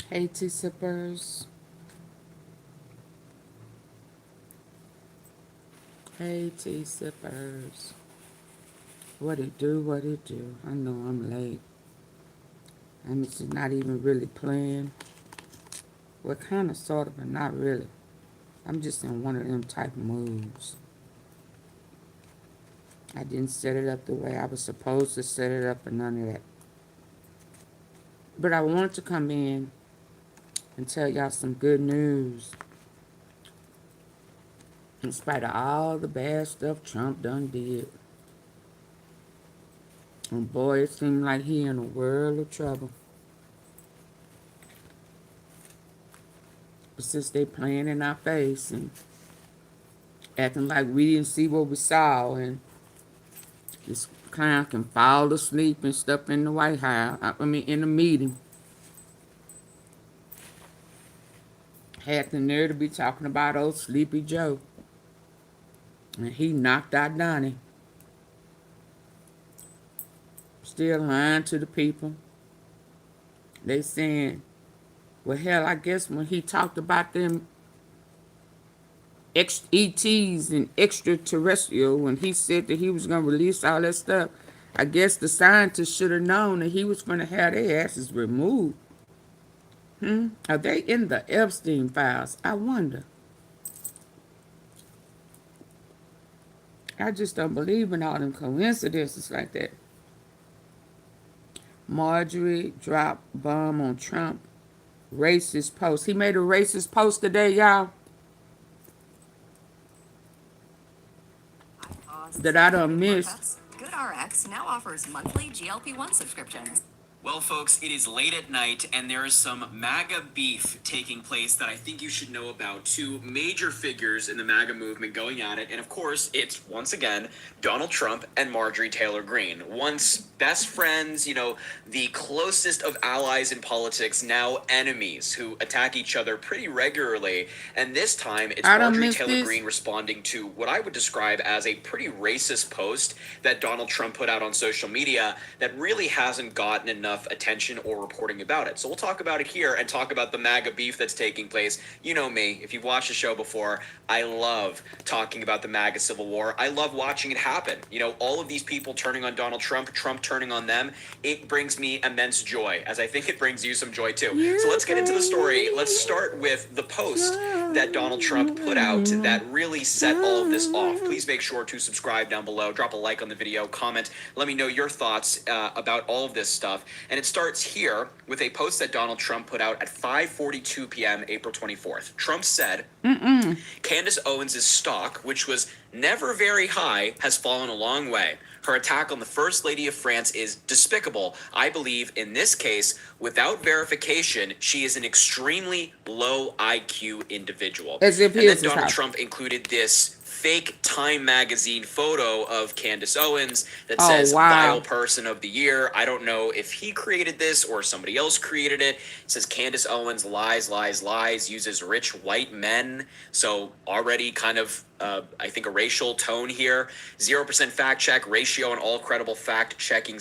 Hey, tea sippers. Hey, tea sippers. What it do, what it do. I know I'm late. I'm just not even really playing. Well, kind of, sort of, but not really. I'm just in one of them type of moods. I didn't set it up the way I was supposed to set it up and none of that. But I wanted to come in and tell y'all some good news. In spite of all the bad stuff Trump done did. And boy, it seemed like he in a world of trouble. But since they playing in our face and acting like we didn't see what we saw, and this clown can fall asleep and stuff in the White House, in the meeting. Had the nerve to be talking about old Sleepy Joe. And he knocked out Donnie. Still lying to the people. They saying, well, hell, I guess when he talked about them ETs and extraterrestrial, when he said that he was going to release all that stuff, I guess the scientists should have known that he was going to have their asses removed. Are they in the Epstein files? I wonder. I just don't believe in all them coincidences like that. Marjorie dropped bomb on Trump. Racist post. He made a racist post today, y'all. That I done missed. GoodRx now offers monthly GLP-1 subscriptions. Well, folks, it is late at night, and there is some MAGA beef taking place that I think you should know about. Two major figures in the MAGA movement going at it, and of course, it's, once again, Donald Trump and Marjorie Taylor Greene. Once best friends, the closest of allies in politics, now enemies who attack each other pretty regularly. And this time, it's Marjorie Taylor Greene responding to what I would describe as a pretty racist post that Donald Trump put out on social media that really hasn't gotten enough attention or reporting about it. So we'll talk about it here and talk about the MAGA beef that's taking place. You know me, if you've watched the show before, I love talking about the MAGA civil war. I love watching it happen. All of these people turning on Donald Trump, Trump turning on them, it brings me immense joy, as I think it brings you some joy too. So let's get into the story. Let's start with the post that Donald Trump put out that really set all of this off. Please make sure to subscribe down below, drop a like on the video, comment, let me know your thoughts about all of this stuff. And it starts here with a post that Donald Trump put out at 5:42 p.m. April 24th. Trump said, Candace Owens' stock, which was never very high, has fallen a long way. Her attack on the First Lady of France is despicable. I believe in this case, without verification, she is an extremely low IQ individual. As if and then Donald Trump included this fake Time magazine photo of Candace Owens that says Vile Person of the Year. I don't know if he created this or somebody else created it. It says Candace Owens lies, lies, lies, uses rich white men. So already kind of, I think, a racial tone here. 0% fact check ratio on all credible fact checking.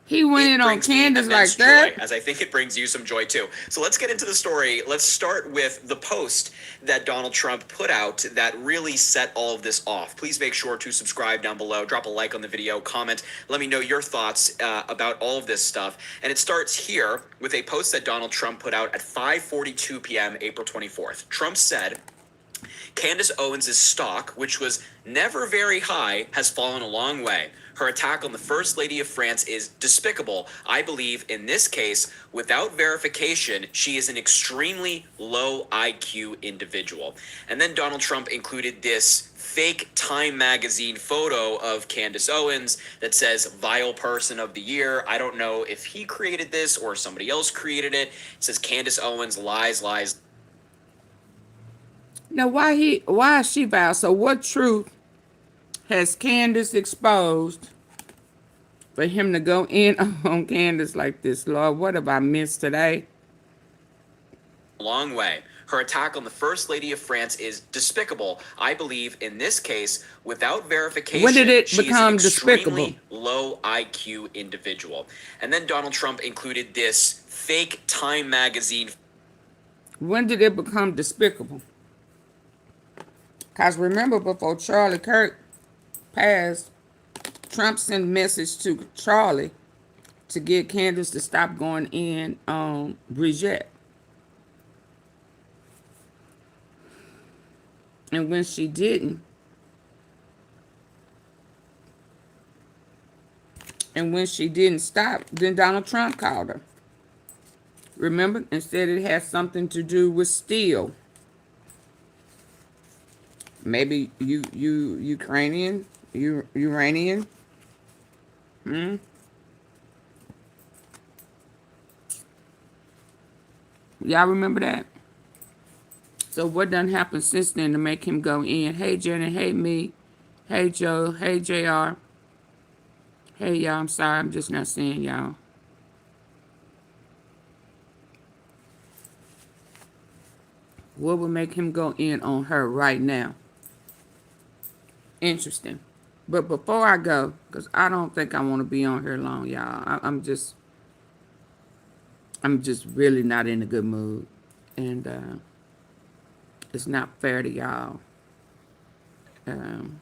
He went in on Candace like that. Joy, as I think it brings you some joy too. So let's get into the story. Let's start with the post that Donald Trump put out that really set all of this off. Please make sure to subscribe down below, drop a like on the video, comment, let me know your thoughts about all of this stuff. And it starts here with a post that Donald Trump put out at 5:42 p.m. April 24th. Trump said, Candace Owens' stock, which was never very high, has fallen a long way. Her attack on the First Lady of France is despicable. I believe in this case, without verification, she is an extremely low IQ individual. And then Donald Trump included this fake Time magazine photo of Candace Owens that says Vile Person of the Year. I don't know if he created this or somebody else created it. It says Candace Owens lies, lies. Now, why is she vile? So what truth has Candace exposed for him to go in on Candace like this? Lord, what have I missed today? A long way. Her attack on the First Lady of France is despicable. I believe in this case, without verification, When did it she is an become extremely despicable? low IQ individual. And then Donald Trump included this fake Time magazine. When did it become despicable? Because remember, before Charlie Kirk passed, Trump sent a message to Charlie to get Candace to stop going in on Brigitte. And when she didn't, stop, then Donald Trump called her. Remember? And said it had something to do with steel. Maybe Uranian? Y'all remember that? So what done happened since then to make him go in? Hey, Jenny. Hey, me. Hey, Joe. Hey, JR. Hey, y'all. I'm sorry. I'm just not seeing y'all. What would make him go in on her right now? Interesting. But before I go, because I don't think I want to be on here long, y'all. I'm just really not in a good mood. And it's not fair to y'all. And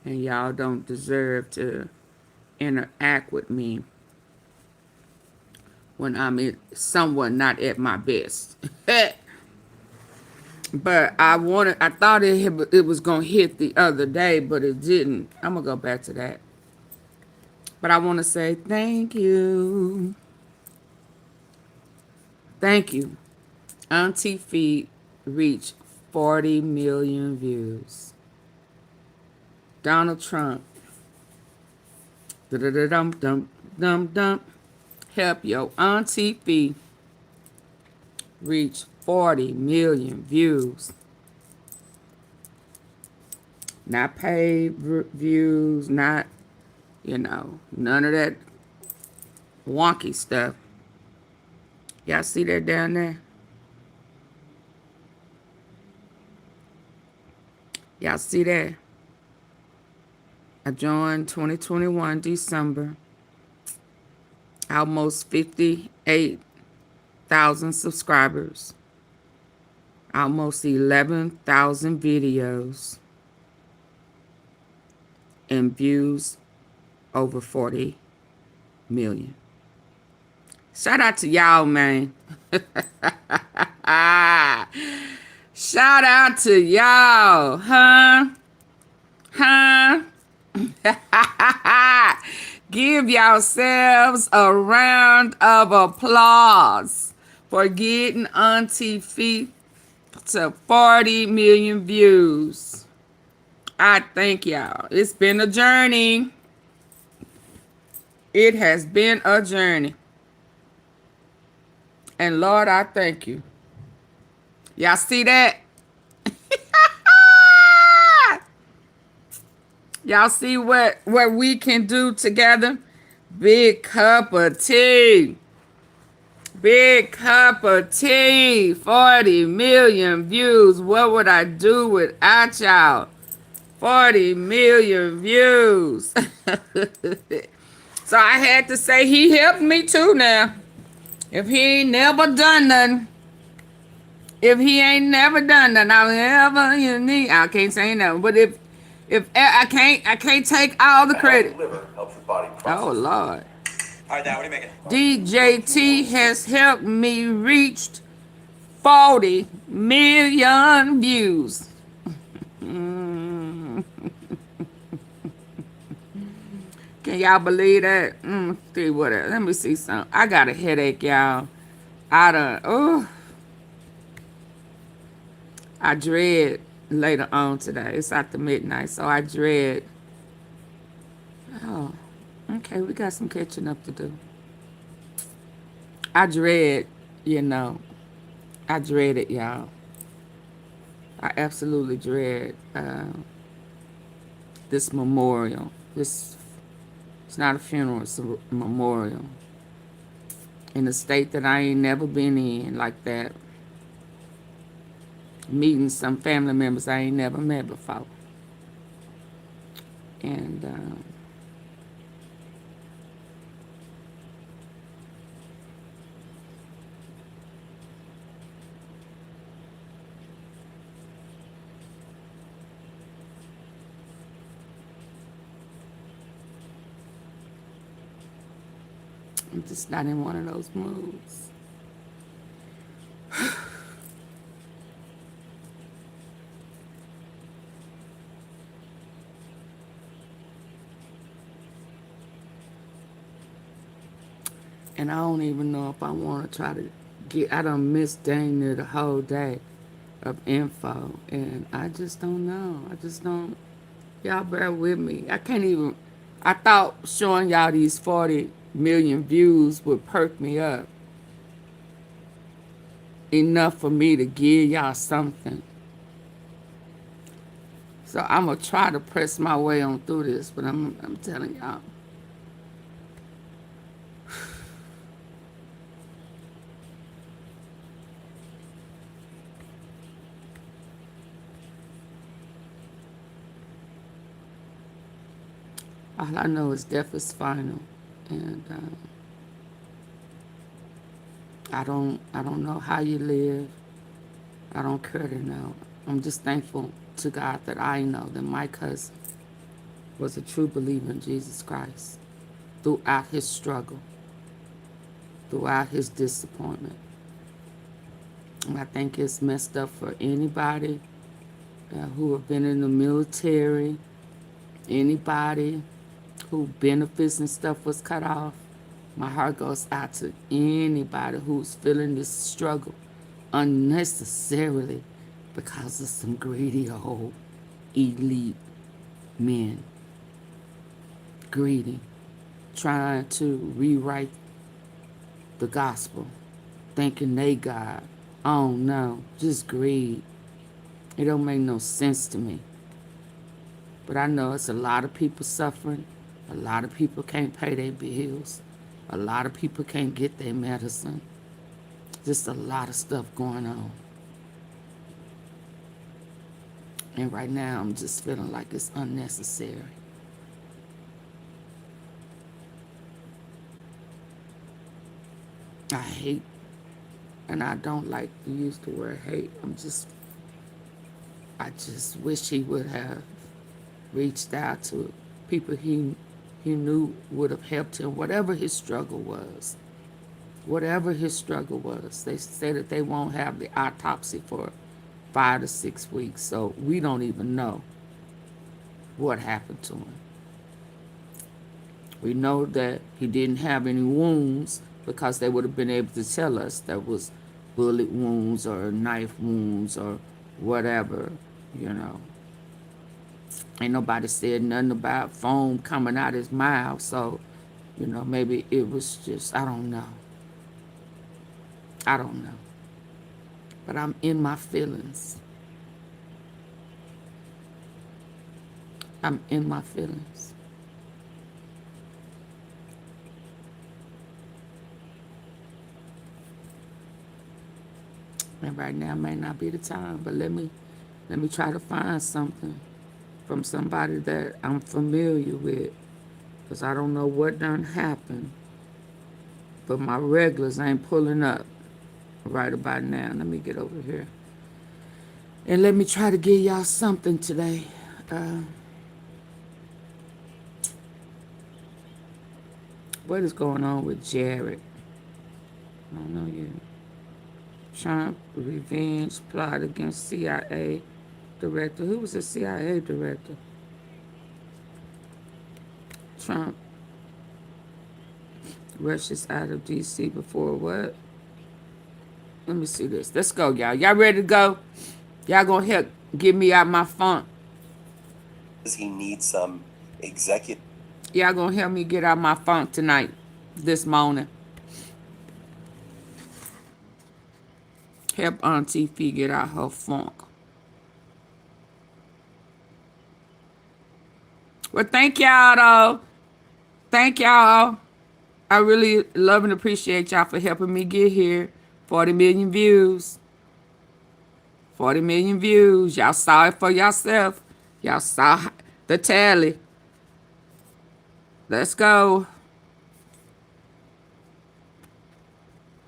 y'all don't deserve to interact with me when I'm somewhat not at my best. But I thought it was going to hit the other day, but it didn't. I'm going to go back to that. But I want to say thank you. Thank you. Aunteafee reached 40 million views. Donald Trump. Dum-dum-dum-dum. Help your Aunteafee reach 40 million views. Not paid views, not, none of that wonky stuff. Y'all see that down there? Y'all see that? I joined 2021 December. Almost 58,000 subscribers. Almost 11,000 videos. And views over 40 million. Shout out to y'all, man. Shout out to y'all, huh? Give yourselves a round of applause for getting Aunteafee to 40 million views. I thank y'all. It's been a journey. It has been a journey. And Lord, I thank you. Y'all see that? Y'all see what we can do together? Big cup of tea. Big cup of tea. 40 million views. What would I do without y'all? 40 million views. So I had to say he helped me too now. If he ain't never done nothing. If he ain't never done nothing, I can't say nothing. But if I can't take all the credit. Oh Lord. All right, Dad, what are you making? DJT has helped me reach 40 million views. Can y'all believe that? See what? Let me see something. I got a headache, y'all. I dread later on today. It's after midnight, so I dread. Oh, okay. We got some catching up to do. I dread, I dread it, y'all. I absolutely dread this memorial. It's not a funeral, it's a memorial in a state that I ain't never been in like that. Meeting some family members I ain't never met before. And I'm just not in one of those moods. And I don't even know if I want to try to get, I done missed dang near the whole day of info. And I just don't know. I just don't, y'all bear with me. I can't even, I thought showing y'all these 40 million views would perk me up enough for me to give y'all something. So I'm going to try to press my way on through this, but I'm telling y'all. All I know is death is final. And I don't know how you live. I don't care to know. I'm just thankful to God that I know that my cousin was a true believer in Jesus Christ throughout his struggle, throughout his disappointment. And I think it's messed up for anybody who have been in the military, anybody who benefits and stuff was cut off. My heart goes out to anybody who's feeling this struggle unnecessarily because of some greedy old elite men. Greedy. Trying to rewrite the gospel. Thinking they God. Oh no. Just greed. It don't make no sense to me. But I know it's a lot of people suffering. A lot of people can't pay their bills. A lot of people can't get their medicine. Just a lot of stuff going on. And right now I'm just feeling like it's unnecessary. I hate, and I don't like to use the word hate. I just wish he would have reached out to people he knew would have helped him, whatever his struggle was. Whatever his struggle was. They say that they won't have the autopsy for 5 to 6 weeks, so we don't even know what happened to him. We know that he didn't have any wounds because they would have been able to tell us there was bullet wounds or knife wounds or whatever, you know. Ain't nobody said nothing about foam coming out his mouth, so, you know, maybe it was just, I don't know. I don't know. But I'm in my feelings. I'm in my feelings. And right now may not be the time, but let me try to find something from somebody that I'm familiar with, because I don't know what done happened, but my regulars ain't pulling up right about now. Let me get over here. And let me try to give y'all something today. What is going on with Jared? I don't know yet. Trump revenge plot against CIA director. Who was the CIA director? Trump rushes out of D.C. before what? Let me see this. Let's go, y'all. Y'all ready to go? Y'all gonna help get me out my funk? He needs some executive. Y'all gonna help me get out my funk tonight, this morning. Help Aunteafee get out her funk. Well, thank y'all, though. Thank y'all. I really love and appreciate y'all for helping me get here. 40 million views. 40 million views. Y'all saw it for yourself. Y'all saw the tally. Let's go.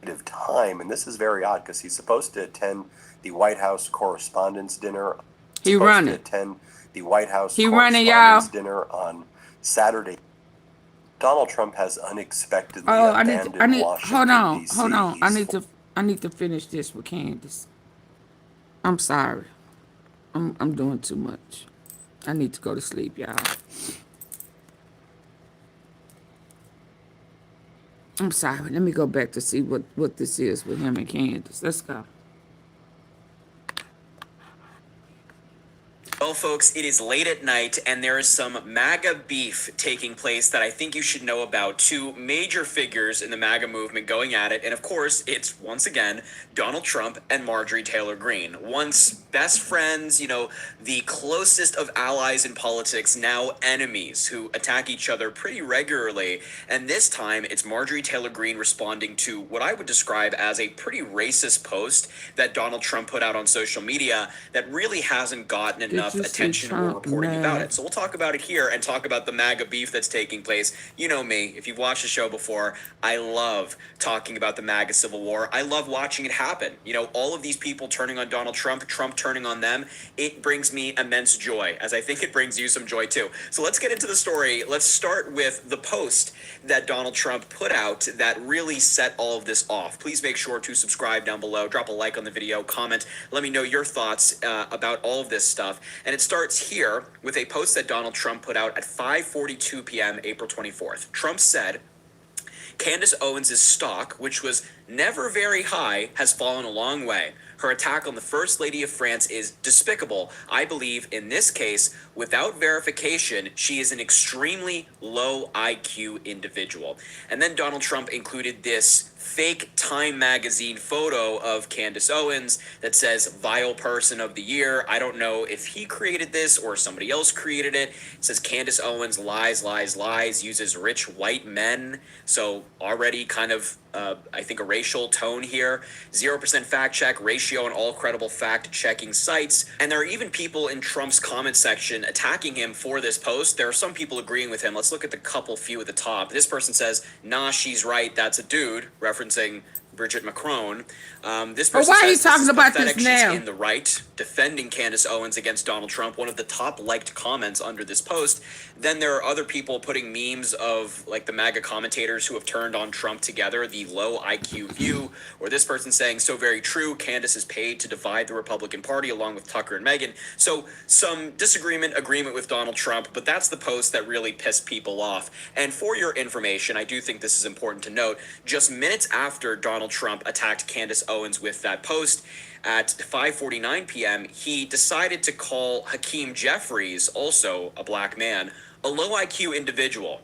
of time, and this is very odd because he's supposed to attend the White House Correspondents' Dinner. He running. To attend the White House He running, Correspondents' y'all. Dinner on Saturday. Donald Trump has unexpectedly Oh, abandoned Washington, D.C. Hold on. I need to finish this with Candace. I'm sorry. I'm doing too much. I need to go to sleep, y'all. I'm sorry. Let me go back to see what this is with him and Candace. Let's go. Well, folks, it is late at night, and there is some MAGA beef taking place that I think you should know about. Two major figures in the MAGA movement going at it, and of course, it's, once again, Donald Trump and Marjorie Taylor Greene. Once best friends, you know, the closest of allies in politics, now enemies who attack each other pretty regularly. And this time, it's Marjorie Taylor Greene responding to what I would describe as a pretty racist post that Donald Trump put out on social media that really hasn't gotten enough attention or reporting about it. So we'll talk about it here and talk about the MAGA beef that's taking place. You know me, if you've watched the show before, I love talking about the MAGA civil war. I love watching it happen. You know, all of these people turning on Donald Trump, Trump turning on them. It brings me immense joy, as I think it brings you some joy too. So let's get into the story. Let's start with the post that Donald Trump put out that really set all of this off. Please make sure to subscribe down below, drop a like on the video, comment, let me know your thoughts about all of this stuff. And it starts here with a post that Donald Trump put out at 5:42 p.m. April 24th. Trump said, Candace Owens' stock, which was never very high, has fallen a long way. Her attack on the First Lady of France is despicable. I believe in this case, without verification, she is an extremely low IQ individual. And then Donald Trump included this fake Time magazine photo of Candace Owens that says vile person of the year. I don't know if he created this or somebody else created it. It says Candace Owens lies, lies, lies, uses rich white men. So already kind of I think a racial tone here. 0% fact check ratio on all credible fact checking sites. And there are even people in Trump's comment section attacking him for this post. There are some people agreeing with him. Let's look at the couple few at the top. This person says, nah, she's right, that's a dude, referencing Bridget Macron. This person why says, are you talking about this She's now? in the right, defending Candace Owens against Donald Trump, one of the top liked comments under this post. Then there are other people putting memes of like the MAGA commentators who have turned on Trump together, the low IQ view, or this person saying, so very true, Candace is paid to divide the Republican Party along with Tucker and Meghan. So some disagreement, agreement with Donald Trump, but that's the post that really pissed people off. And for your information, I do think this is important to note, just minutes after Donald Trump attacked Candace Owens with that post, at 5:49 p.m., he decided to call Hakeem Jeffries, also a black man, a low IQ individual.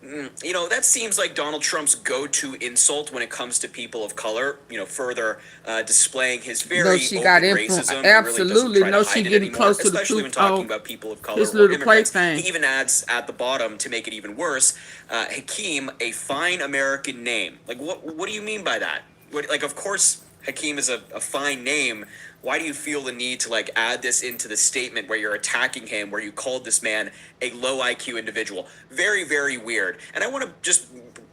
You know, that seems like Donald Trump's go-to insult when it comes to people of color, you know, further displaying his very open racism. Absolutely. Really no, she getting close to the truth. Especially when talking about people of color this or little immigrants. thing. He even adds at the bottom, to make it even worse, Hakeem, a fine American name. Like, what do you mean by that? Like, of course, Hakeem is a fine name. Why do you feel the need to like add this into the statement where you're attacking him, where you called this man a low IQ individual? Very, very weird. And I want to just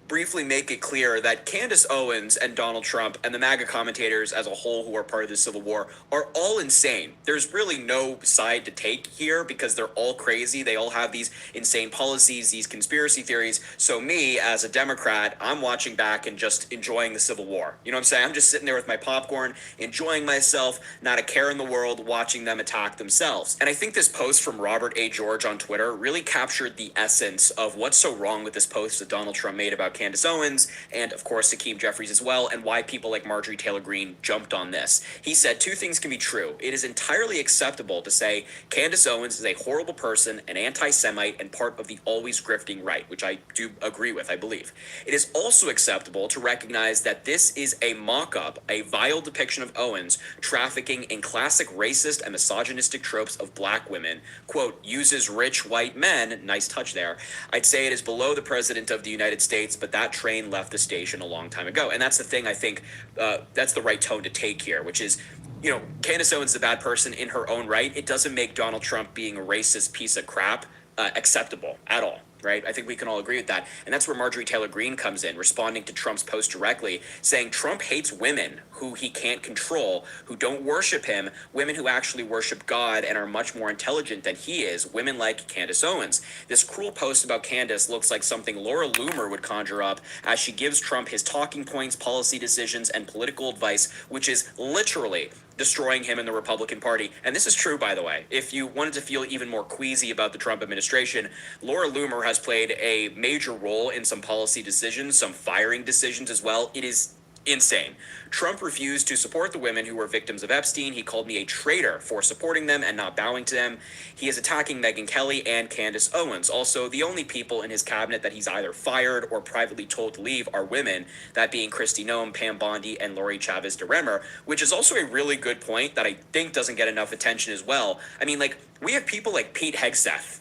briefly make it clear that Candace Owens and Donald Trump and the MAGA commentators as a whole who are part of the Civil War are all insane. There's really no side to take here because they're all crazy. They all have these insane policies, these conspiracy theories. So me, as a Democrat, I'm watching back and just enjoying the Civil War. You know what I'm saying? I'm just sitting there with my popcorn, enjoying myself, not a care in the world, watching them attack themselves. And I think this post from Robert A. George on Twitter really captured the essence of what's so wrong with this post that Donald Trump made about Candace Owens and, of course, Hakeem Jeffries as well, and why people like Marjorie Taylor Greene jumped on this. He said two things can be true. It is entirely acceptable to say Candace Owens is a horrible person, an anti-Semite, and part of the always grifting right, which I do agree with, I believe. It is also acceptable to recognize that this is a mock-up, a vile depiction of Owens trafficking in classic racist and misogynistic tropes of black women, quote, uses rich white men, nice touch there. I'd say it is below the president of the United States, but that train left the station a long time ago. And that's the thing, I think, that's the right tone to take here, which is, you know, Candace Owens is a bad person in her own right. It doesn't make Donald Trump being a racist piece of crap acceptable at all. Right? I think we can all agree with that. And that's where Marjorie Taylor Greene comes in, responding to Trump's post directly, saying Trump hates women who he can't control, who don't worship him, women who actually worship God and are much more intelligent than he is, women like Candace Owens. This cruel post about Candace looks like something Laura Loomer would conjure up as she gives Trump his talking points, policy decisions, and political advice, which is literally destroying him in the Republican Party. And this is true, by the way. If you wanted to feel even more queasy about the Trump administration, Laura Loomer has played a major role in some policy decisions, some firing decisions as well. It is insane. Trump refused to support the women who were victims of Epstein. He called me a traitor for supporting them and not bowing to them. He is attacking Megyn Kelly and Candace Owens. Also, the only people in his cabinet that he's either fired or privately told to leave are women, that being Kristi Noem, Pam Bondi, and Lori Chavez DeRemer, which is also a really good point that I think doesn't get enough attention as well. I mean, like, we have people like Pete Hegseth,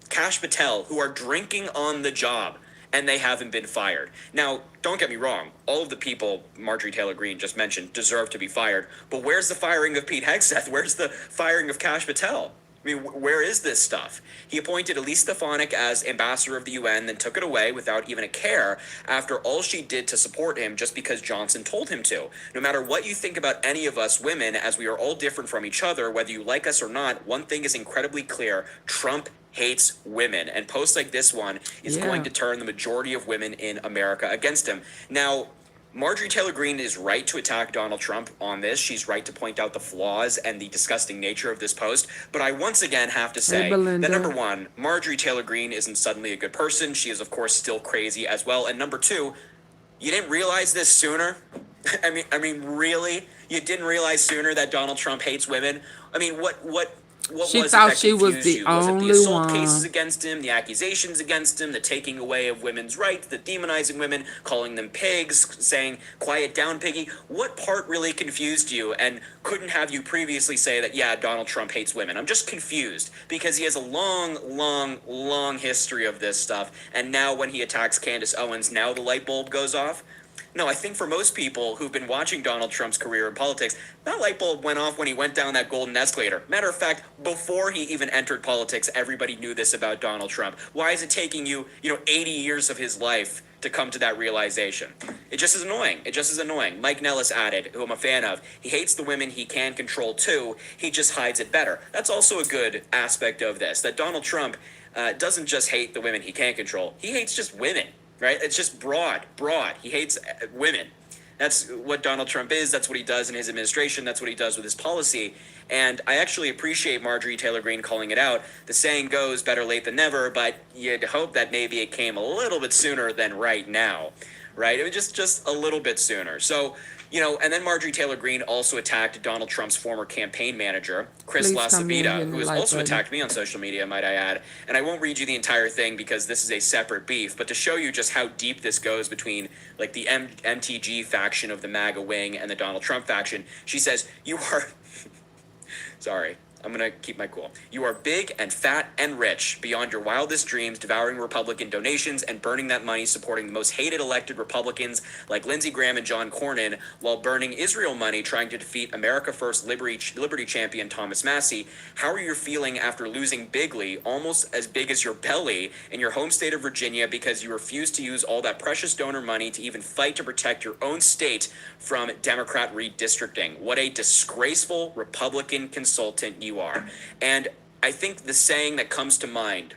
Kash Patel, who are drinking on the job, and they haven't been fired. Now, don't get me wrong, all of the people Marjorie Taylor Greene just mentioned deserve to be fired, but where's the firing of Pete Hegseth? Where's the firing of Kash Patel? I mean, where is this stuff? He appointed Elise Stefanik as ambassador of the UN, then took it away without even a care after all she did to support him just because Johnson told him to. No matter what you think about any of us women, as we are all different from each other, whether you like us or not, one thing is incredibly clear: Trump hates women, and posts like this one is going to turn the majority of women in America against him. Now, Marjorie Taylor Greene is right to attack Donald Trump on this. She's right to point out the flaws and the disgusting nature of this post. But I once again have to say that, number one, Marjorie Taylor Greene isn't suddenly a good person. She is, of course, still crazy as well. And number two, you didn't realize this sooner? I mean, really? You didn't realize sooner that Donald Trump hates women? I mean, what she was thought it that she was confused the you? Was it only the assault one. cases against him, the accusations against him, the taking away of women's rights, the demonizing women, calling them pigs, saying, quiet down, piggy? What part really confused you and couldn't have you previously say that, yeah, Donald Trump hates women? I'm just confused because he has a long history of this stuff. And now when he attacks Candace Owens, now the light bulb goes off. No, I think for most people who've been watching Donald Trump's career in politics, that light bulb went off when he went down that golden escalator. Matter of fact, before he even entered politics, everybody knew this about Donald Trump. Why is it taking you, 80 years of his life to come to that realization? It just is annoying. It just is annoying. Mike Nellis added, who I'm a fan of, he hates the women he can control too. He just hides it better. That's also a good aspect of this, that Donald Trump doesn't just hate the women he can't control. He hates just women. Right? It's just broad. He hates women. That's what Donald Trump is. That's what he does in his administration. That's what he does with his policy. And I actually appreciate Marjorie Taylor Greene calling it out. The saying goes, better late than never, but you'd hope that maybe it came a little bit sooner than right now. Right? It was just a little bit sooner. So, and then Marjorie Taylor Greene also attacked Donald Trump's former campaign manager, Chris LaCivita, who has also attacked me on social media, might I add. And I won't read you the entire thing because this is a separate beef, but to show you just how deep this goes between like the MTG faction of the MAGA wing and the Donald Trump faction, she says, you are... Sorry. I'm going to keep my cool. You are big and fat and rich beyond your wildest dreams, devouring Republican donations and burning that money supporting the most hated elected Republicans like Lindsey Graham and John Cornyn, while burning Israel money trying to defeat America First Liberty champion Thomas Massie. How are you feeling after losing bigly, almost as big as your belly, in your home state of Virginia because you refused to use all that precious donor money to even fight to protect your own state from Democrat redistricting? What a disgraceful Republican consultant you are. And I think the saying that comes to mind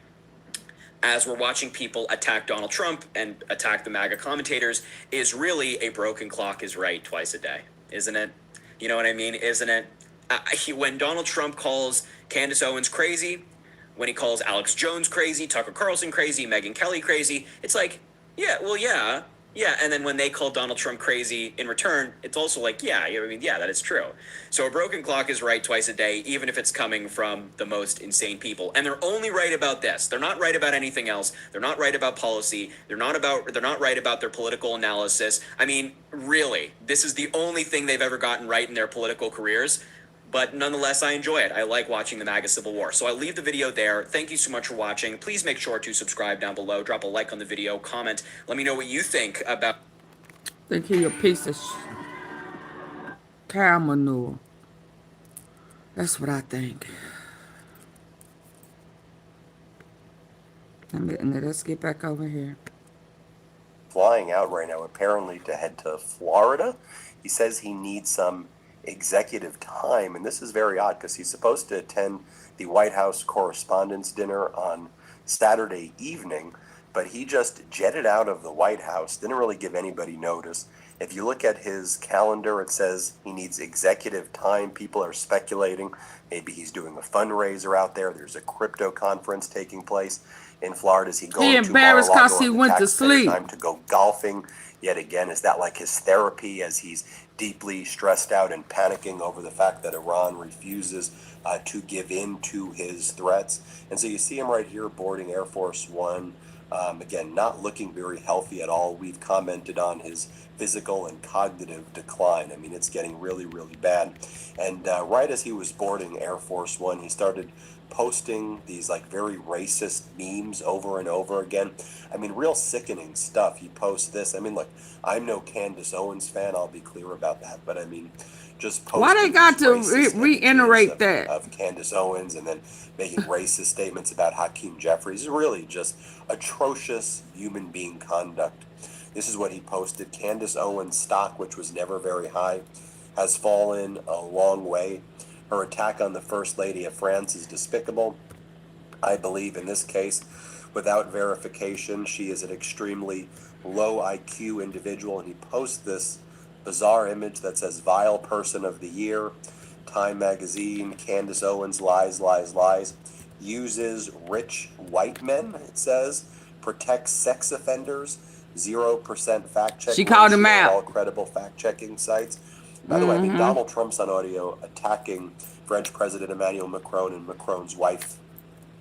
as we're watching people attack Donald Trump and attack the MAGA commentators is really a broken clock is right twice a day, isn't it? You know what I mean? Isn't it? When Donald Trump calls Candace Owens crazy, when he calls Alex Jones crazy, Tucker Carlson crazy, Megyn Kelly crazy, it's like, Yeah, well, yeah. Yeah, and then when they call Donald Trump crazy in return, it's also like, yeah, I mean, yeah, that is true. So a broken clock is right twice a day, even if it's coming from the most insane people. And they're only right about this. They're not right about anything else. They're not right about policy. They're not right about their political analysis. I mean, really, this is the only thing they've ever gotten right in their political careers. But nonetheless, I enjoy it. I like watching the MAGA Civil War. So I'll leave the video there. Thank you so much for watching. Please make sure to subscribe down below. Drop a like on the video. Comment. Let me know what you think about... Think he a piece of cow manure. That's what I think. Let's get back over here. Flying out right now, apparently to head to Florida. He says he needs some executive time, and this is very odd because he's supposed to attend the White House Correspondents' Dinner on Saturday evening, but he just jetted out of the White House, didn't really give anybody notice. If you look at his calendar, it says he needs executive time. People are speculating maybe he's doing a fundraiser out there. There's a crypto conference taking place in Florida. Is he going to embarrassed Mar-a-Lago because he on the went to taxpayer sleep. time to go golfing yet again? Is that like his therapy as he's deeply stressed out and panicking over the fact that Iran refuses to give in to his threats? And so you see him right here boarding Air Force One. Again, not looking very healthy at all. We've commented on his physical and cognitive decline. I mean, it's getting really, really bad. And right as he was boarding Air Force One, he started posting these like very racist memes over and over again. I mean, real sickening stuff. He posts this. I mean, look, I'm no Candace Owens fan. I'll be clear about that. But I mean, just posting Why they got these to racist reiterate images that? of Candace Owens and then making racist statements about Hakeem Jeffries is really just atrocious human being conduct. This is what he posted. Candace Owens' stock, which was never very high, has fallen a long way. Her attack on the First Lady of France is despicable. I believe in this case, without verification, she is an extremely low IQ individual, and he posts this bizarre image that says Vile Person of the Year, Time Magazine, Candace Owens, lies, lies, lies, uses rich white men, it says, protects sex offenders, 0% fact checking. She called him ratio on out. all credible fact checking sites. By the way, I think Donald Trump's on audio attacking French President Emmanuel Macron and Macron's wife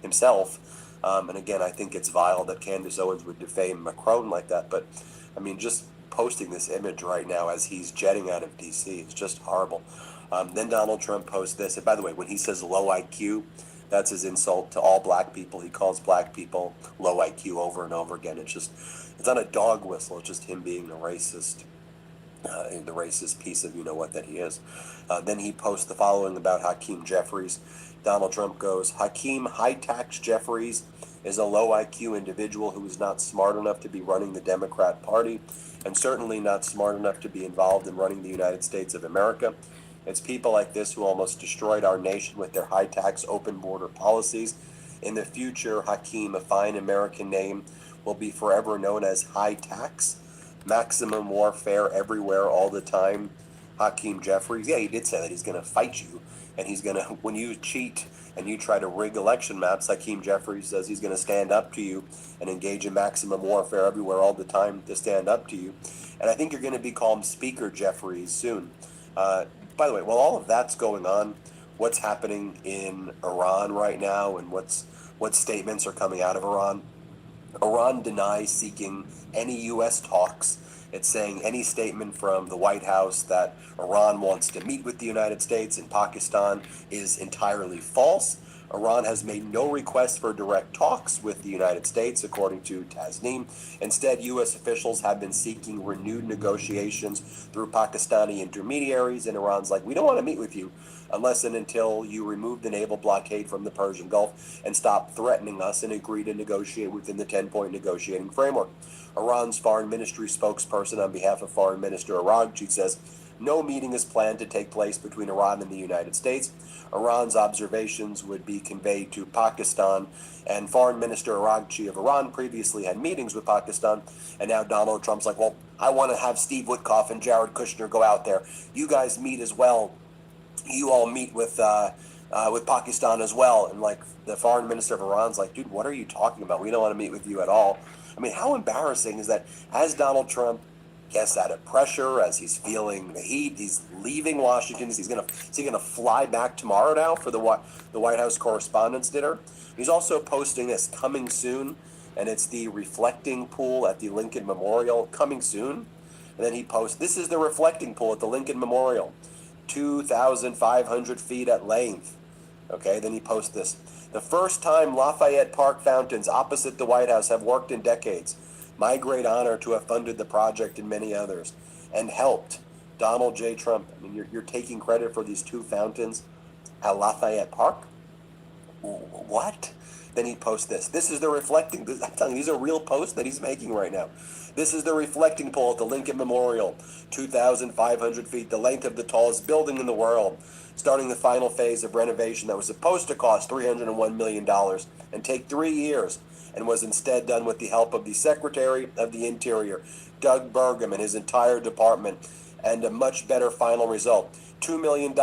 himself. And again, I think it's vile that Candace Owens would defame Macron like that. But I mean, just posting this image right now as he's jetting out of D.C. is just horrible. Then Donald Trump posts this. And by the way, when he says low IQ, that's his insult to all black people. He calls black people low IQ over and over again. It's not a dog whistle. It's just him being a racist. The racist piece of you-know-what that he is. Then he posts the following about Hakeem Jeffries. Donald Trump goes, Hakeem High-Tax Jeffries is a low IQ individual who is not smart enough to be running the Democrat Party and certainly not smart enough to be involved in running the United States of America. It's people like this who almost destroyed our nation with their high-tax open border policies. In the future, Hakeem, a fine American name, will be forever known as high tax. Maximum warfare everywhere all the time. Hakeem Jeffries, yeah, he did say that he's going to fight you, and he's going to, when you cheat and you try to rig election maps, Hakeem Jeffries says he's going to stand up to you and engage in maximum warfare everywhere all the time to stand up to you. And I think you're going to be called Speaker Jeffries soon. By the way, while all of that's going on, what's happening in Iran right now and what statements are coming out of Iran? Iran denies seeking any U.S. talks. It's saying any statement from the White House that Iran wants to meet with the United States and Pakistan is entirely false. Iran has made no request for direct talks with the United States, according to Tasneem. Instead, U.S. officials have been seeking renewed negotiations through Pakistani intermediaries, and Iran's like, we don't want to meet with you unless and until you remove the naval blockade from the Persian Gulf and stop threatening us and agree to negotiate within the 10-point negotiating framework. Iran's foreign ministry spokesperson on behalf of Foreign Minister Araghchi says no meeting is planned to take place between Iran and the United States. Iran's observations would be conveyed to Pakistan, and Foreign Minister Araghchi of Iran previously had meetings with Pakistan, and now Donald Trump's like, well, I want to have Steve Witkoff and Jared Kushner go out there. You guys meet as well. You all meet with Pakistan as well. And like the foreign minister of Iran's like, dude, what are you talking about? We don't want to meet with you at all. I mean, how embarrassing is that? As Donald Trump gets out of pressure, as he's feeling the heat, he's leaving Washington. Is he gonna fly back tomorrow now for the White House Correspondents' Dinner? He's also posting this coming soon, and it's the reflecting pool at the Lincoln Memorial coming soon. And then he posts, "This is the reflecting pool at the Lincoln Memorial, 2,500 feet at length." Okay, then he posts this. "The first time Lafayette Park fountains opposite the White House have worked in decades. My great honor to have funded the project and many others and helped Donald J. Trump." I mean, you're taking credit for these two fountains at Lafayette Park? What? Then he posts this. "This is the reflecting," I'm telling you, these are real posts that he's making right now. "This is the reflecting pool at the Lincoln Memorial, 2,500 feet, the length of the tallest building in the world, starting the final phase of renovation that was supposed to cost $301 million and take 3 years, and was instead done with the help of the Secretary of the Interior, Doug Burgum, and his entire department, and a much better final result. $2 million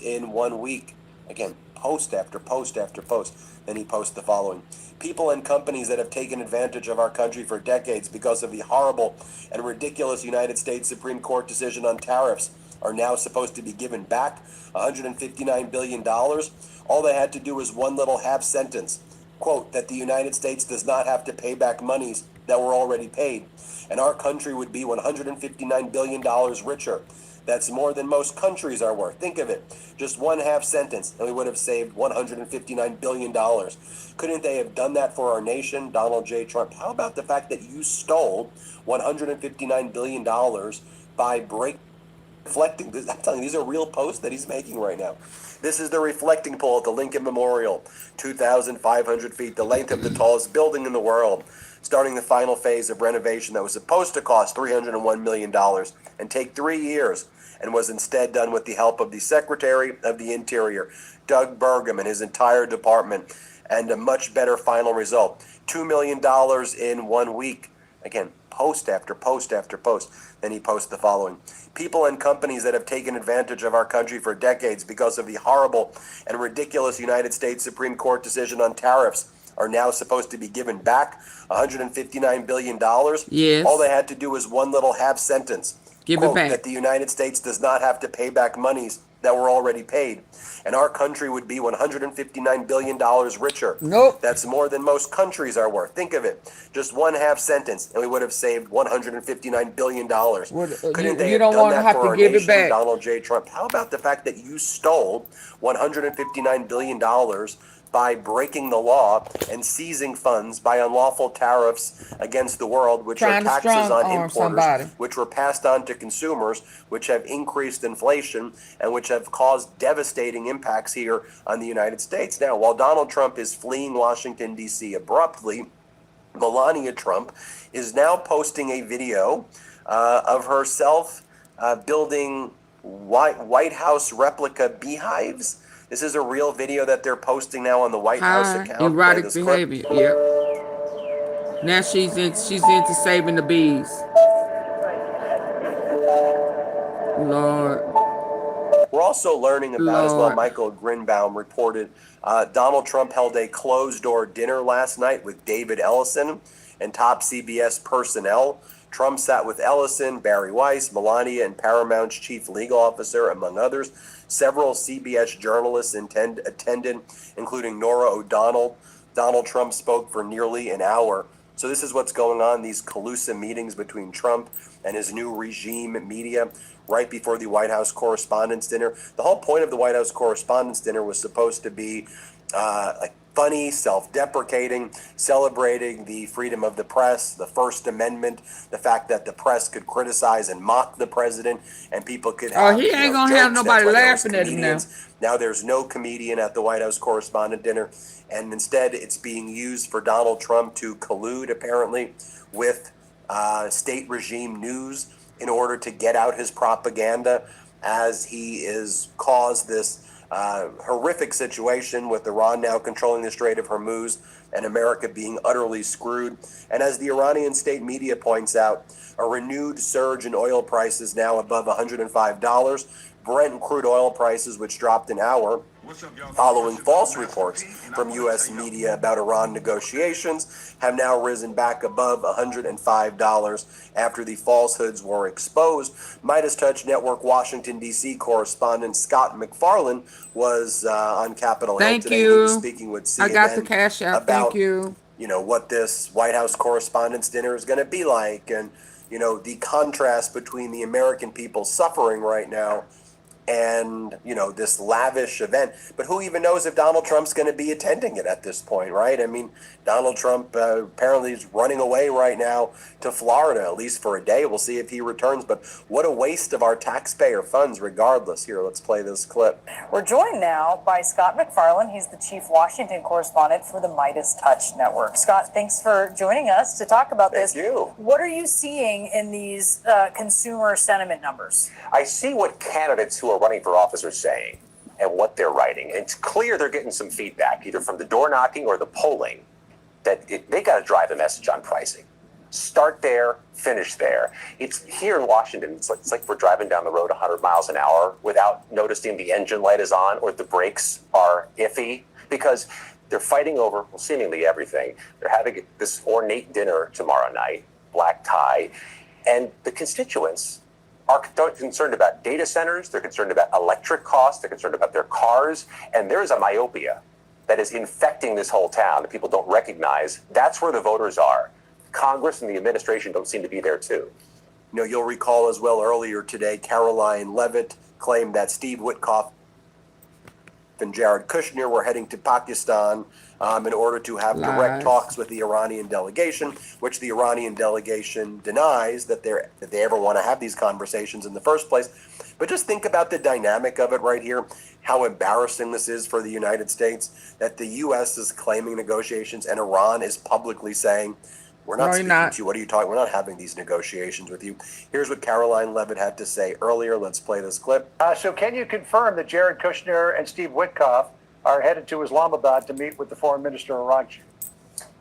in 1 week." Again, post after post after post. Then he posts the following. "People and companies that have taken advantage of our country for decades because of the horrible and ridiculous United States Supreme Court decision on tariffs are now supposed to be given back $159 billion. All they had to do was one little half sentence. Quote, that the United States does not have to pay back monies that were already paid, and our country would be $159 billion richer. That's more than most countries are worth. Think of it. Just one half sentence, and we would have saved $159 billion. Couldn't they have done that for our nation, Donald J. Trump? How about the fact that you stole $159 billion by reflecting?" I'm telling you, these are real posts that he's making right now. "This is the reflecting pool at the Lincoln Memorial, 2,500 feet, the length of the tallest building in the world, starting the final phase of renovation that was supposed to cost $301 million and take 3 years, and was instead done with the help of the Secretary of the Interior, Doug Burgum, and his entire department, and a much better final result. $2 million in 1 week." Again, post after post after post. Then he posts the following. "People and companies that have taken advantage of our country for decades because of the horrible and ridiculous United States Supreme Court decision on tariffs are now supposed to be given back $159 billion. Yes. All they had to do was one little half sentence. Give Quote, it back. that the United States does not have to pay back monies that were already paid, and our country would be $159 billion richer. Nope. That's more than most countries are worth. Think of it. Just one half sentence, and we would have saved $159 billion. Couldn't they you don't have done want to that have for to our give it nation, back. Donald J. Trump? How about the fact that you stole $159 billion by breaking the law and seizing funds by unlawful tariffs against the world, which Trying are to taxes on strong-arm importers, somebody. which were passed on to consumers, which have increased inflation, and which have caused devastating impacts here on the United States. Now, while Donald Trump is fleeing Washington, D.C. abruptly, Melania Trump is now posting a video of herself building White House replica beehives. This is a real video that they're posting now on the White House High account. erotic behavior. Yep. Now she's into saving the bees. Lord. We're also learning about as well, Michael Grinbaum reported Donald Trump held a closed-door dinner last night with David Ellison and top CBS personnel. Trump sat with Ellison, Barry Weiss, Melania, and Paramount's chief legal officer, among others. Several CBS journalists attended, including Norah O'Donnell. Donald Trump spoke for nearly an hour. So this is what's going on, these collusive meetings between Trump and his new regime media right before the White House Correspondents' Dinner. The whole point of the White House Correspondents' Dinner was supposed to be like funny, self-deprecating, celebrating the freedom of the press, the First Amendment, the fact that the press could criticize and mock the president, and people could have he ain't gonna have nobody laughing at him now. Now there's no comedian at the White House Correspondent Dinner, and instead it's being used for Donald Trump to collude, apparently, with state regime news in order to get out his propaganda, as he is caused this horrific situation with Iran now controlling the Strait of Hormuz and America being utterly screwed. And as the Iranian state media points out, a renewed surge in oil prices now above $105. Brent crude oil prices, which dropped an hour following false reports from U.S. media about Iran negotiations have now risen back above $105 after the falsehoods were exposed. Midas Touch Network Washington, D.C. correspondent Scott McFarlane was on Capitol Hill Thank today. He was you. speaking with I got the CNN cash app. about, Thank you. what this White House Correspondents' Dinner is going to be like, and, the contrast between the American people suffering right now and, this lavish event. But who even knows if Donald Trump's going to be attending it at this point, right? I mean, Donald Trump apparently is running away right now to Florida, at least for a day. We'll see if he returns. But what a waste of our taxpayer funds regardless. Here, let's play this clip. We're joined now by Scott McFarlane. He's the chief Washington correspondent for the Midas Touch Network. Scott, thanks for joining us to talk about this. Thank you. What are you seeing in these consumer sentiment numbers? I see what candidates who are running for office are saying and what they're writing. It's clear they're getting some feedback, either from the door knocking or the polling, that they got to drive a message on pricing. Start there, finish there. It's here in Washington. It's like we're driving down the road 100 miles an hour without noticing the engine light is on or the brakes are iffy, because they're fighting over, well, seemingly everything. They're having this ornate dinner tomorrow night, black tie, and the constituents are concerned about data centers, they're concerned about electric costs, they're concerned about their cars, and there is a myopia that is infecting this whole town that people don't recognize. That's where the voters are. Congress and the administration don't seem to be there too. You'll recall as well earlier today, Caroline Leavitt claimed that Steve Witkoff and Jared Kushner were heading to Pakistan in order to have direct talks with the Iranian delegation, which the Iranian delegation denies that they ever want to have these conversations in the first place. But just think about the dynamic of it right here, how embarrassing this is for the United States, that the U.S. is claiming negotiations and Iran is publicly saying, we're not speaking to you. What are you talking? We're not having these negotiations with you. Here's what Caroline Leavitt had to say earlier. Let's play this clip. So can you confirm that Jared Kushner and Steve Witkoff are headed to Islamabad to meet with the foreign minister of Iran?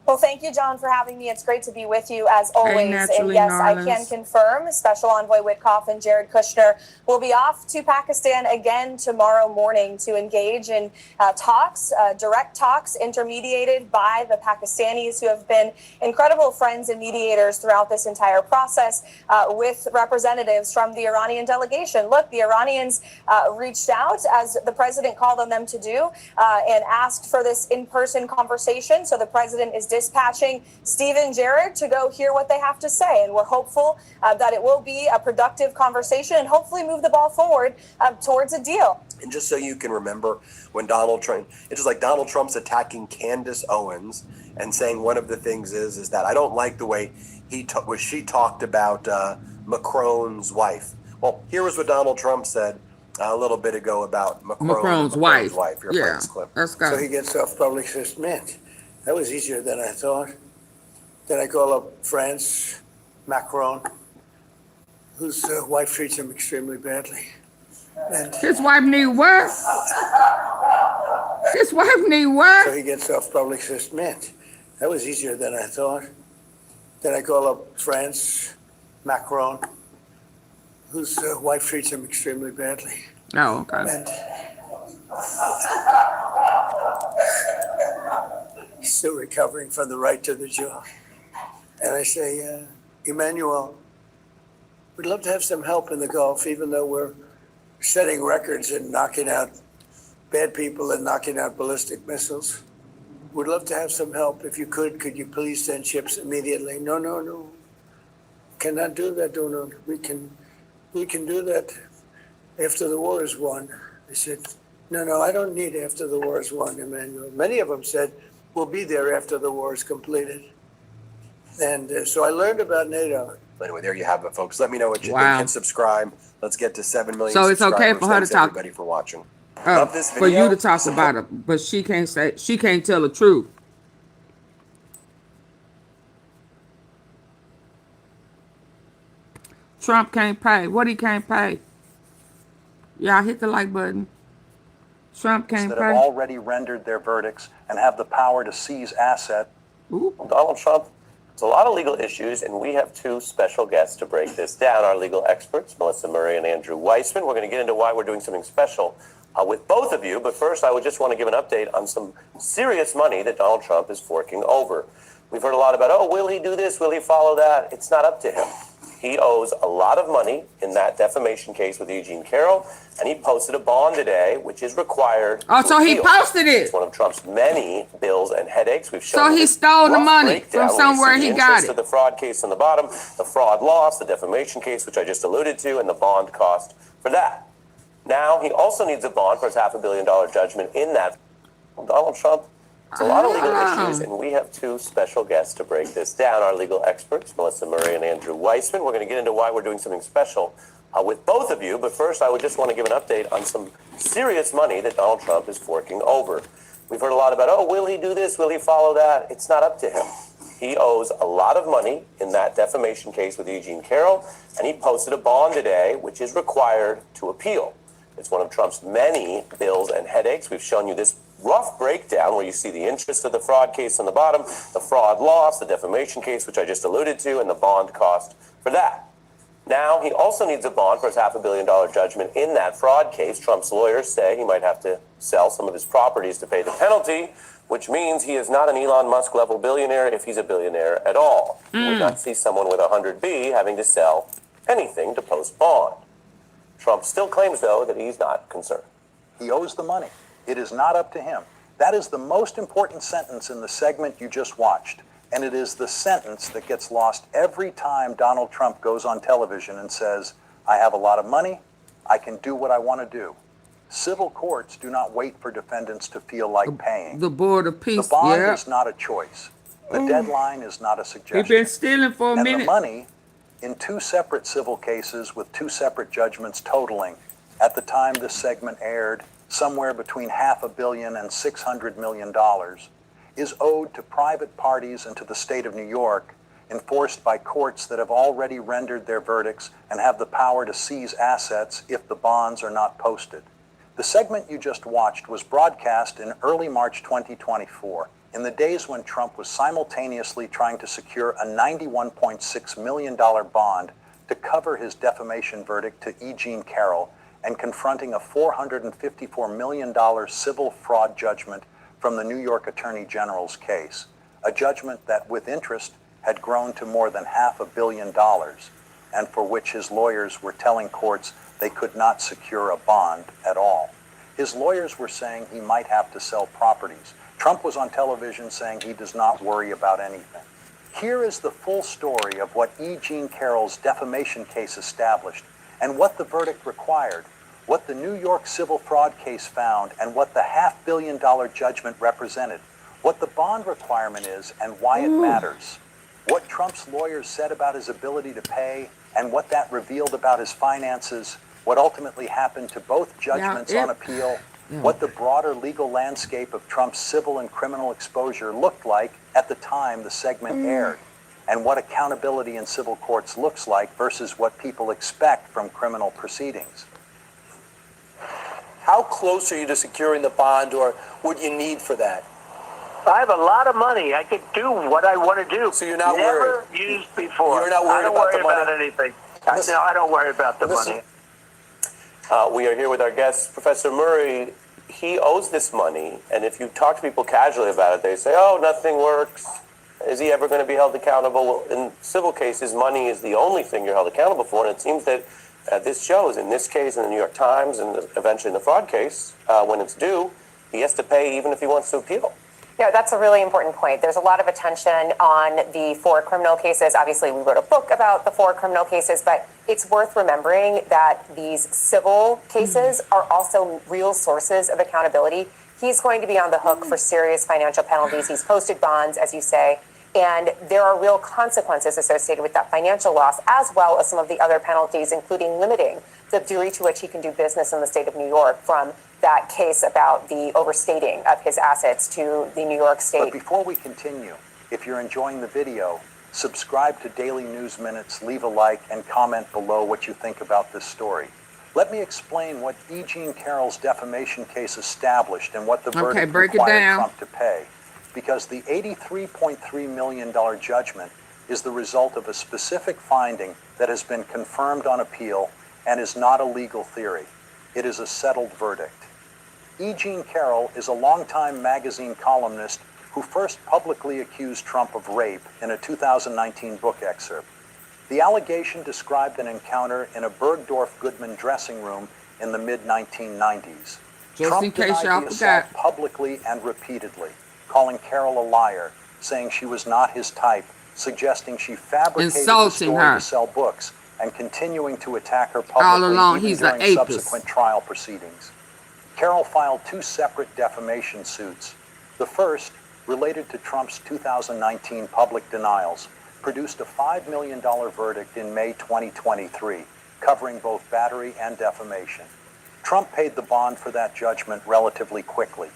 Well, thank you, John, for having me. It's great to be with you as always. And yes, I can confirm Special Envoy Witkoff and Jared Kushner will be off to Pakistan again tomorrow morning to engage in talks, direct talks intermediated by the Pakistanis, who have been incredible friends and mediators throughout this entire process, with representatives from the Iranian delegation. Look, the Iranians reached out, as the president called on them to do, and asked for this in-person conversation. So the president is dispatching Steve and Jared to go hear what they have to say. And we're hopeful that it will be a productive conversation and hopefully move the ball forward towards a deal. And just so you can remember, when Donald Trump, it's just like Donald Trump's attacking Candace Owens and saying one of the things is that I don't like the way she talked about Macron's wife. Well, here was what Donald Trump said a little bit ago about Macron's wife. Here, yeah, clip. let's go. So he gets off public says, man, that was easier than I thought. Then I call up France, Macron, whose wife treats him extremely badly. And his wife need what? His wife need what? so he gets off public says, man, that was easier than I thought. Then I call up France, Macron, whose wife treats him extremely badly. Oh, okay. And he's still recovering from the right to the jaw. And I say, Emmanuel, we'd love to have some help in the Gulf, even though we're setting records and knocking out bad people and knocking out ballistic missiles. We'd love to have some help. If you could you please send ships immediately? No. Cannot do that, no. We can do that after the war is won. I said, no, I don't need after the war is won, Emmanuel. Many of them said, we'll be there after the war is completed. And so I learned about NATO. Anyway, there you have it, folks. Let me know what you think. Hit subscribe. Let's get to 7 million. So it's okay for her to talk. Everybody for watching. Love this video. For you to talk about it, but she can't tell the truth. Trump can't pay. What he can't pay? Y'all hit the like button. Trump can't that pay. have already rendered their verdicts and have the power to seize asset. Donald Trump, there's a lot of legal issues, and we have two special guests to break this down, our legal experts, Melissa Murray and Andrew Weissman. We're going to get into why we're doing something special with both of you. But first, I would just want to give an update on some serious money that Donald Trump is forking over. We've heard a lot about, oh, will he do this? Will he follow that? It's not up to him. He owes a lot of money in that defamation case with Eugene Carroll, and he posted a bond today, which is required. Oh, so he posted it. It's one of Trump's many bills and headaches. We've shown. So he stole the money from somewhere. He got it. The fraud case on the bottom, the fraud loss, the defamation case, which I just alluded to, and the bond cost for that. Now he also needs a bond for his $500 million judgment in that. Donald Trump. It's a lot of legal issues, and we have two special guests to break this down. Our legal experts, Melissa Murray and Andrew Weissman. We're going to get into why we're doing something special with both of you. But first, I would just want to give an update on some serious money that Donald Trump is forking over. We've heard a lot about, oh, will he do this? Will he follow that? It's not up to him. He owes a lot of money in that defamation case with Eugene Carroll, and he posted a bond today, which is required to appeal. It's one of Trump's many bills and headaches. We've shown you this rough breakdown where you see the interest of the fraud case on the bottom, the fraud loss, the defamation case, which I just alluded to, and the bond cost for that. Now, he also needs a bond for his $500 million judgment in that fraud case. Trump's lawyers say he might have to sell some of his properties to pay the penalty, which means he is not an Elon Musk level billionaire if he's a billionaire at all. You would not see someone with 100B having to sell anything to post bond. Trump still claims, though, that he's not concerned. He owes the money. It is not up to him. That is the most important sentence in the segment you just watched. And it is the sentence that gets lost every time Donald Trump goes on television and says, I have a lot of money, I can do what I want to do. Civil courts do not wait for defendants to feel like paying. The board of peace, the bond is not a choice. The deadline is not a suggestion. He's been stealing for a minute. And the money, in two separate civil cases with two separate judgments totaling, at the time this segment aired, somewhere between $500 million and $600 million, is owed to private parties and to the state of New York, enforced by courts that have already rendered their verdicts and have the power to seize assets if the bonds are not posted. The segment you just watched was broadcast in early March 2024, in the days when Trump was simultaneously trying to secure a $91.6 million bond to cover his defamation verdict to Eugene Carroll and confronting a $454 million civil fraud judgment from the New York Attorney General's case, a judgment that, with interest, had grown to more than $500 million, and for which his lawyers were telling courts they could not secure a bond at all. His lawyers were saying he might have to sell properties. Trump was on television saying he does not worry about anything. Here is the full story of what Eugene Carroll's defamation case established, and what the verdict required, what the New York civil fraud case found, and what the $500 million judgment represented, what the bond requirement is and why it matters, what Trump's lawyers said about his ability to pay, and what that revealed about his finances, what ultimately happened to both judgments on appeal, what the broader legal landscape of Trump's civil and criminal exposure looked like at the time the segment aired, and what accountability in civil courts looks like versus what people expect from criminal proceedings. How close are you to securing the bond, or what you need for that? I have a lot of money. I can do what I want to do. So you're not Never worried? used before. You're not worried about the money? I don't worry about anything. No, I don't worry about the money. We are here with our guest, Professor Murray. He owes this money, and if you talk to people casually about it, they say, oh, nothing works. Is he ever going to be held accountable? Well, in civil cases, money is the only thing you're held accountable for, and it seems that this shows, in this case, in the New York Times, and eventually in the fraud case, when it's due, he has to pay even if he wants to appeal. Yeah, that's a really important point. There's a lot of attention on the 4 criminal cases. Obviously, we wrote a book about the 4 criminal cases, but it's worth remembering that these civil cases are also real sources of accountability. He's going to be on the hook for serious financial penalties. He's posted bonds, as you say, and there are real consequences associated with that financial loss, as well as some of the other penalties, including limiting the degree to which he can do business in the state of New York from that case about the overstating of his assets to the New York State. But before we continue, if you're enjoying the video, subscribe to Daily News Minutes, leave a like, and comment below what you think about this story. Let me explain what Eugene Carroll's defamation case established and what the verdict required Trump to pay. Because the $83.3 million judgment is the result of a specific finding that has been confirmed on appeal and is not a legal theory. It is a settled verdict. E. Jean Carroll is a longtime magazine columnist who first publicly accused Trump of rape in a 2019 book excerpt. The allegation described an encounter in a Bergdorf Goodman dressing room in the mid-1990s. Trump denied the assault publicly and repeatedly, calling Carroll a liar, saying she was not his type, suggesting she fabricated the story to sell books, and continuing to attack her publicly even during subsequent trial proceedings. Carroll filed 2 separate defamation suits. The first, related to Trump's 2019 public denials, produced a $5 million verdict in May 2023, covering both battery and defamation. Trump paid the bond for that judgment relatively quickly.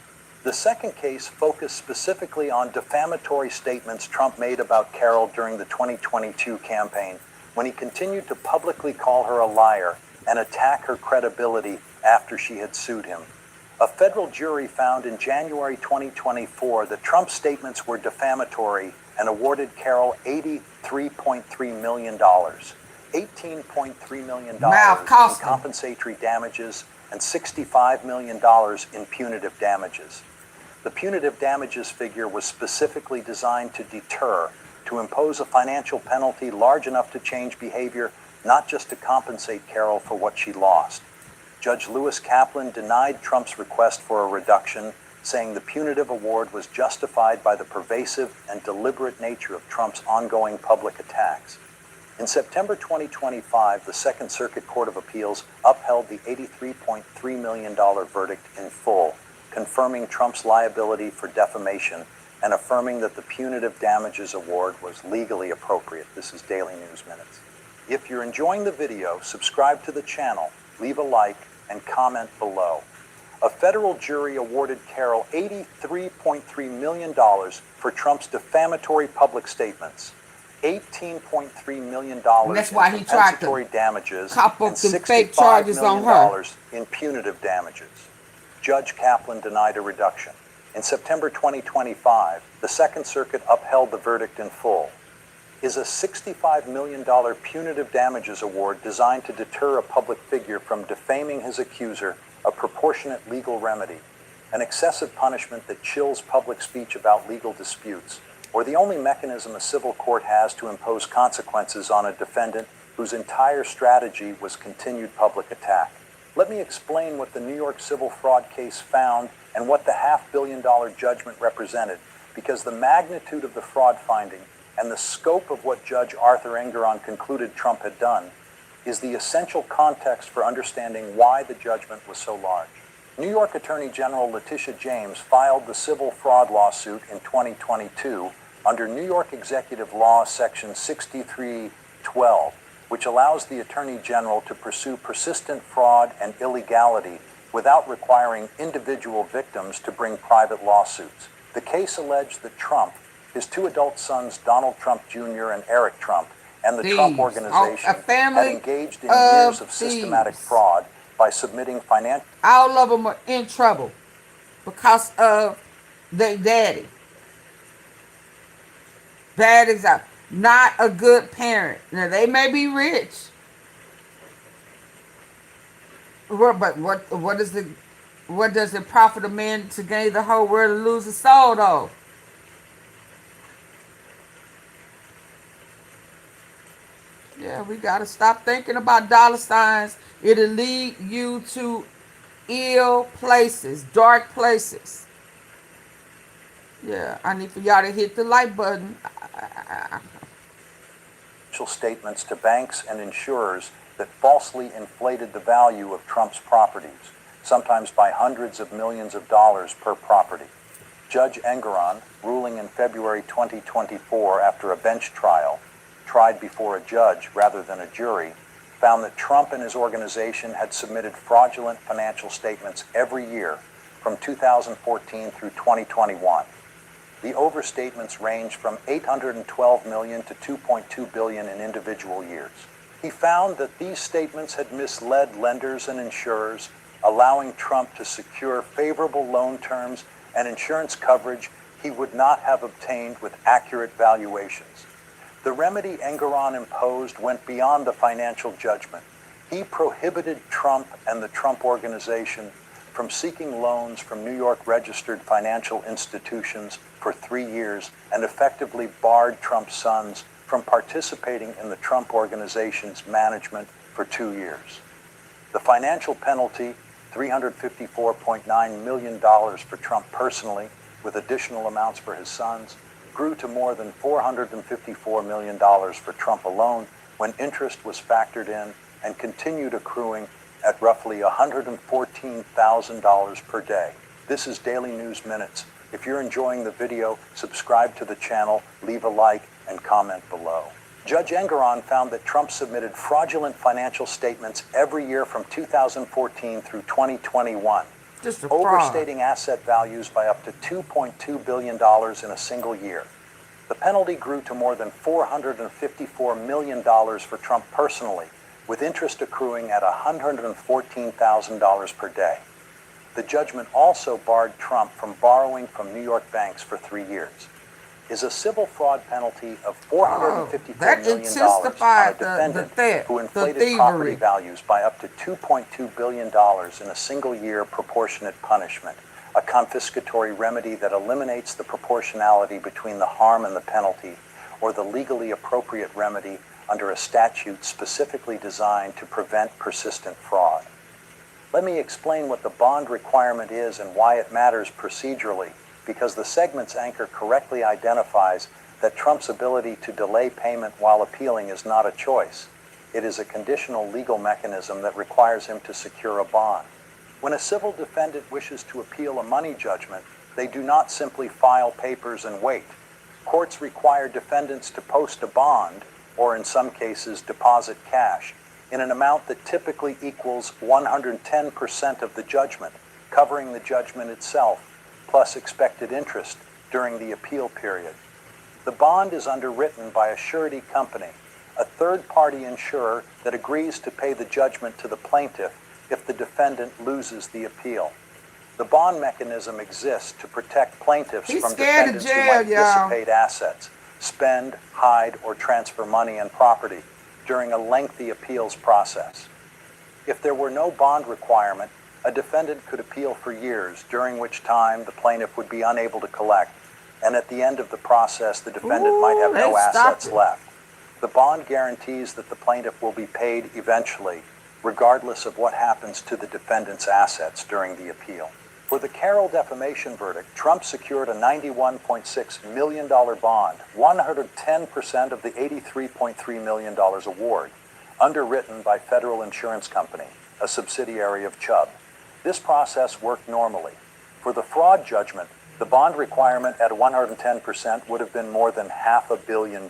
The second case focused specifically on defamatory statements Trump made about Carroll during the 2022 campaign, when he continued to publicly call her a liar and attack her credibility after she had sued him. A federal jury found in January 2024 that Trump's statements were defamatory and awarded Carroll $83.3 million, $18.3 million in compensatory damages, and $65 million in punitive damages. The punitive damages figure was specifically designed to deter, to impose a financial penalty large enough to change behavior, not just to compensate Carroll for what she lost. Judge Lewis Kaplan denied Trump's request for a reduction, saying the punitive award was justified by the pervasive and deliberate nature of Trump's ongoing public attacks. In September 2025, the Second Circuit Court of Appeals upheld the $83.3 million verdict in full, confirming Trump's liability for defamation and affirming that the punitive damages award was legally appropriate. This is Daily News Minutes. If you're enjoying the video, subscribe to the channel, leave a like, and comment below. A federal jury awarded Carroll $83.3 million for Trump's defamatory public statements, $18.3 million in compensatory damages, and $65 million in punitive damages. Judge Kaplan denied a reduction. In September 2025, the Second Circuit upheld the verdict in full. Is a $65 million punitive damages award designed to deter a public figure from defaming his accuser a proportionate legal remedy, an excessive punishment that chills public speech about legal disputes, or the only mechanism a civil court has to impose consequences on a defendant whose entire strategy was continued public attack? Let me explain what the New York civil fraud case found and what the $500 million judgment represented, because the magnitude of the fraud finding and the scope of what Judge Arthur Engoron concluded Trump had done is the essential context for understanding why the judgment was so large. New York Attorney General Letitia James filed the civil fraud lawsuit in 2022 under New York Executive Law Section 6312, which allows the Attorney General to pursue persistent fraud and illegality without requiring individual victims to bring private lawsuits. The case alleged that Trump, his 2 adult sons, Donald Trump Jr. and Eric Trump, and the Trump Organization had engaged in years of systematic fraud by submitting financial... All of them are in trouble because of their daddy. Daddy's not a good parent. Now, they may be rich, but what does it profit a man to gain the whole world and lose his soul, though? Yeah, we got to stop thinking about dollar signs. It'll lead you to ill places, dark places. Yeah, I need for y'all to hit the like button. Statements to banks and insurers that falsely inflated the value of Trump's properties, sometimes by hundreds of millions of dollars per property. Judge Engoron, ruling in February 2024 after a bench trial, tried before a judge rather than a jury, found that Trump and his organization had submitted fraudulent financial statements every year from 2014 through 2021. The overstatements range from $812 million to $2.2 billion in individual years. He found that these statements had misled lenders and insurers, allowing Trump to secure favorable loan terms and insurance coverage he would not have obtained with accurate valuations. The remedy Engoron imposed went beyond the financial judgment. He prohibited Trump and the Trump Organization from seeking loans from New York registered financial institutions for 3 years and effectively barred Trump's sons from participating in the Trump Organization's management for 2 years. The financial penalty, $354.9 million for Trump personally, with additional amounts for his sons, grew to more than $454 million for Trump alone when interest was factored in and continued accruing at roughly $114,000 per day. This is Daily News Minutes. If you're enjoying the video, subscribe to the channel, leave a like, and comment below. Judge Engeron found that Trump submitted fraudulent financial statements every year from 2014 through 2021, overstating asset values by up to $2.2 billion in a single year. The penalty grew to more than $454 million for Trump personally, with interest accruing at $114,000 per day. The judgment also barred Trump from borrowing from New York banks for 3 years. Is a civil fraud penalty of $454 million on a defendant who inflated property values by up to $2.2 billion in a single year proportionate punishment, a confiscatory remedy that eliminates the proportionality between the harm and the penalty, or the legally appropriate remedy under a statute specifically designed to prevent persistent fraud. Let me explain what the bond requirement is and why it matters procedurally, because the segment's anchor correctly identifies that Trump's ability to delay payment while appealing is not a choice. It is a conditional legal mechanism that requires him to secure a bond. When a civil defendant wishes to appeal a money judgment, they do not simply file papers and wait. Courts require defendants to post a bond, or in some cases deposit cash, in an amount that typically equals 110% of the judgment, covering the judgment itself, plus expected interest during the appeal period. The bond is underwritten by a surety company, a third-party insurer that agrees to pay the judgment to the plaintiff if the defendant loses the appeal. The bond mechanism exists to protect plaintiffs from defendants who might dissipate assets, spend, hide, or transfer money and property during a lengthy appeals process. If there were no bond requirement, a defendant could appeal for years, during which time the plaintiff would be unable to collect, and at the end of the process, the defendant might have no assets left. The bond guarantees that the plaintiff will be paid eventually, regardless of what happens to the defendant's assets during the appeal. For the Carroll defamation verdict, Trump secured a $91.6 million bond, 110% of the $83.3 million award, underwritten by Federal Insurance Company, a subsidiary of Chubb. This process worked normally. For the fraud judgment, the bond requirement at 110% would have been more than $500 million.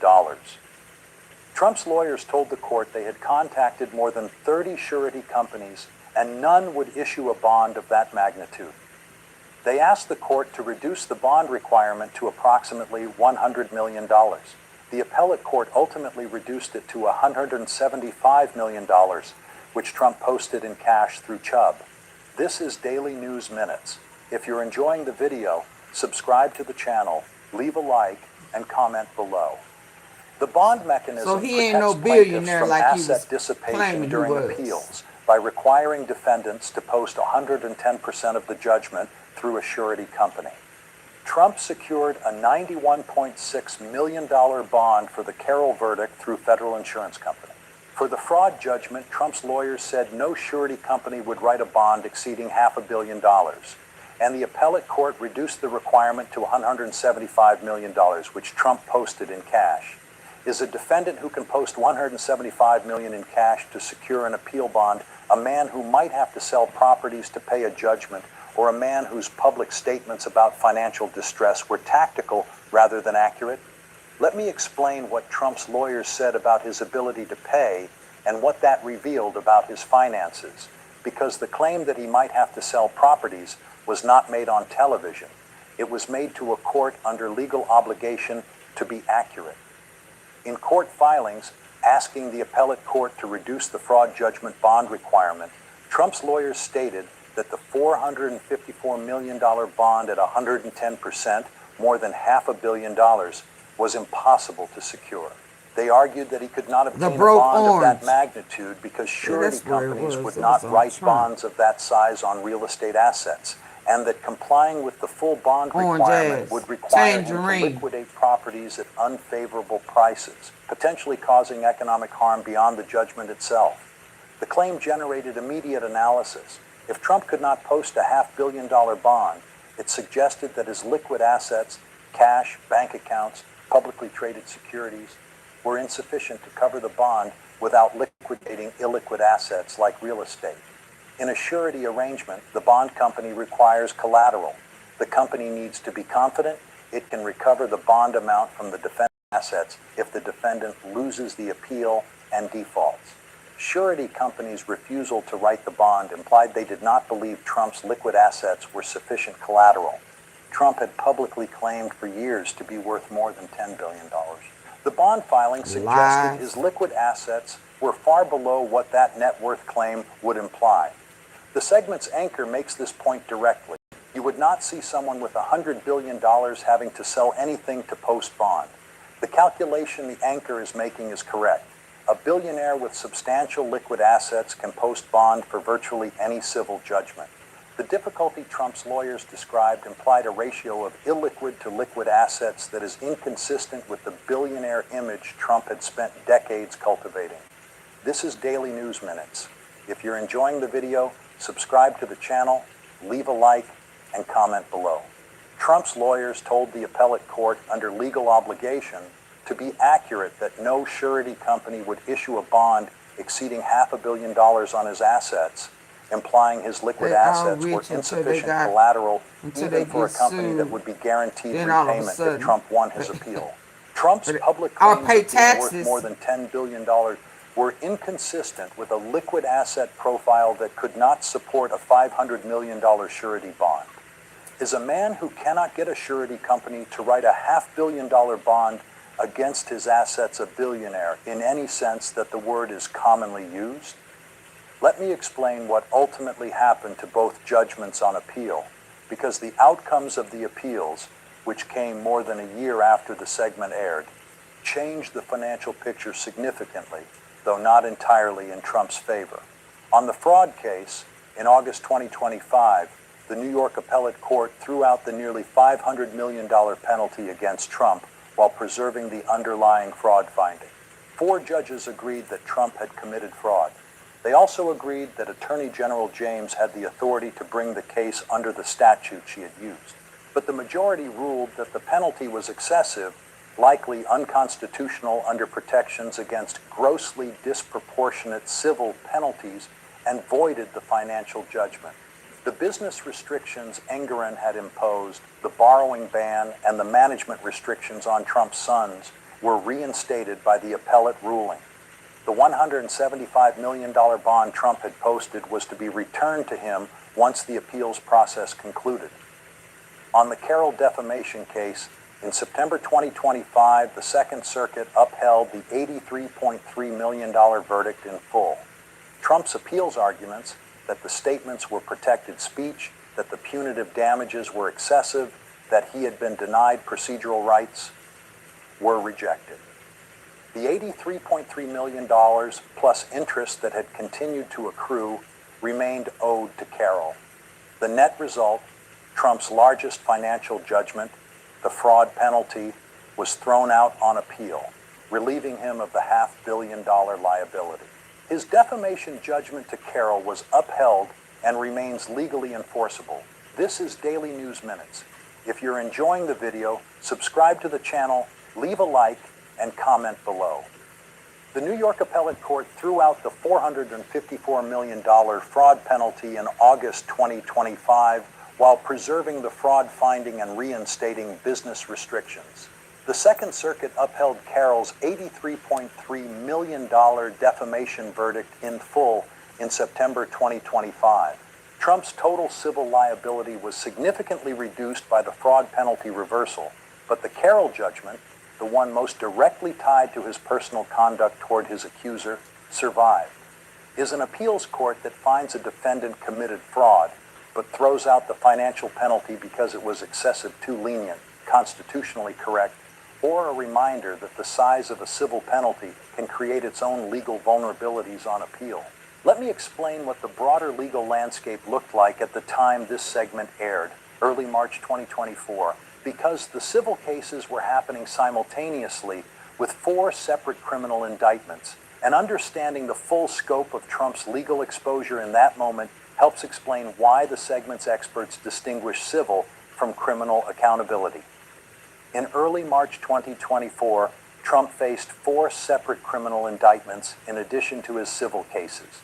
Trump's lawyers told the court they had contacted more than 30 surety companies and none would issue a bond of that magnitude. They asked the court to reduce the bond requirement to approximately $100 million. The appellate court ultimately reduced it to $175 million, which Trump posted in cash through Chubb. This is Daily News Minutes. If you're enjoying the video, subscribe to the channel, leave a like, and comment below. The bond mechanism protects plaintiffs from asset dissipation during appeals by requiring defendants to post 110% of the judgment through a surety company. Trump secured a $91.6 million bond for the Carroll verdict through Federal Insurance Company. For the fraud judgment, Trump's lawyers said no surety company would write a bond exceeding $500 million, and the appellate court reduced the requirement to $175 million, which Trump posted in cash. Is a defendant who can post $175 million in cash to secure an appeal bond a man who might have to sell properties to pay a judgment, or a man whose public statements about financial distress were tactical rather than accurate? Let me explain what Trump's lawyers said about his ability to pay and what that revealed about his finances, because the claim that he might have to sell properties was not made on television. It was made to a court under legal obligation to be accurate. In court filings asking the appellate court to reduce the fraud judgment bond requirement, Trump's lawyers stated that the $454 million bond at 110%, more than $500 million, was impossible to secure. They argued that he could not The obtain a broke bond of that orange. magnitude because surety that's where it companies was. would It was not on write Trump. bonds of that size on real estate assets, and that complying with the full bond Orange requirement ass. would require him to Tangerine. liquidate properties at unfavorable prices, potentially causing economic harm beyond the judgment itself. The claim generated immediate analysis. If Trump could not post a $500 million bond, it suggested that his liquid assets, cash, bank accounts, publicly traded securities, were insufficient to cover the bond without liquidating illiquid assets like real estate. In a surety arrangement, the bond company requires collateral. The company needs to be confident it can recover the bond amount from the defendant's assets if the defendant loses the appeal and defaults. Surety companies' refusal to write the bond implied they did not believe Trump's liquid assets were sufficient collateral. Trump had publicly claimed for years to be worth more than $10 billion. The bond filing suggested his liquid assets were far below what that net worth claim would imply. The segment's anchor makes this point directly. You would not see someone with $100 billion having to sell anything to post bond. The calculation the anchor is making is correct. A billionaire with substantial liquid assets can post bond for virtually any civil judgment. The difficulty Trump's lawyers described implied a ratio of illiquid to liquid assets that is inconsistent with the billionaire image Trump had spent decades cultivating. This is Daily News Minutes. If you're enjoying the video, subscribe to the channel, leave a like, and comment below. Trump's lawyers told the appellate court under legal obligation to be accurate that no surety company would issue a bond exceeding $500 million on his assets, implying his liquid assets were insufficient collateral even for a company that would be guaranteed repayment if Trump won his appeal. Trump's public claims of being worth more than $10 billion were inconsistent with a liquid asset profile that could not support a $500 million surety bond. Is a man who cannot get a surety company to write a $500 million bond against his assets a billionaire in any sense that the word is commonly used? Let me explain what ultimately happened to both judgments on appeal, because the outcomes of the appeals, which came more than a year after the segment aired, changed the financial picture significantly, though not entirely in Trump's favor. On the fraud case, in August 2025, the New York Appellate Court threw out the nearly $500 million penalty against Trump while preserving the underlying fraud finding. 4 judges agreed that Trump had committed fraud. They also agreed that Attorney General James had the authority to bring the case under the statute she had used. But the majority ruled that the penalty was excessive, likely unconstitutional under protections against grossly disproportionate civil penalties, and voided the financial judgment. The business restrictions Engoron had imposed, the borrowing ban, and the management restrictions on Trump's sons were reinstated by the appellate ruling. The $175 million bond Trump had posted was to be returned to him once the appeals process concluded. On the Carroll defamation case, in September 2025, the Second Circuit upheld the $83.3 million verdict in full. Trump's appeals arguments that the statements were protected speech, that the punitive damages were excessive, that he had been denied procedural rights, were rejected. The $83.3 million plus interest that had continued to accrue remained owed to Carroll. The net result, Trump's largest financial judgment, the fraud penalty, was thrown out on appeal, relieving him of the $500 million liability. His defamation judgment to Carroll was upheld and remains legally enforceable. This is Daily News Minutes. If you're enjoying the video, subscribe to the channel, leave a like, and comment below. The New York Appellate Court threw out the $454 million fraud penalty in August 2025 while preserving the fraud finding and reinstating business restrictions. The Second Circuit upheld Carroll's $83.3 million defamation verdict in full in September 2025. Trump's total civil liability was significantly reduced by the fraud penalty reversal, but the Carroll judgment, the one most directly tied to his personal conduct toward his accuser, survived. Is an appeals court that finds a defendant committed fraud, but throws out the financial penalty because it was excessive too lenient, constitutionally correct, or a reminder that the size of a civil penalty can create its own legal vulnerabilities on appeal. Let me explain what the broader legal landscape looked like at the time this segment aired, early March 2024, because the civil cases were happening simultaneously with 4 separate criminal indictments, and understanding the full scope of Trump's legal exposure in that moment helps explain why the segment's experts distinguish civil from criminal accountability. In early March 2024, Trump faced 4 separate criminal indictments in addition to his civil cases.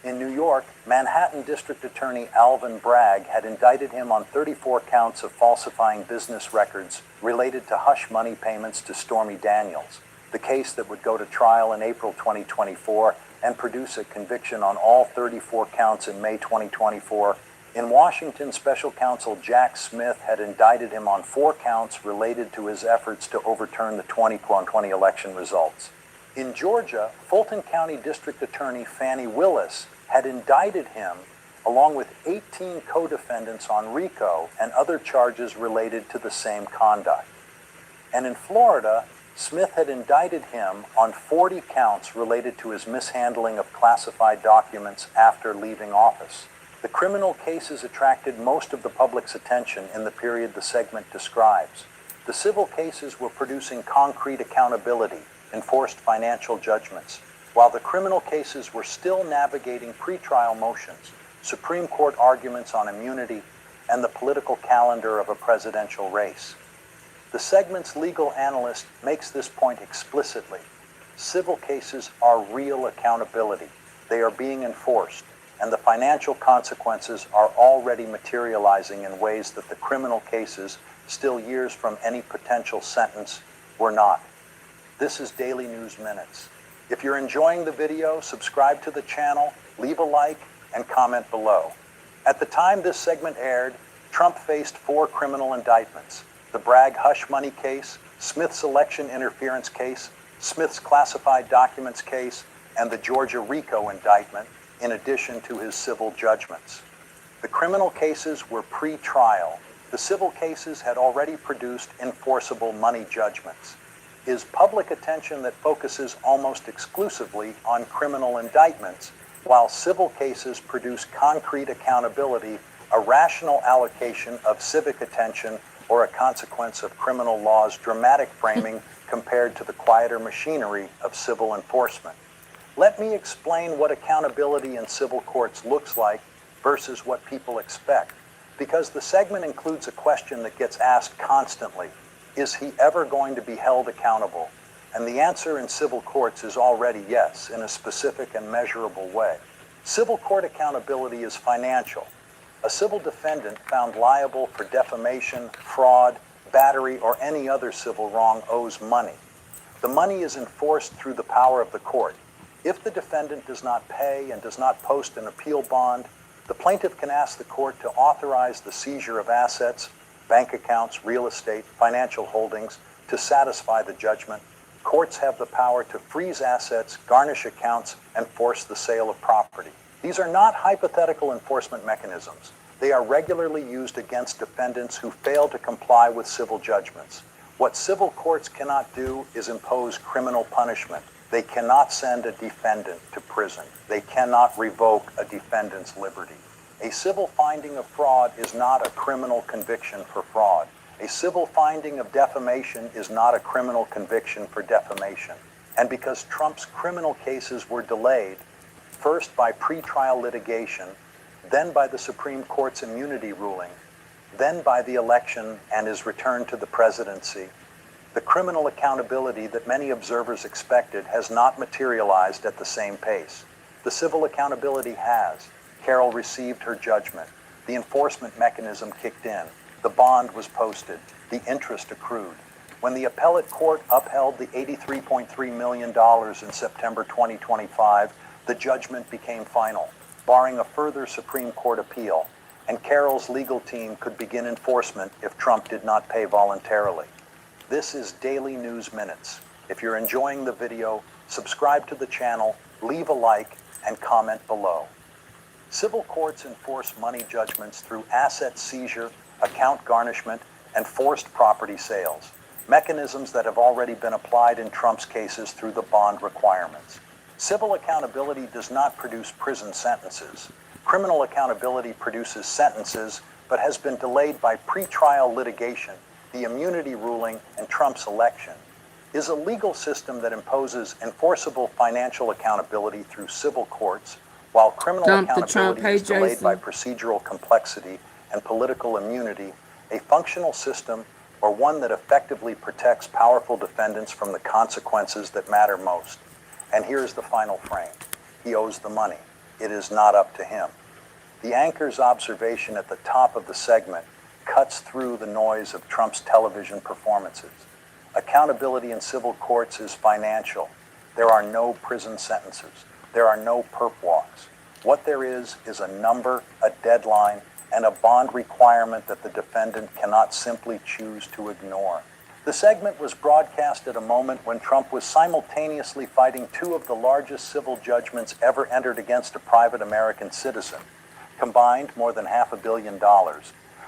In New York, Manhattan District Attorney Alvin Bragg had indicted him on 34 counts of falsifying business records related to hush money payments to Stormy Daniels, the case that would go to trial in April 2024 and produce a conviction on all 34 counts in May 2024. In Washington, Special Counsel Jack Smith had indicted him on 4 counts related to his efforts to overturn the 2020 election results. In Georgia, Fulton County District Attorney Fannie Willis had indicted him along with 18 co-defendants on RICO and other charges related to the same conduct. And in Florida, Smith had indicted him on 40 counts related to his mishandling of classified documents after leaving office. The criminal cases attracted most of the public's attention in the period the segment describes. The civil cases were producing concrete accountability, enforced financial judgments, while the criminal cases were still navigating pretrial motions, Supreme Court arguments on immunity, and the political calendar of a presidential race. The segment's legal analyst makes this point explicitly. Civil cases are real accountability. They are being enforced, and the financial consequences are already materializing in ways that the criminal cases, still years from any potential sentence, were not. This is Daily News Minutes. If you're enjoying the video, subscribe to the channel, leave a like, and comment below. At the time this segment aired, Trump faced 4 criminal indictments: the Bragg hush money case, Smith's election interference case, Smith's classified documents case, and the Georgia RICO indictment, in addition to his civil judgments. The criminal cases were pre-trial. The civil cases had already produced enforceable money judgments. Is public attention that focuses almost exclusively on criminal indictments, while civil cases produce concrete accountability, a rational allocation of civic attention, or a consequence of criminal law's dramatic framing compared to the quieter machinery of civil enforcement? Let me explain what accountability in civil courts looks like versus what people expect, because the segment includes a question that gets asked constantly. Is he ever going to be held accountable? And the answer in civil courts is already yes, in a specific and measurable way. Civil court accountability is financial. A civil defendant found liable for defamation, fraud, battery, or any other civil wrong owes money. The money is enforced through the power of the court. If the defendant does not pay and does not post an appeal bond, the plaintiff can ask the court to authorize the seizure of assets, bank accounts, real estate, financial holdings, to satisfy the judgment. Courts have the power to freeze assets, garnish accounts, and force the sale of property. These are not hypothetical enforcement mechanisms. They are regularly used against defendants who fail to comply with civil judgments. What civil courts cannot do is impose criminal punishment. They cannot send a defendant to prison. They cannot revoke a defendant's liberty. A civil finding of fraud is not a criminal conviction for fraud. A civil finding of defamation is not a criminal conviction for defamation. And because Trump's criminal cases were delayed, first by pretrial litigation, then by the Supreme Court's immunity ruling, then by the election and his return to the presidency, the criminal accountability that many observers expected has not materialized at the same pace. The civil accountability has. Carol received her judgment. The enforcement mechanism kicked in. The bond was posted. The interest accrued. When the appellate court upheld the $83.3 million in September 2025, the judgment became final, barring a further Supreme Court appeal, and Carol's legal team could begin enforcement if Trump did not pay voluntarily. This is Daily News Minutes. If you're enjoying the video, subscribe to the channel, leave a like, and comment below. Civil courts enforce money judgments through asset seizure, account garnishment, and forced property sales. mechanisms that have already been applied in Trump's cases through the bond requirements. Civil accountability does not produce prison sentences. Criminal accountability produces sentences, but has been delayed by pretrial litigation, the immunity ruling, and Trump's election. Is a legal system that imposes enforceable financial accountability through civil courts, while criminal accountability is delayed by procedural complexity and political immunity, a functional system or one that effectively protects powerful defendants from the consequences that matter most? And here's the final frame. He owes the money. It is not up to him. The anchor's observation at the top of the segment cuts through the noise of Trump's television performances. Accountability in civil courts is financial. There are no prison sentences. There are no perp walks. What there is a number, a deadline, and a bond requirement that the defendant cannot simply choose to ignore. The segment was broadcast at a moment when Trump was simultaneously fighting two of the largest civil judgments ever entered against a private American citizen, combined more than $500 million,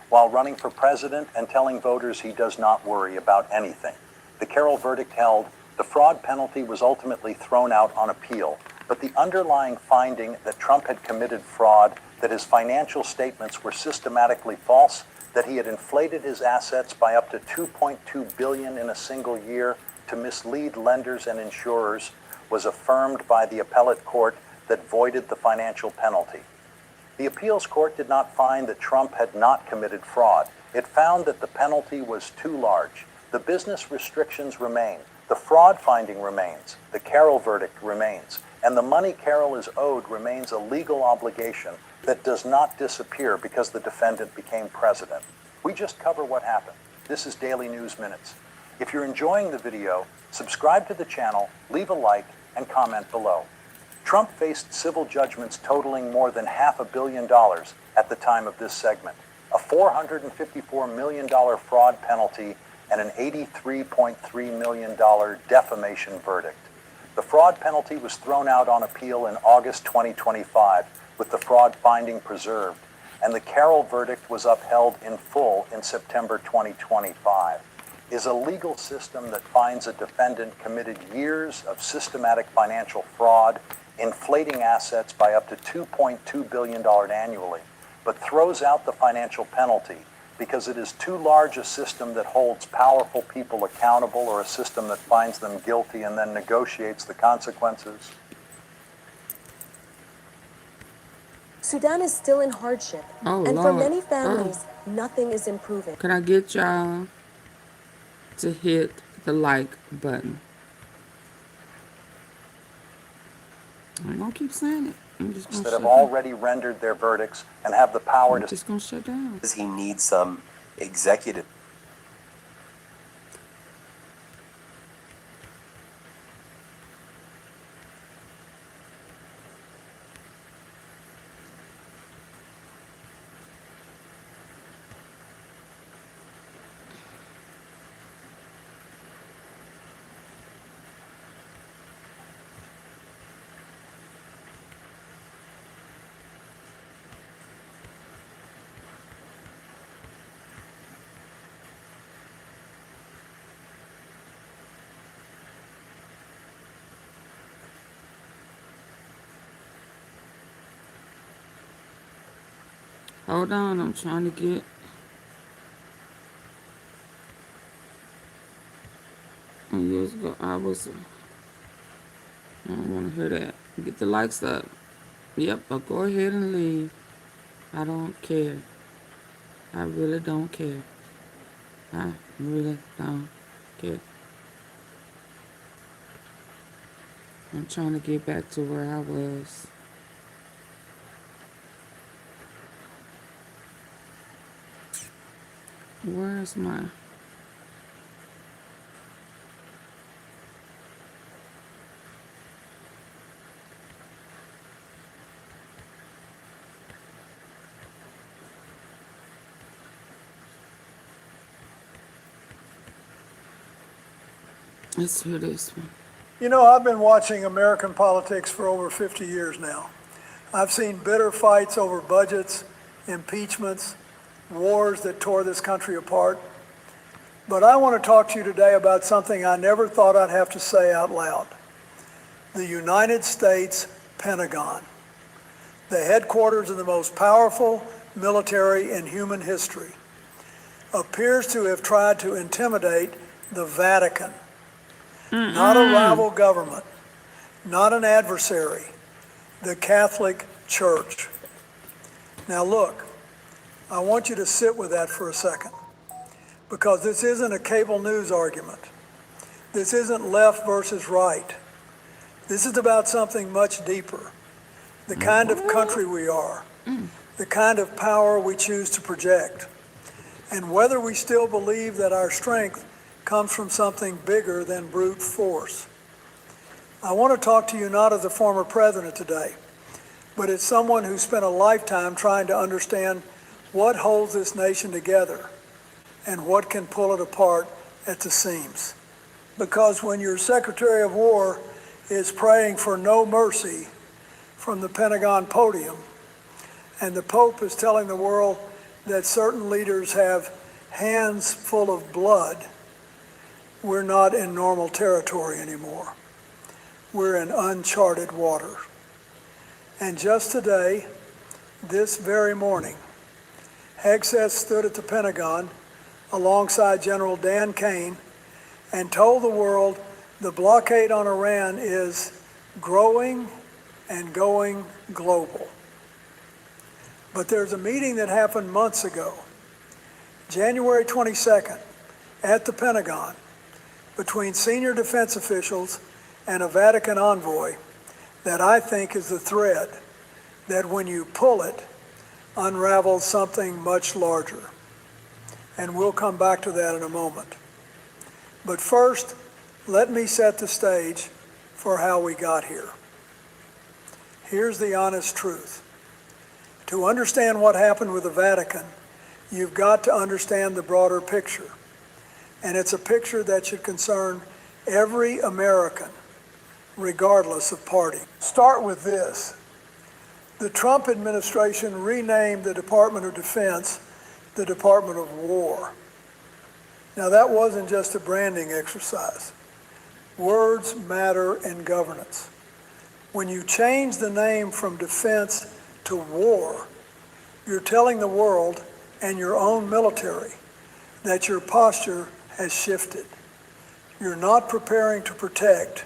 while running for president and telling voters he does not worry about anything. The Carroll verdict held the fraud penalty was ultimately thrown out on appeal, but the underlying finding that Trump had committed fraud, that his financial statements were systematically false, that he had inflated his assets by up to $2.2 billion in a single year to mislead lenders and insurers, was affirmed by the appellate court that voided the financial penalty. The appeals court did not find that Trump had not committed fraud. It found that the penalty was too large. The business restrictions remain. The fraud finding remains. The Carroll verdict remains. And the money Carroll is owed remains a legal obligation that does not disappear because the defendant became president. We just cover what happened. This is Daily News Minutes. If you're enjoying the video, subscribe to the channel, leave a like, and comment below. Trump faced civil judgments totaling more than $500 million at the time of this segment, a $454 million fraud penalty, and an $83.3 million defamation verdict. The fraud penalty was thrown out on appeal in August 2025, with the fraud finding preserved, and the Carroll verdict was upheld in full in September 2025. Is a legal system that finds a defendant committed years of systematic financial fraud, inflating assets by up to $2.2 billion annually, but throws out the financial penalty because it is too large a system that holds powerful people accountable, or a system that finds them guilty and then negotiates the consequences? Sudan is still in hardship, and for many families, nothing is improving. Can I get y'all to hit the like button? I'm gonna keep saying it. I'm just gonna that have already rendered their verdicts and have the power to. Just gonna shut down. Does he need some executive? Hold on, I'm trying to get. Years ago, I don't want to hear that. Get the likes up. Yep, but go ahead and leave. I don't care. I really don't care. I really don't care. I'm trying to get back to where I was. Where's my... Let's hear this one. You know, I've been watching American politics for over 50 years now. I've seen bitter fights over budgets, impeachments, wars that tore this country apart. But I want to talk to you today about something I never thought I'd have to say out loud. The United States Pentagon, the headquarters of the most powerful military in human history, appears to have tried to intimidate the Vatican, not a rival government, not an adversary, the Catholic Church. Now look, I want you to sit with that for a second, because this isn't a cable news argument. This isn't left versus right. This is about something much deeper. The kind of country we are, the kind of power we choose to project, and whether we still believe that our strength comes from something bigger than brute force. I want to talk to you not as a former president today, but as someone who spent a lifetime trying to understand what holds this nation together and what can pull it apart at the seams. Because when your Secretary of War is praying for no mercy from the Pentagon podium, and the Pope is telling the world that certain leaders have hands full of blood, we're not in normal territory anymore. We're in uncharted water. And just today, this very morning, Hegseth stood at the Pentagon alongside General Dan Kane and told the world the blockade on Iran is growing and going global. But there's a meeting that happened months ago, January 22nd, at the Pentagon, between senior defense officials and a Vatican envoy that I think is the thread that, when you pull it, unravels something much larger. And we'll come back to that in a moment. But first, let me set the stage for how we got here. Here's the honest truth. To understand what happened with the Vatican, you've got to understand the broader picture. And it's a picture that should concern every American, regardless of party. Start with this. The Trump administration renamed the Department of Defense the Department of War. Now, that wasn't just a branding exercise. Words matter in governance. When you change the name from defense to war, you're telling the world and your own military that your posture has shifted. You're not preparing to protect,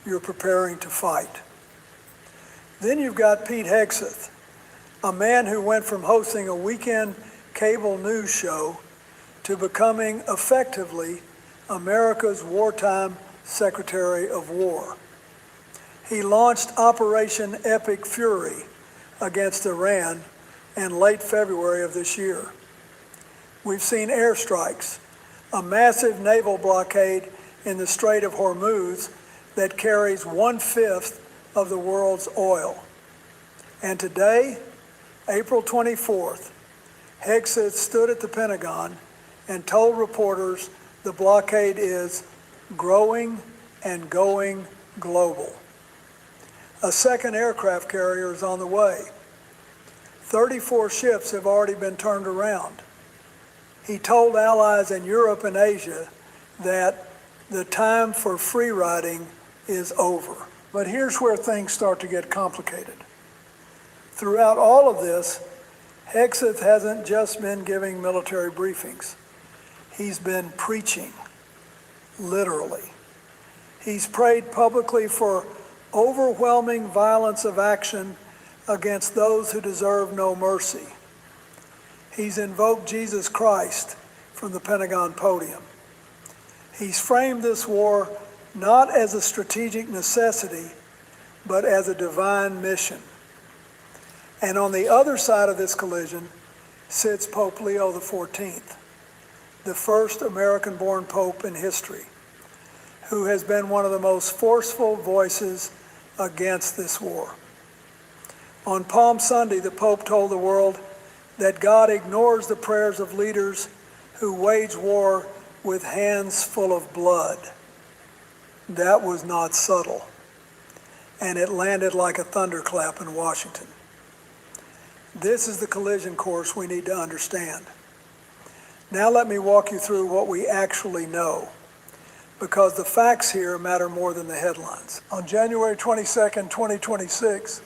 you're preparing to fight. Then you've got Pete Hegseth, a man who went from hosting a weekend cable news show to becoming effectively America's wartime Secretary of War. He launched Operation Epic Fury against Iran in late February of this year. We've seen airstrikes, a massive naval blockade in the Strait of Hormuz that carries 1/5 of the world's oil. And today, April 24th, Hegseth stood at the Pentagon and told reporters the blockade is growing and going global. A second aircraft carrier is on the way. 34 ships have already been turned around. He told allies in Europe and Asia that the time for free riding is over. But here's where things start to get complicated. Throughout all of this, Hegseth hasn't just been giving military briefings. He's been preaching, literally. He's prayed publicly for overwhelming violence of action against those who deserve no mercy. He's invoked Jesus Christ from the Pentagon podium. He's framed this war not as a strategic necessity, but as a divine mission. And on the other side of this collision sits Pope Leo XIV, the first American-born pope in history, who has been one of the most forceful voices against this war. On Palm Sunday, the Pope told the world that God ignores the prayers of leaders who wage war with hands full of blood. That was not subtle, and it landed like a thunderclap in Washington. This is the collision course we need to understand. Now let me walk you through what we actually know, because the facts here matter more than the headlines. On January 22nd, 2026,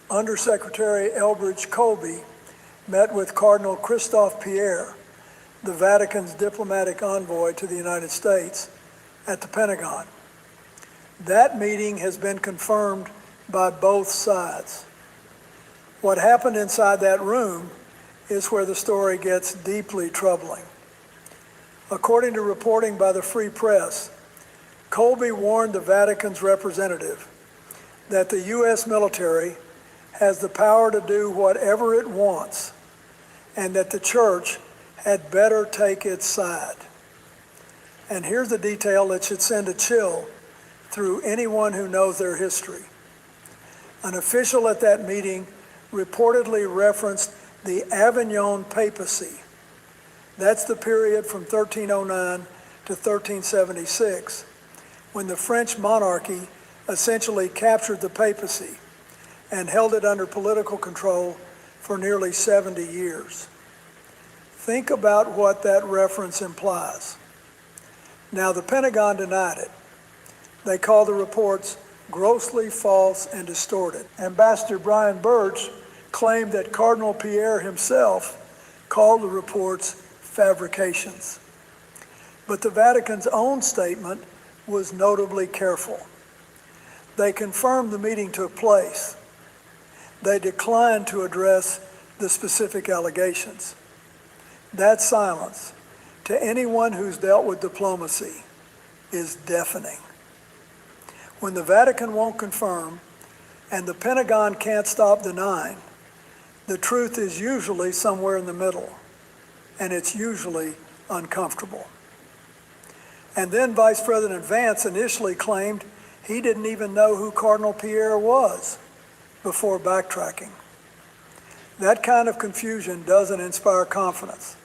Undersecretary Elbridge Colby met with Cardinal Christophe Pierre, the Vatican's diplomatic envoy to the United States, at the Pentagon. That meeting has been confirmed by both sides. What happened inside that room is where the story gets deeply troubling. According to reporting by the Free Press, Colby warned the Vatican's representative that the U.S. military has the power to do whatever it wants, and that the church had better take its side. And here's the detail that should send a chill through anyone who knows their history. An official at that meeting reportedly referenced the Avignon papacy. That's the period from 1309 to 1376, when the French monarchy essentially captured the papacy and held it under political control for nearly 70 years. Think about what that reference implies. Now, the Pentagon denied it. They called the reports grossly false and distorted. Ambassador Brian Birch claimed that Cardinal Pierre himself called the reports fabrications. But the Vatican's own statement was notably careful. They confirmed the meeting took place. They declined to address the specific allegations. That silence, to anyone who's dealt with diplomacy, is deafening. When the Vatican won't confirm and the Pentagon can't stop denying, the truth is usually somewhere in the middle, and it's usually uncomfortable. And then Vice President Vance initially claimed he didn't even know who Cardinal Pierre was before backtracking. That kind of confusion doesn't inspire confidence.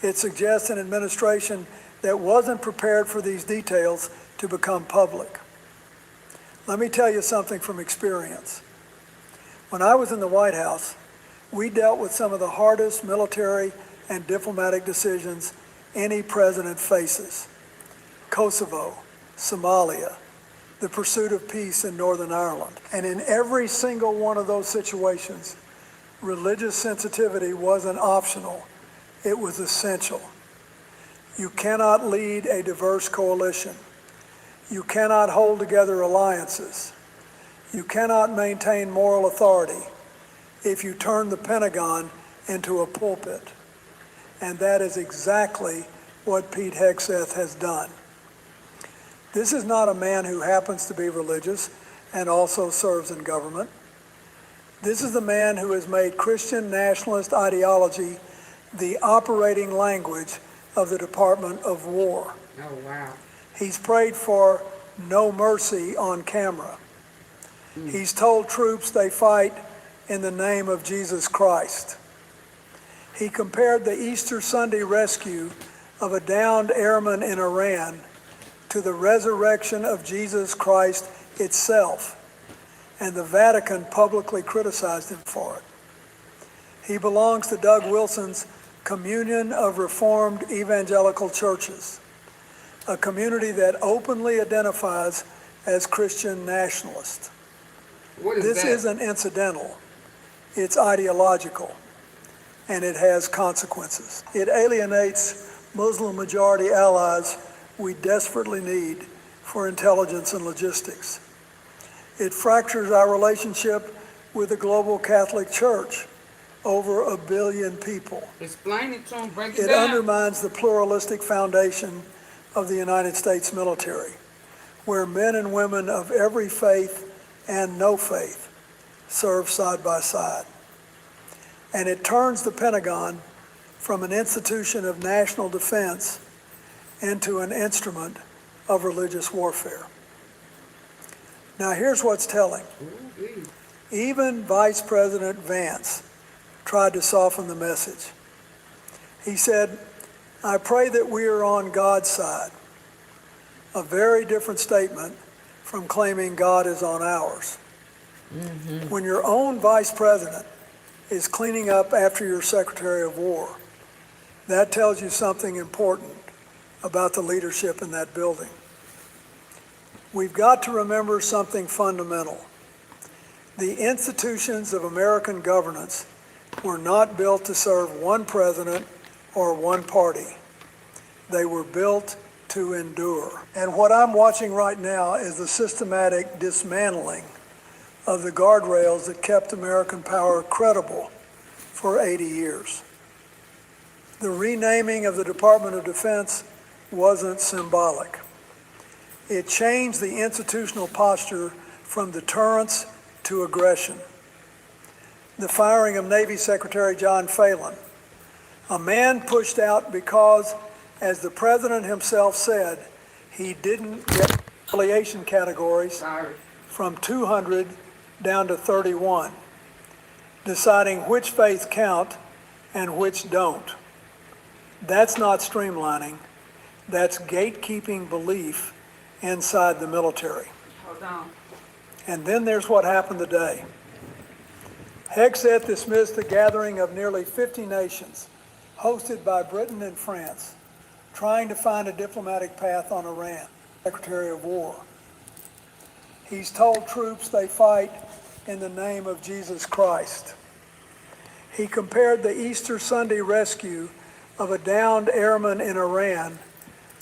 It suggests an administration that wasn't prepared for these details to become public. Let me tell you something from experience. When I was in the White House, we dealt with some of the hardest military and diplomatic decisions any president faces. Kosovo, Somalia, the pursuit of peace in Northern Ireland. And in every single one of those situations, religious sensitivity wasn't optional, it was essential. You cannot lead a diverse coalition. You cannot hold together alliances. You cannot maintain moral authority if you turn the Pentagon into a pulpit. And that is exactly what Pete Hegseth has done. This is not a man who happens to be religious and also serves in government. This is the man who has made Christian nationalist ideology the operating language of the Department of War. Oh, wow. He's prayed for no mercy on camera. He's told troops they fight in the name of Jesus Christ. He compared the Easter Sunday rescue of a downed airman in Iran to the resurrection of Jesus Christ itself, and the Vatican publicly criticized him for it. He belongs to Doug Wilson's Communion of Reformed Evangelical Churches, a community that openly identifies as Christian nationalist. This isn't incidental, it's ideological, and it has consequences. It alienates Muslim majority allies we desperately need for intelligence and logistics. It fractures our relationship with the global Catholic Church, over 1 billion people. Explain it to him, break it down. It undermines the pluralistic foundation of the United States military, where men and women of every faith and no faith serve side by side. And it turns the Pentagon from an institution of national defense into an instrument of religious warfare. Now here's what's telling. Even Vice President Vance tried to soften the message. He said, "I pray that we are on God's side," a very different statement from claiming God is on ours. When your own vice president is cleaning up after your Secretary of War, That tells you something important about the leadership in that building. We've got to remember something fundamental. The institutions of American governance were not built to serve one president or one party. They were built to endure. And what I'm watching right now is the systematic dismantling of the guardrails that kept American power credible for 80 years. The renaming of the Department of Defense wasn't symbolic. It changed the institutional posture from deterrence to aggression. The firing of Navy Secretary John Phelan, a man pushed out because, as the president himself said, he didn't get affiliation categories from 200 down to 31, deciding which faiths count and which don't. That's not streamlining, that's gatekeeping belief inside the military. Hold on. And then there's what happened today. Hegseth dismissed the gathering of nearly 50 nations, hosted by Britain and France, trying to find a diplomatic path on Iran, Secretary of War. He's told troops they fight in the name of Jesus Christ. He compared the Easter Sunday rescue of a downed airman in Iran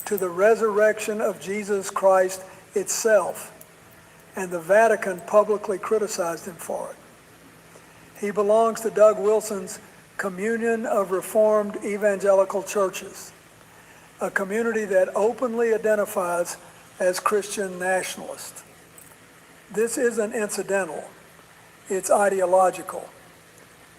to the resurrection of Jesus Christ itself, and the Vatican publicly criticized him for it. He belongs to Doug Wilson's Communion of Reformed Evangelical Churches, a community that openly identifies as Christian nationalist. This isn't incidental, it's ideological,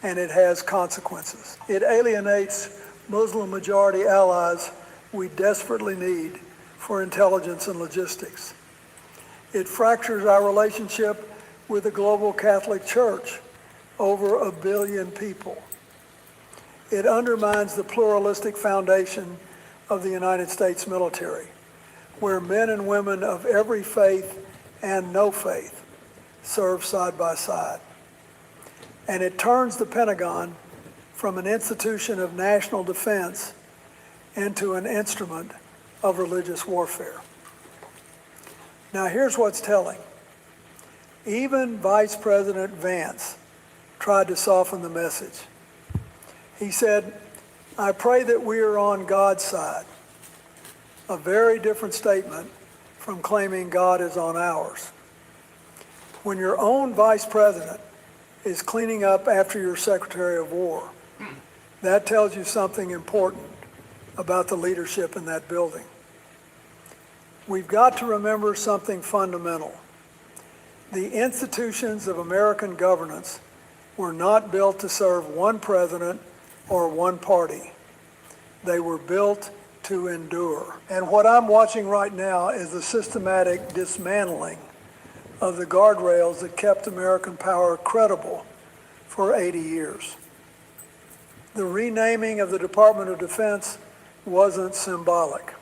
and it has consequences. It alienates Muslim majority allies we desperately need for intelligence and logistics. It fractures our relationship with the global Catholic Church, over 1 billion people. It undermines the pluralistic foundation of the United States military, where men and women of every faith and no faith serve side by side. And it turns the Pentagon from an institution of national defense into an instrument of religious warfare. Now here's what's telling. Even Vice President Vance tried to soften the message. He said, "I pray that we are on God's side," a very different statement from claiming God is on ours. When your own vice president is cleaning up after your Secretary of War, that tells you something important about the leadership in that building. We've got to remember something fundamental. The institutions of American governance were not built to serve one president or one party. They were built to endure. And what I'm watching right now is the systematic dismantling of the guardrails that kept American power credible for 80 years. The renaming of the Department of Defense wasn't symbolic.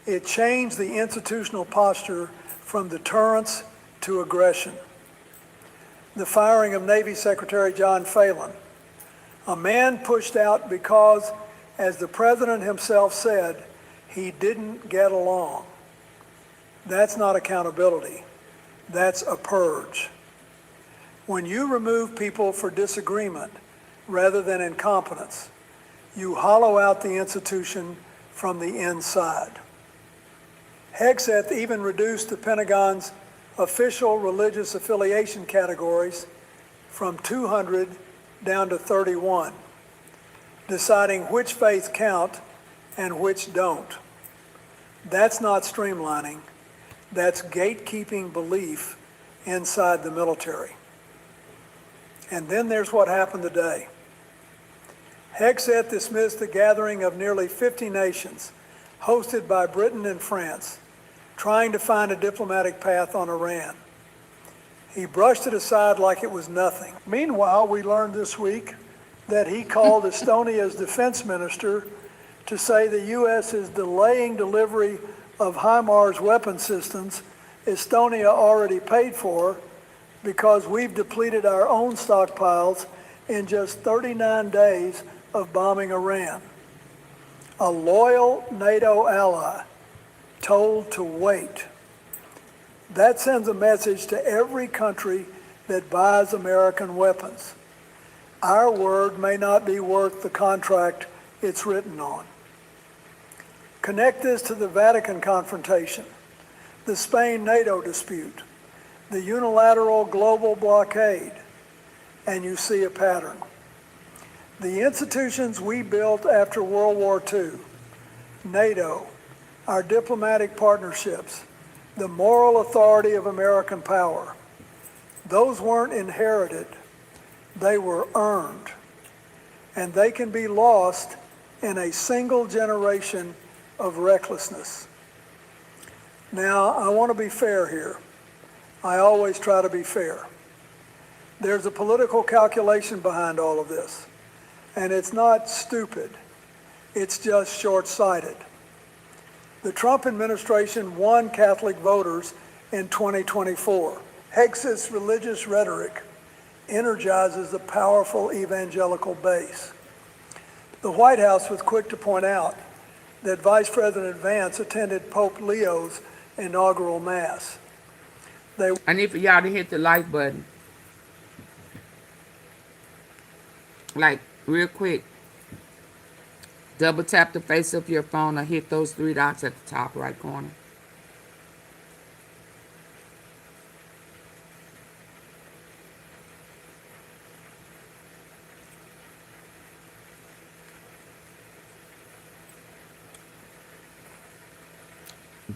It changed the institutional posture from deterrence to aggression. The firing of Navy Secretary John Phelan, a man pushed out because, as the president himself said, he didn't get along. That's not accountability. That's a purge. When you remove people for disagreement rather than incompetence, you hollow out the institution from the inside. Hegseth even reduced the Pentagon's official religious affiliation categories from 200 down to 31, deciding which faiths count and which don't. That's not streamlining, that's gatekeeping belief inside the military. And then there's what happened today. Hegseth dismissed the gathering of nearly 50 nations, hosted by Britain and France, trying to find a diplomatic path on Iran. He brushed it aside like it was nothing. Meanwhile, we learned this week that he called Estonia's defense minister to say the U.S. is delaying delivery of HIMARS weapon systems Estonia already paid for because we've depleted our own stockpiles in just 39 days of bombing Iran. A loyal NATO ally told to wait. That sends a message to every country that buys American weapons. Our word may not be worth the contract it's written on. Connect this to the Vatican confrontation, the Spain-NATO dispute, the unilateral global blockade, and you see a pattern. The institutions we built after World War II, NATO, our diplomatic partnerships, the moral authority of American power, those weren't inherited, they were earned. And they can be lost in a single generation of recklessness. Now, I want to be fair here. I always try to be fair. There's a political calculation behind all of this. And it's not stupid, it's just short-sighted. The Trump administration won Catholic voters in 2024. Hex's religious rhetoric energizes a powerful evangelical base. The White House was quick to point out that Vice President Vance attended Pope Leo's inaugural Mass. I need for y'all to hit the like button. Like, real quick. Double tap the face of your phone or hit those three dots at the top right corner.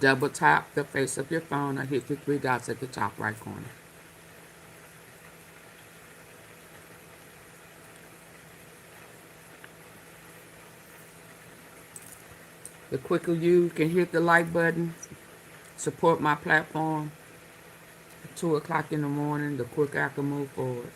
Double tap the face of your phone or hit the three dots at the top right corner. The quicker you can hit the like button, support my platform, at 2 o'clock in the morning, the quicker I can move forward.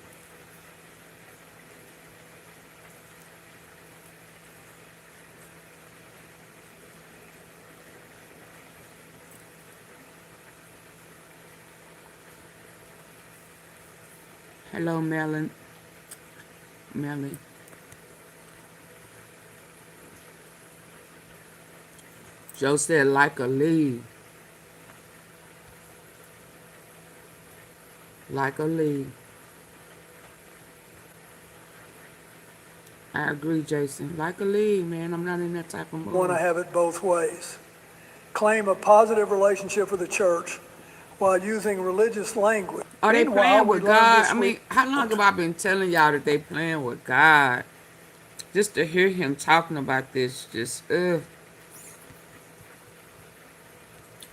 Hello, Melanie. Joe said, like a lead. Like a lead. I agree, Jason. Like a lead, man. I'm not in that type of mood. Want to have it both ways. Claim a positive relationship with the church while using religious language. Are they Meanwhile, playing we with learned God? this I mean, week- how long have I been telling y'all that they playing with God? Just to hear him talking about this, just, ugh.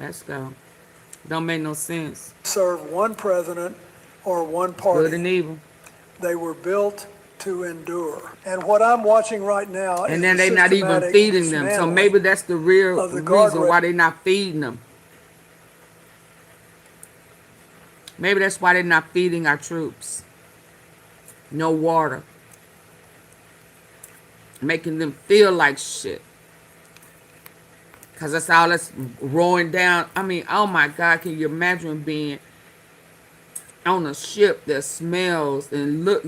Let's go. Don't make no sense. serve one president or one party. Good and evil. They were built to endure. And what I'm watching right now is And then the they not even systematic feeding them. So dismantling maybe that's the real of the reason guardrail. why they not feeding them. Maybe that's why they're not feeding our troops. No water. Making them feel like shit. Because that's all that's rolling down. I mean, oh my God, can you imagine being on a ship that smells and look,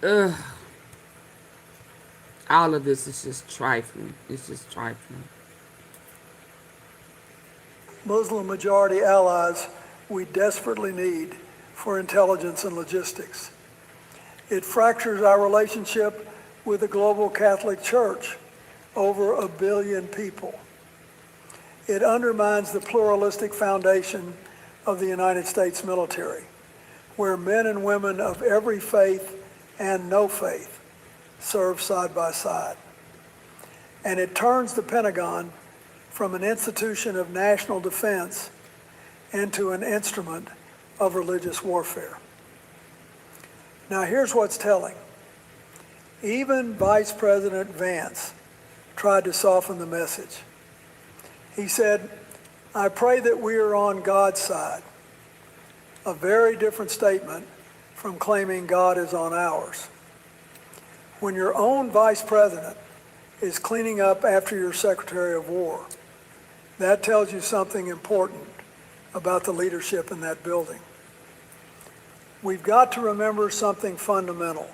ugh. All of this is just trifling. It's just trifling. Muslim majority allies we desperately need for intelligence and logistics. It fractures our relationship with the global Catholic Church, over 1 billion people. It undermines the pluralistic foundation of the United States military, where men and women of every faith and no faith serve side by side. And it turns the Pentagon from an institution of national defense into an instrument of religious warfare. Now here's what's telling. Even Vice President Vance tried to soften the message. He said, I pray that we are on God's side. A very different statement from claiming God is on ours. When your own vice president is cleaning up after your Secretary of War, that tells you something important about the leadership in that building. We've got to remember something fundamental.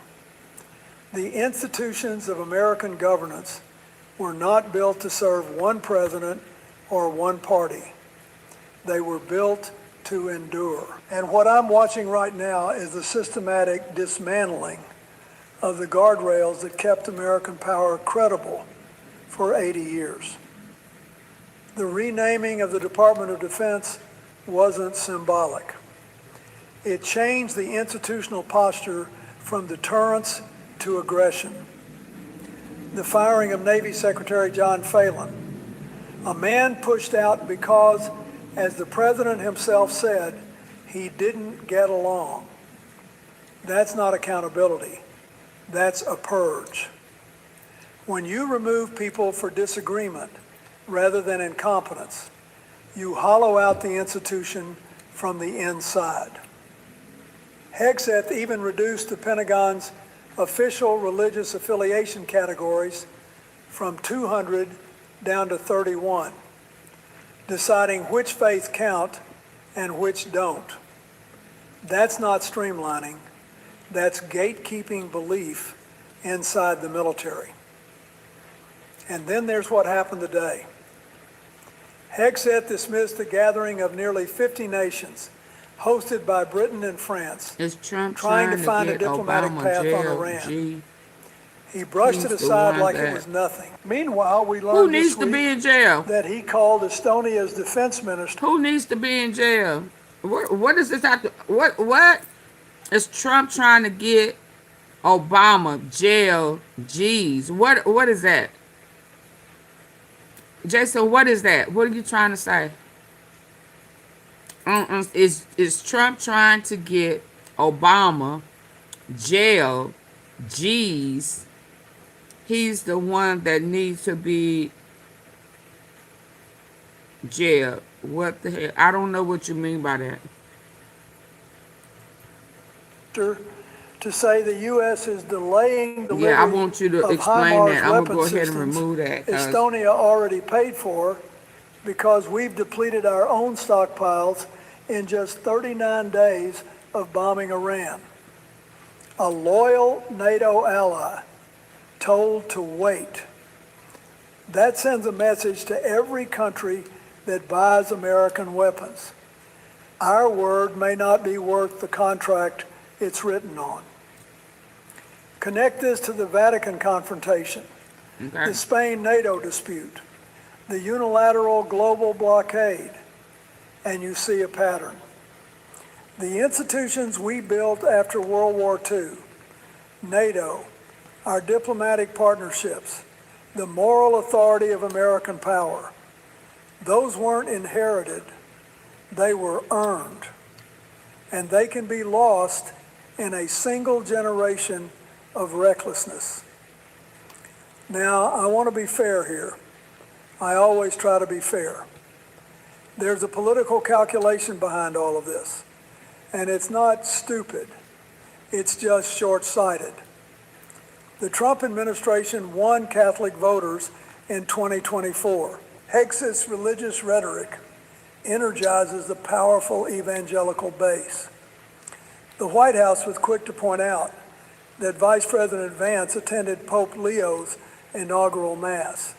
The institutions of American governance were not built to serve one president or one party. They were built to endure. And what I'm watching right now is the systematic dismantling of the guardrails that kept American power credible for 80 years. The renaming of the Department of Defense wasn't symbolic. It changed the institutional posture from deterrence to aggression. The firing of Navy Secretary John Phelan, a man pushed out because, as the president himself said, he didn't get along. That's not accountability. That's a purge. When you remove people for disagreement rather than incompetence, you hollow out the institution from the inside. Hegseth even reduced the Pentagon's official religious affiliation categories from 200 down to 31, deciding which faiths count and which don't. That's not streamlining. That's gatekeeping belief inside the military. And then there's what happened today. Hegseth dismissed the gathering of nearly 50 nations, hosted by Britain and France, Is Trump trying to find a get diplomatic Obama path on jailed? Iran. Gee. He brushed He's it the aside one like that- it was nothing. Meanwhile, we Who learned needs this to be week in jail? that he called Estonia's defense minister. Who needs to be in jail? What is this after? What is Trump trying to get Obama jail? Jeez, what is that? Jason, what is that? What are you trying to say? Is Trump trying to get Obama jail? Jeez, he's the one that needs to be jailed. What the hell? I don't know what you mean by that. To say the U.S. is delaying delivery Yeah, I want you to of explain HIMARS that. I'm going to weapon go ahead and systems remove that. 'Cause Estonia already paid for because we've depleted our own stockpiles in just 39 days of bombing Iran. A loyal NATO ally told to wait. That sends a message to every country that buys American weapons. Our word may not be worth the contract it's written on. Connect this to the Vatican confrontation, the Spain-NATO dispute, the unilateral global blockade, and you see a pattern. The institutions we built after World War II, NATO, our diplomatic partnerships, the moral authority of American power, those weren't inherited, they were earned. And they can be lost in a single generation of recklessness. Now, I want to be fair here. I always try to be fair. There's a political calculation behind all of this, and it's not stupid. It's just short-sighted. The Trump administration won Catholic voters in 2024. Hegseth's religious rhetoric energizes the powerful evangelical base. The White House was quick to point out that Vice President Vance attended Pope Leo's inaugural Mass.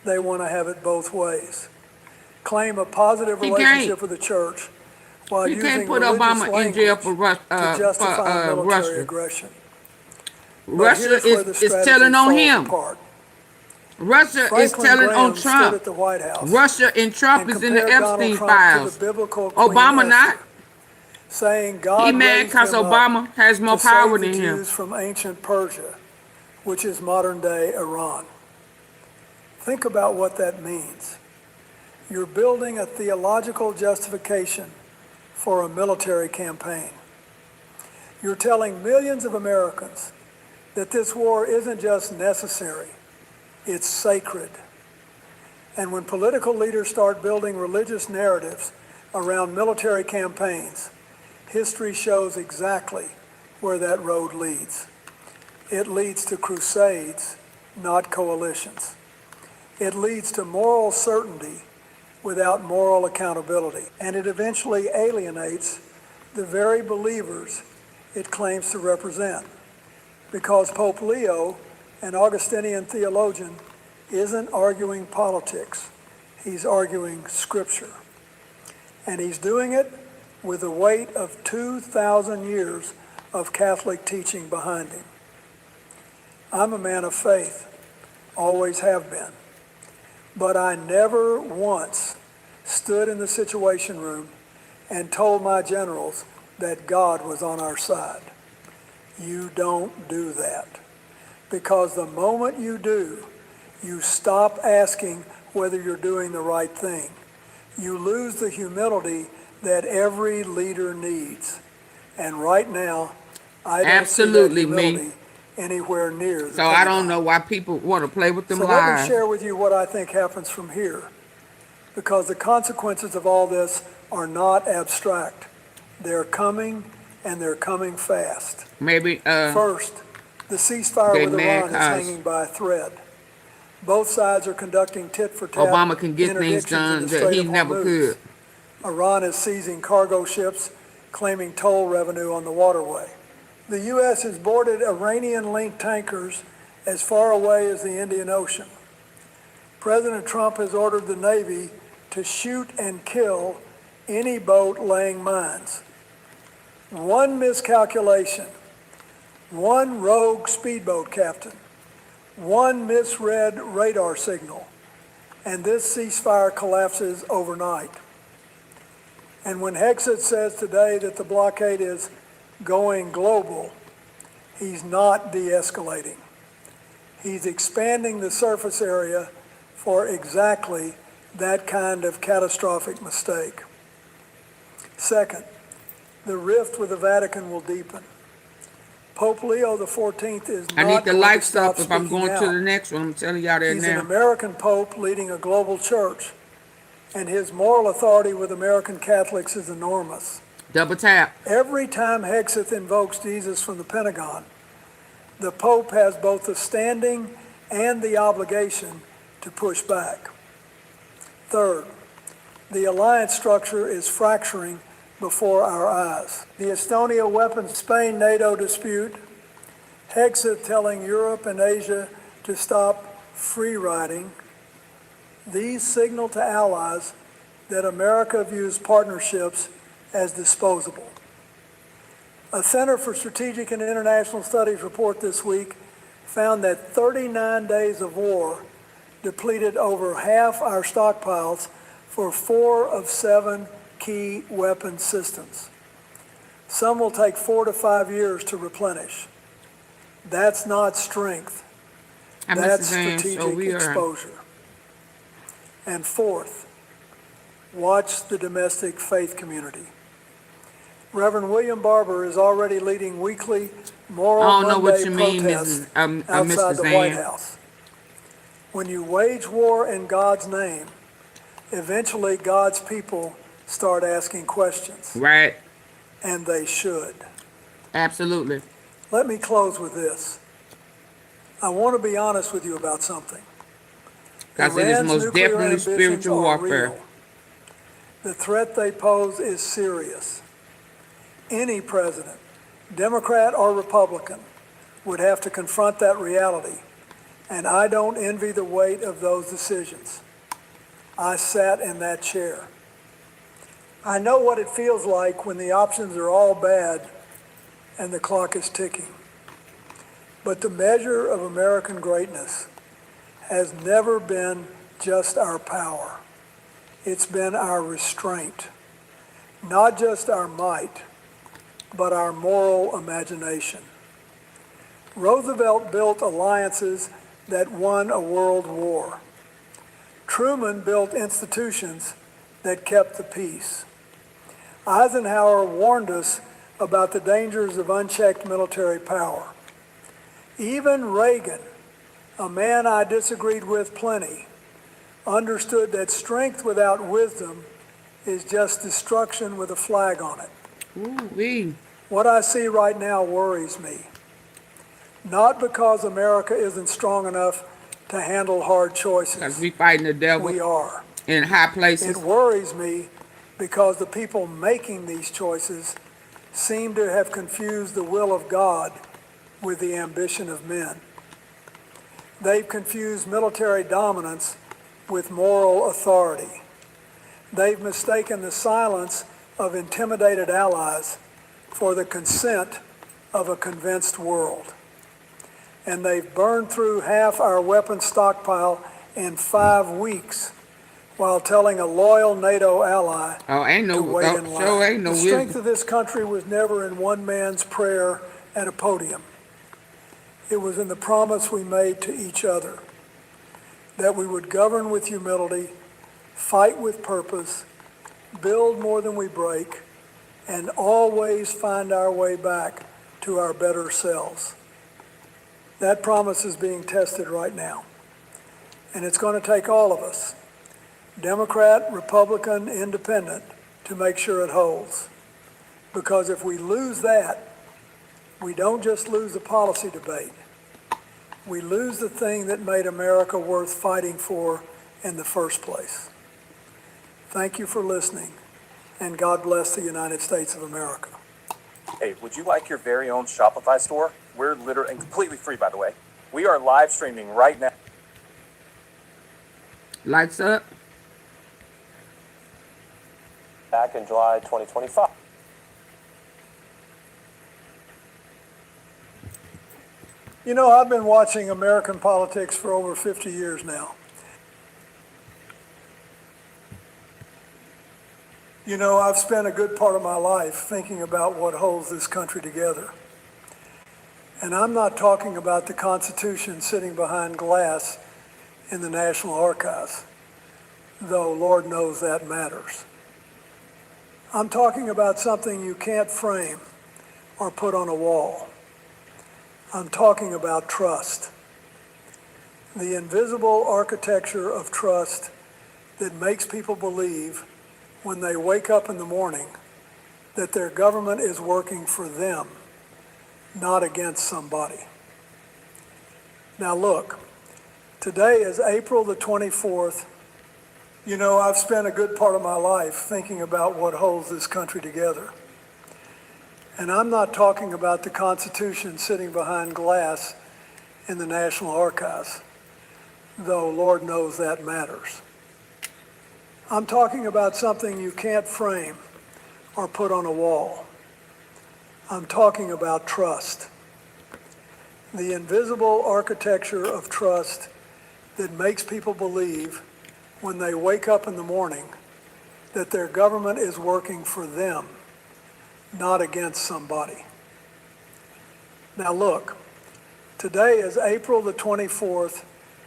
They want to have it both ways. Claim a positive relationship with the church while You using can't put religious Obama in jail language for to justify military Russia. aggression. But Russia here's where the is strategy telling on falls him. apart. Russia is Franklin telling Graham on stood Trump. at the White House Russia and Trump and is in the compared Donald Epstein Trump to files. the biblical Queen Obama Esther, not. saying God He mad raised because him up Obama has more to power save the than him. Jews from ancient Persia, which is modern-day Iran. Think about what that means. You're building a theological justification for a military campaign. You're telling millions of Americans that this war isn't just necessary, it's sacred. And when political leaders start building religious narratives around military campaigns, history shows exactly where that road leads. It leads to crusades, not coalitions. It leads to moral certainty without moral accountability. And it eventually alienates the very believers it claims to represent. Because Pope Leo, an Augustinian theologian, isn't arguing politics. He's arguing Scripture. And he's doing it with the weight of 2,000 years of Catholic teaching behind him. I'm a man of faith, always have been. But I never once stood in the Situation Room and told my generals that God was on our side. You don't do that. Because the moment you do, you stop asking whether you're doing the right thing. You lose the humility that every leader needs. And right now, I don't see that humility anywhere near the So I don't know why people want to play with them lies. Let me share with you what I think happens from here. Because the consequences of all this are not abstract. They're coming, and they're coming fast. First, the ceasefire with Iran is hanging by a thread. Both sides are conducting tit-for-tat Obama can get things done that he never could. Iran is seizing cargo ships, claiming toll revenue on the waterway. The U.S. has boarded Iranian-linked tankers as far away as the Indian Ocean. President Trump has ordered the Navy to shoot and kill any boat laying mines. One miscalculation, one rogue speedboat captain, one misread radar signal, and this ceasefire collapses overnight. And when Hexet says today that the blockade is going global, he's not de-escalating. He's expanding the surface area for exactly that kind of catastrophic mistake. Second, the rift with the Vatican will deepen. Pope Leo XIV is not I need the life stop stuff if I'm going to the next one. I'm telling y'all that He's now. an American Pope leading a global church, and his moral authority with American Catholics is enormous. Double tap. Every time Hexeth invokes Jesus from the Pentagon, the Pope has both the standing and the obligation to push back. Third, the alliance structure is fracturing before our eyes. The Estonia weapons Spain-NATO dispute, Hexeth telling Europe and Asia to stop free riding. These signal to allies that America views partnerships as disposable. A Center for Strategic and International Studies report this week found that 39 days of war depleted over half our stockpiles for 4 of 7 key weapon systems. Some will take 4 to 5 years to replenish. That's not strength. That's strategic exposure. And fourth, watch the domestic faith community. Reverend William Barber is already leading weekly Moral Monday protests outside the White House. When you wage war in God's name, eventually God's people start asking questions. Right. And they should. Absolutely. Let me close with this. I want to be honest with you about something. Because it is most definitely spiritual warfare. Real. The threat they pose is serious. Any president, Democrat or Republican, would have to confront that reality. And I don't envy the weight of those decisions. I sat in that chair. I know what it feels like when the options are all bad and the clock is ticking. But the measure of American greatness has never been just our power. It's been our restraint. Not just our might, but our moral imagination. Roosevelt built alliances that won a world war. Truman built institutions that kept the peace. Eisenhower warned us about the dangers of unchecked military power. Even Reagan, a man I disagreed with plenty, understood that strength without wisdom is just destruction with a flag on it. Ooh-wee. What I see right now worries me. Not because America isn't strong enough to handle hard choices. Because we fighting the devil. We are. In high places. It worries me because the people making these choices seem to have confused the will of God with the ambition of men. They've confused military dominance with moral authority. They've mistaken the silence of intimidated allies for the consent of a convinced world. And they've burned through half our weapons stockpile in 5 weeks while telling a loyal NATO ally to wait in line. The strength of this country was never in one man's prayer at a podium. It was in the promise we made to each other that we would govern with humility, fight with purpose, build more than we break, and always find our way back to our better selves. That promise is being tested right now. And it's going to take all of us, Democrat, Republican, Independent, to make sure it holds. Because if we lose that, we don't just lose the policy debate. We lose the thing that made America worth fighting for in the first place. Thank you for listening, and God bless the United States of America. Hey, would you like your very own Shopify store? We're literally, and completely free, by the way. We are live streaming right now. Lights up. Back in July 2025. You know, I've been watching American politics for over 50 years now. You know, I've spent a good part of my life thinking about what holds this country together. And I'm not talking about the Constitution sitting behind glass in the National Archives, though Lord knows that matters. I'm talking about something you can't frame or put on a wall. I'm talking about trust. The invisible architecture of trust that makes people believe when they wake up in the morning that their government is working for them, not against somebody. Now look, today is April the 24th. You know, I've spent a good part of my life thinking about what holds this country together. And I'm not talking about the Constitution sitting behind glass in the National Archives, though Lord knows that matters. I'm talking about something you can't frame or put on a wall. I'm talking about trust. The invisible architecture of trust that makes people believe when they wake up in the morning that their government is working for them, not against somebody. Now look, today is April the 24th,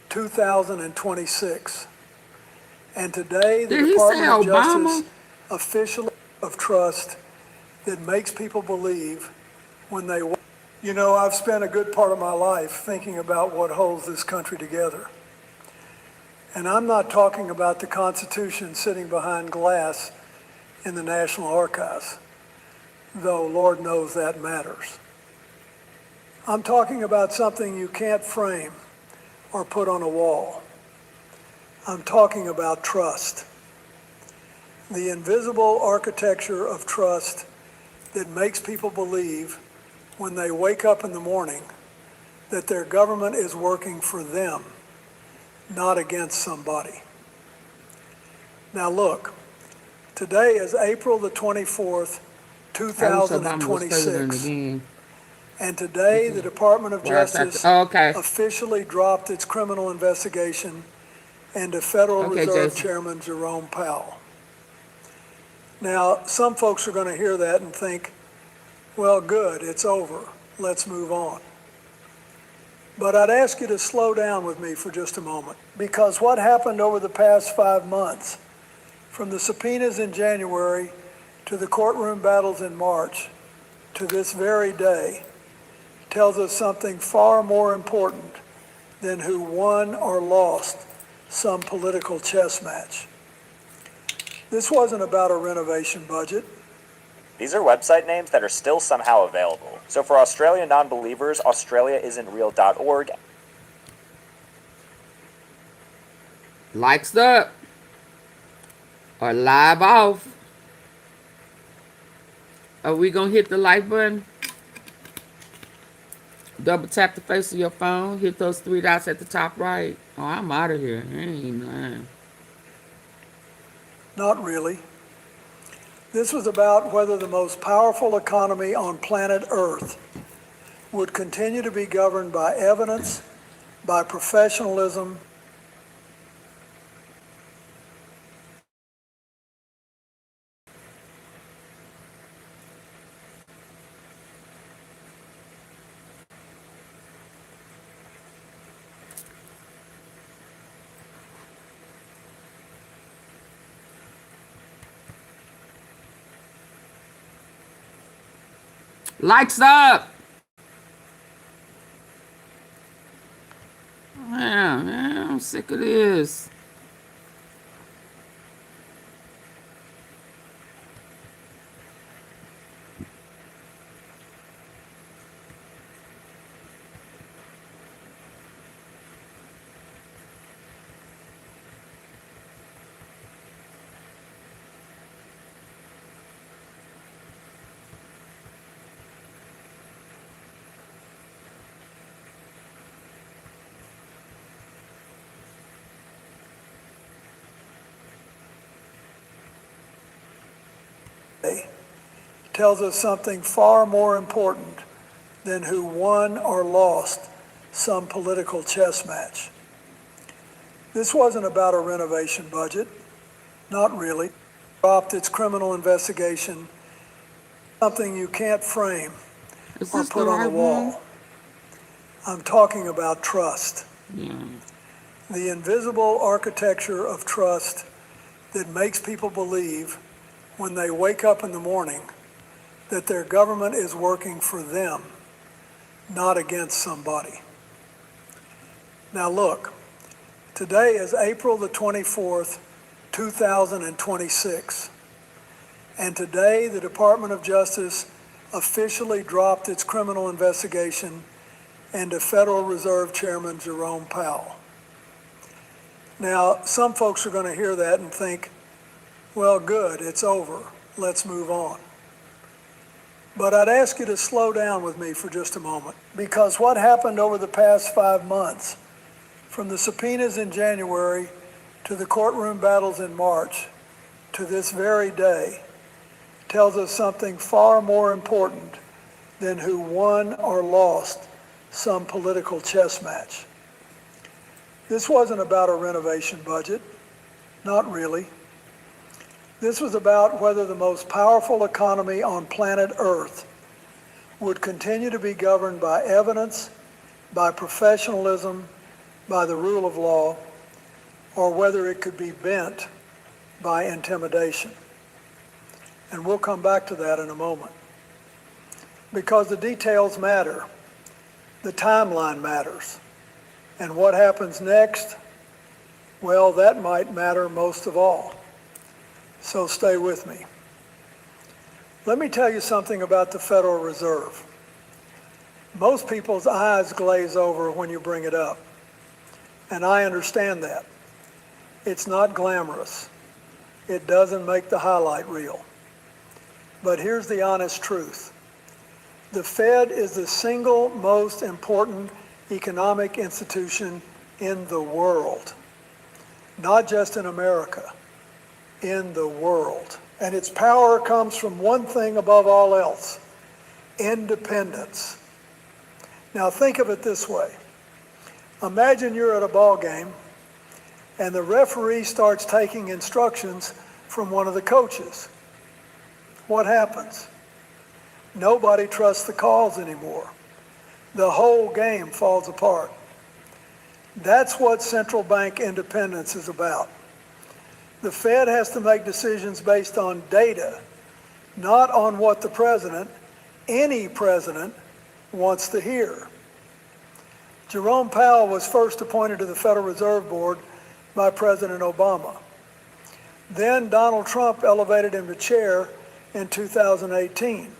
2026. And today the Department of Justice officially of trust that makes people believe when they, you know, I've spent a good part of my life thinking about what holds this country together. And I'm not talking about the Constitution sitting behind glass in the National Archives, though Lord knows that matters. I'm talking about something you can't frame or put on a wall. I'm talking about trust. The invisible architecture of trust that makes people believe when they wake up in the morning that their government is working for them, not against somebody. Now look, today is April the 24th, 2026. And today the Department of Justice officially dropped its criminal investigation into Federal Reserve Chairman Jerome Powell. Now, some folks are going to hear that and think, well, good, it's over. Let's move on. But I'd ask you to slow down with me for just a moment, because what happened over the past 5 months, from the subpoenas in January to the courtroom battles in March to this very day, tells us something far more important than who won or lost some political chess match. This wasn't about a renovation budget. These are website names that are still somehow available. So for Australian non-believers, australiaisn'treal.org. Likes up. Or live off. Are we going to hit the like button? double tap the face of your phone, hit those three dots at the top right. Oh, I'm out of here. I ain't even lying. Not really. This was about whether the most powerful economy on planet Earth would continue to be governed by evidence, by professionalism. Lights up! Man, I'm sick of this. Tells us something far more important than who won or lost some political chess match. This wasn't about a renovation budget, not really. Dropped its criminal investigation, something you can't frame or put on the wall. I'm talking about trust. The invisible architecture of trust that makes people believe when they wake up in the morning that their government is working for them, not against somebody. Now look, today is April the 24th, 2026. And today the Department of Justice officially dropped its criminal investigation into Federal Reserve Chairman Jerome Powell. Now, some folks are going to hear that and think, well, good, it's over. Let's move on. But I'd ask you to slow down with me for just a moment, because what happened over the past 5 months, from the subpoenas in January to the courtroom battles in March to this very day, tells us something far more important than who won or lost some political chess match. This wasn't about a renovation budget, not really. This was about whether the most powerful economy on planet Earth would continue to be governed by evidence, by professionalism, by the rule of law, or whether it could be bent by intimidation. And we'll come back to that in a moment. Because the details matter, the timeline matters, and what happens next, well, that might matter most of all. So stay with me. Let me tell you something about the Federal Reserve. Most people's eyes glaze over when you bring it up, and I understand that. It's not glamorous. It doesn't make the highlight reel. But here's the honest truth. The Fed is the single most important economic institution in the world, not just in America, in the world. And its power comes from one thing above all else: independence. Now think of it this way. Imagine you're at a ball game and the referee starts taking instructions from one of the coaches. What happens? Nobody trusts the calls anymore. The whole game falls apart. That's what central bank independence is about. The Fed has to make decisions based on data, not on what the president, any president, wants to hear. Jerome Powell was first appointed to the Federal Reserve Board by President Obama. Then Donald Trump elevated him to chair in 2018.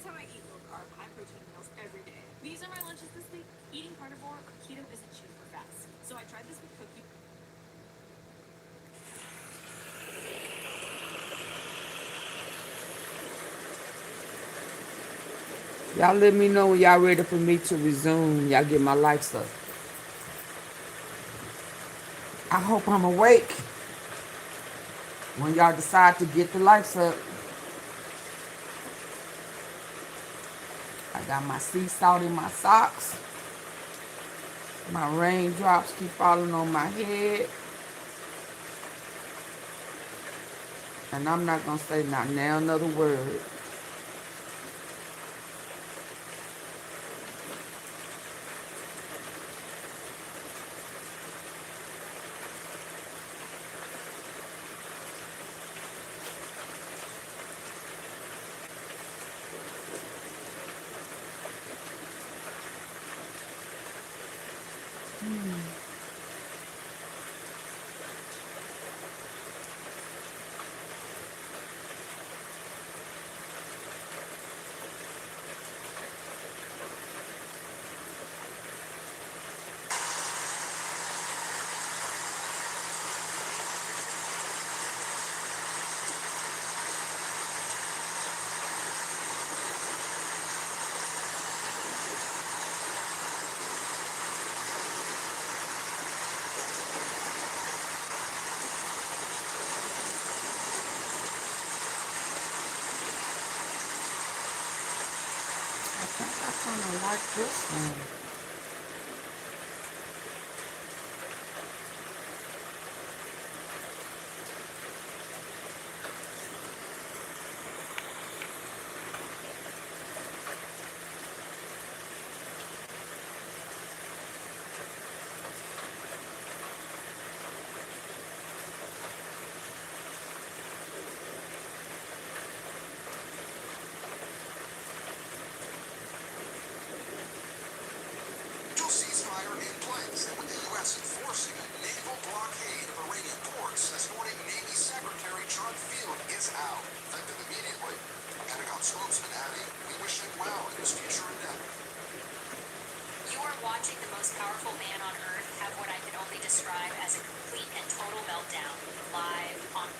Here's how I eat low carb, high protein meals every day. These are my lunches this week. Eating carnivore or keto isn't cheap for fats. So I tried this with cookie. Y'all let me know when y'all ready for me to resume. Y'all get my lights up. I hope I'm awake when y'all decide to get the lights up. I got my sea salt in my socks. My raindrops keep falling on my head. And I'm not going to say not now another word. I kind of like this one. Ceasefire in place, and with the U.S. enforcing a naval blockade of Iranian ports, this morning Navy Secretary John Field is out, effective immediately. Pentagon spokesman adding, we wish him well in his future endeavor. You are watching the most powerful man on earth have what I can only describe as a complete and total meltdown live on.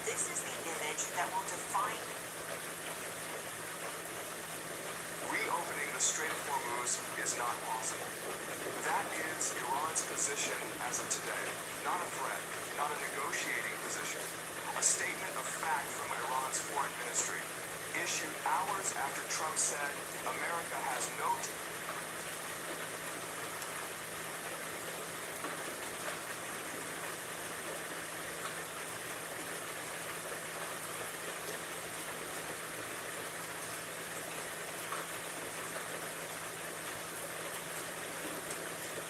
This is the image that will define. Reopening the Strait of Hormuz is not possible. That is Iran's position as of today. Not a threat, not a negotiating position. A statement of fact from Iran's foreign ministry, issued hours after Trump said America has no.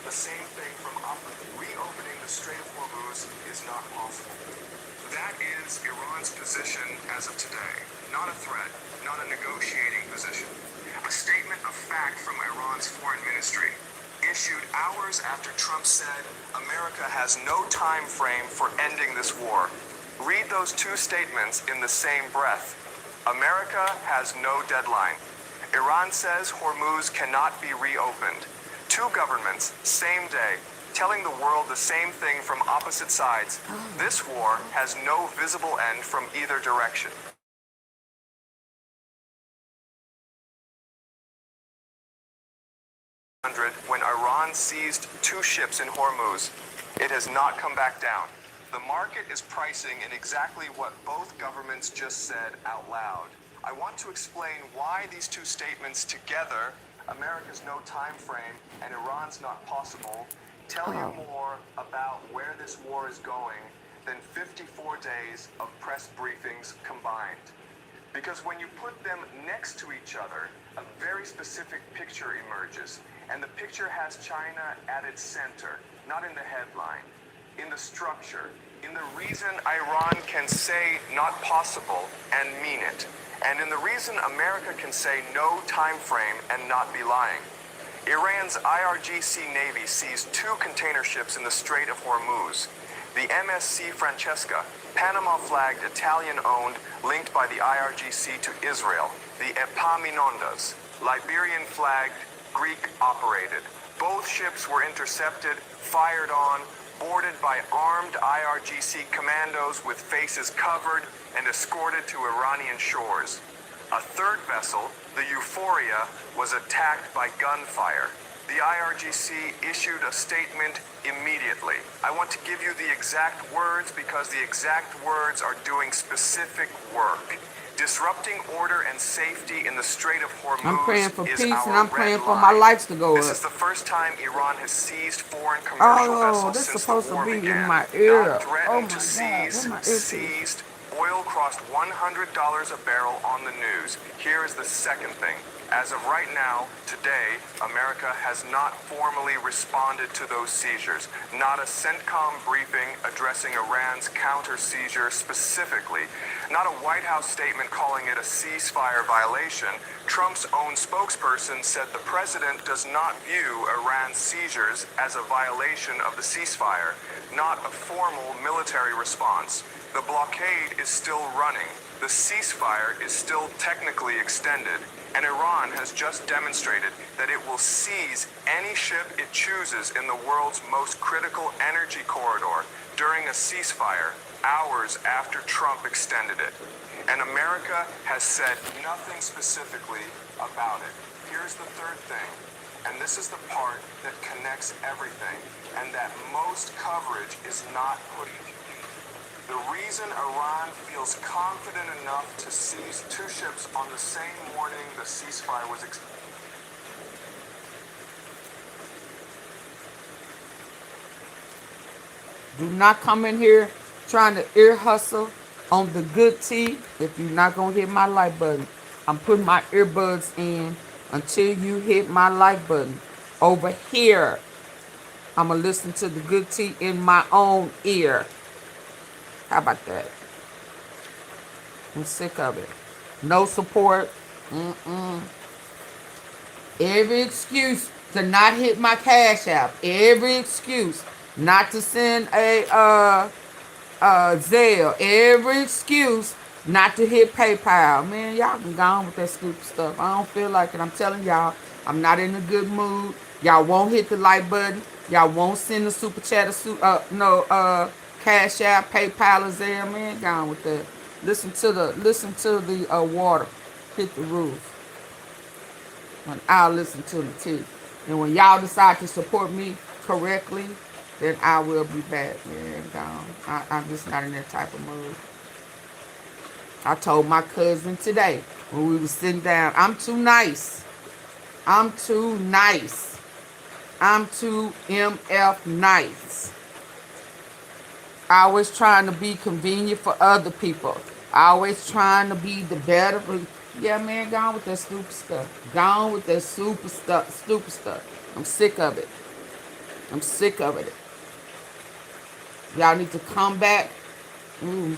The same thing from reopening the Strait of Hormuz is not possible. That is Iran's position as of today. Not a threat, not a negotiating position. A statement of fact from Iran's foreign ministry, issued hours after Trump said America has no time frame for ending this war. Read those two statements in the same breath. America has no deadline. Iran says Hormuz cannot be reopened. Two governments, same day, telling the world the same thing from opposite sides. This war has no visible end from either direction. When Iran seized two ships in Hormuz, it has not come back down. The market is pricing in exactly what both governments just said out loud. I want to explain why these two statements together, America's no time frame and Iran's not possible, tell you more about where this war is going than 54 days of press briefings combined. Because when you put them next to each other, a very specific picture emerges. And the picture has China at its center, not in the headline, in the structure, in the reason Iran can say not possible and mean it. And in the reason America can say no time frame and not be lying. Iran's IRGC Navy seized 2 container ships in the Strait of Hormuz. The MSC Francesca, Panama-flagged, Italian-owned, linked by the IRGC to Israel. The Epaminondas, Liberian-flagged, Greek-operated. Both ships were intercepted, fired on, boarded by armed IRGC commandos with faces covered, and escorted to Iranian shores. A third vessel, the Euphoria, was attacked by gunfire. The IRGC issued a statement immediately. I want to give you the exact words because the exact words are doing specific work. Disrupting order and safety in the Strait of Hormuz. I'm praying for is peace our and I'm red praying for line. my lights to go This up. is the first time Iran has seized foreign commercial Oh, vessels this since supposed the war to be began. in my ear. Not threatened Oh my to God, seize, where my ear seized. Oil crossed $100 a barrel on the news. Here is the second thing. As of right now, today, America has not formally responded to those seizures. Not a CENTCOM briefing addressing Iran's counter-seizure specifically. Not a White House statement calling it a ceasefire violation. Trump's own spokesperson said the president does not view Iran's seizures as a violation of the ceasefire. Not a formal military response. The blockade is still running. The ceasefire is still technically extended. And Iran has just demonstrated that it will seize any ship it chooses in the world's most critical energy corridor during a ceasefire, hours after Trump extended it. And America has said nothing specifically about it. Here's the third thing, and this is the part that connects everything, and that most coverage is not putting. The reason Iran feels confident enough to seize 2 ships on the same morning the ceasefire was Do not come in here trying to ear hustle on the good tea if you're not going to hit my like button. I'm putting my earbuds in until you hit my like button. Over here, I'm going to listen to the good tea in my own ear. How about that? I'm sick of it. No support. Every excuse to not hit my Cash App. Every excuse not to send a Zelle. Every excuse not to hit PayPal. Man, y'all can go on with that stupid stuff. I don't feel like it. I'm telling y'all, I'm not in a good mood. Y'all won't hit the like button. Y'all won't send the super chat or Cash App, PayPal, or Zelle. Man, go on with that. Listen to the water hit the roof. And I'll listen to the tea. And when y'all decide to support me correctly, then I will be back. Man, gone. I'm just not in that type of mood. I told my cousin today when we were sitting down, I'm too nice. I'm too nice. I'm too MF nice. I always trying to be convenient for other people. I always trying to be the better. Yeah, man, gone with that stupid stuff. Gone with that stupid stuff. I'm sick of it. I'm sick of it. Y'all need to come back. I'm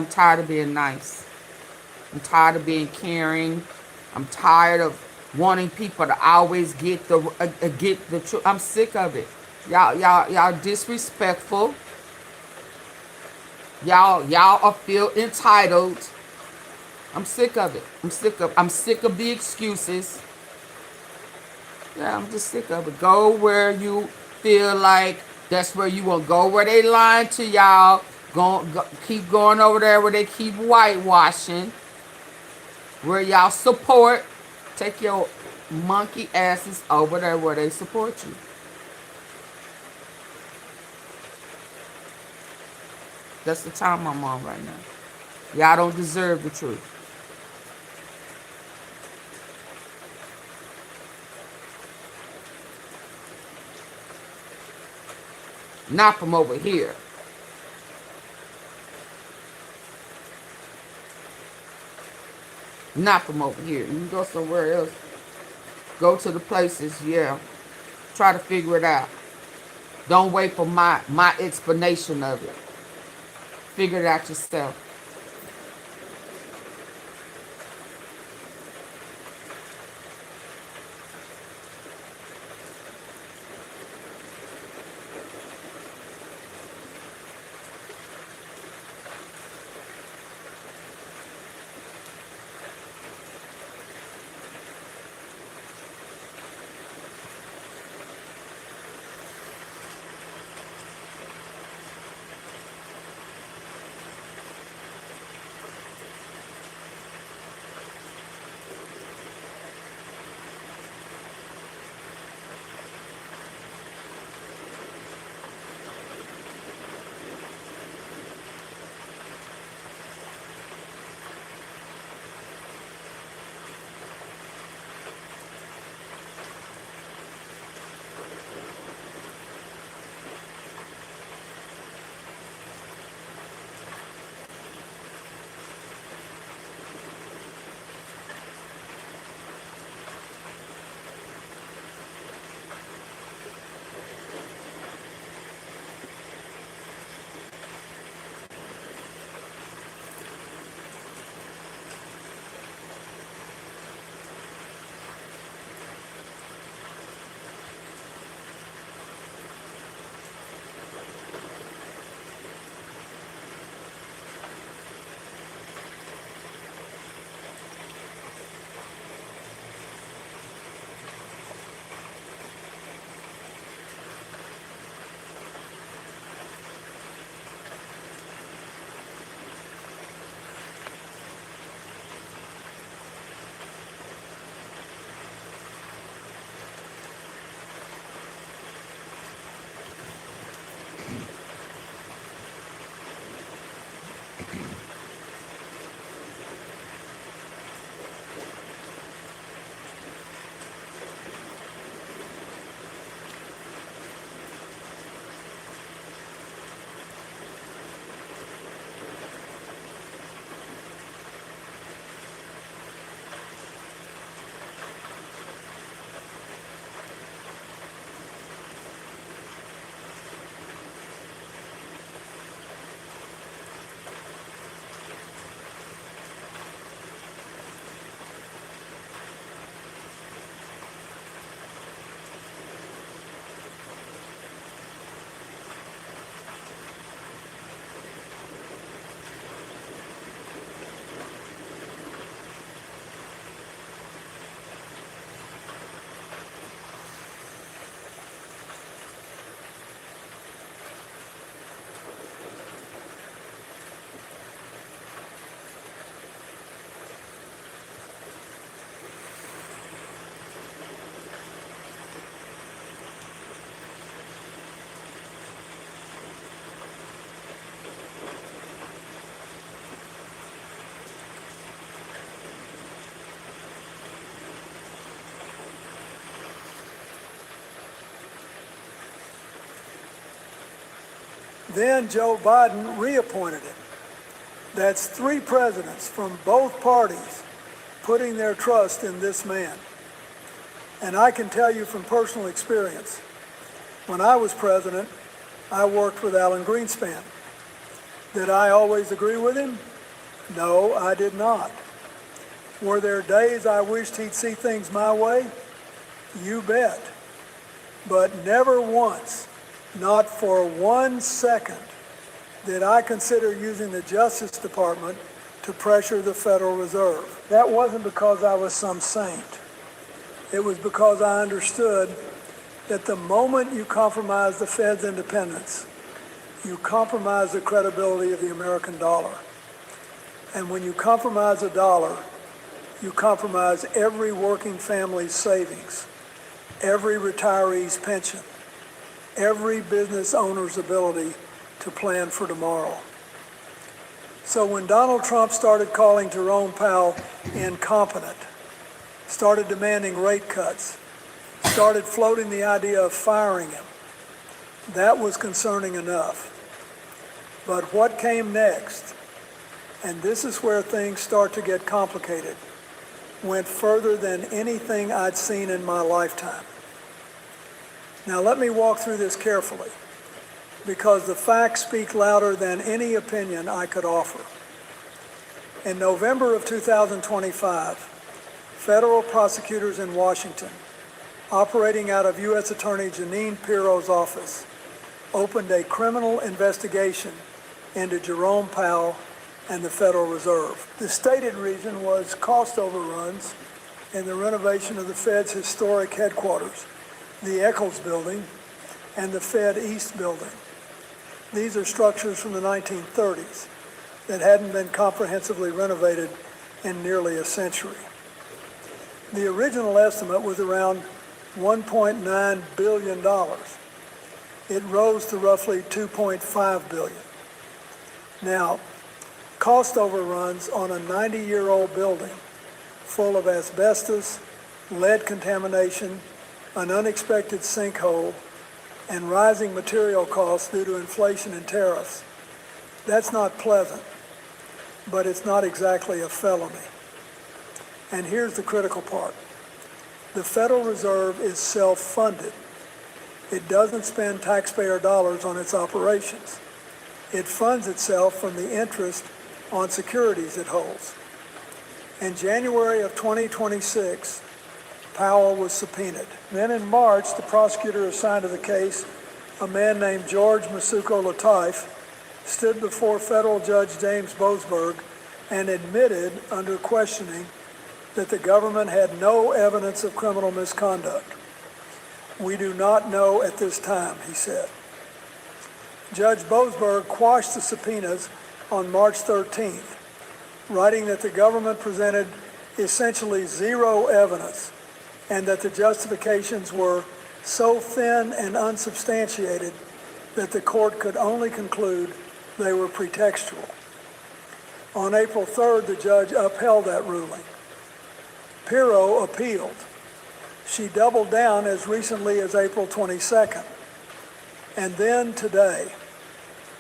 tired of being nice. I'm tired of being caring. I'm tired of wanting people to always get the truth. I'm sick of it. Y'all disrespectful. Y'all feel entitled. I'm sick of it. I'm sick of the excuses. Yeah, I'm just sick of it. Go where you feel like that's where you want. Go where they lying to y'all. Go, keep going over there where they keep whitewashing. Where y'all support. Take your monkey asses over there where they support you. That's the time I'm on right now. Y'all don't deserve the truth. Not from over here. Not from over here. You can go somewhere else. Go to the places, yeah. Try to figure it out. Don't wait for my explanation of it. Figure it out yourself. Then Joe Biden reappointed him. That's 3 presidents from both parties putting their trust in this man. And I can tell you from personal experience, when I was president, I worked with Alan Greenspan. Did I always agree with him? No, I did not. Were there days I wished he'd see things my way? You bet. But never once, not for 1 second, did I consider using the Justice Department to pressure the Federal Reserve. That wasn't because I was some saint. It was because I understood that the moment you compromise the Fed's independence, you compromise the credibility of the American dollar. And when you compromise a dollar, you compromise every working family's savings, every retiree's pension, every business owner's ability to plan for tomorrow. So when Donald Trump started calling Jerome Powell incompetent, started demanding rate cuts, started floating the idea of firing him, that was concerning enough. But what came next, and this is where things start to get complicated, went further than anything I'd seen in my lifetime. Now let me walk through this carefully, because the facts speak louder than any opinion I could offer. In November of 2025, federal prosecutors in Washington, operating out of U.S. Attorney Jeanine Pirro's office, opened a criminal investigation into Jerome Powell and the Federal Reserve. The stated reason was cost overruns in the renovation of the Fed's historic headquarters, the Eccles Building and the Fed East Building. These are structures from the 1930s that hadn't been comprehensively renovated in nearly a century. The original estimate was around $1.9 billion. It rose to roughly $2.5 billion. Now, cost overruns on a 90-year-old building full of asbestos, lead contamination, an unexpected sinkhole, and rising material costs due to inflation and tariffs. That's not pleasant, but it's not exactly a felony. And here's the critical part. The Federal Reserve is self-funded. It doesn't spend taxpayer dollars on its operations. It funds itself from the interest on securities it holds. In January of 2026, Powell was subpoenaed. Then in March, the prosecutor assigned to the case, a man named George Masuko-Lateef, stood before federal judge James Boasberg and admitted under questioning that the government had no evidence of criminal misconduct. We do not know at this time, he said. Judge Boasberg quashed the subpoenas on March 13th, writing that the government presented essentially zero evidence and that the justifications were so thin and unsubstantiated that the court could only conclude they were pretextual. On April 3rd, the judge upheld that ruling. Pirro appealed. She doubled down as recently as April 22nd. And then today,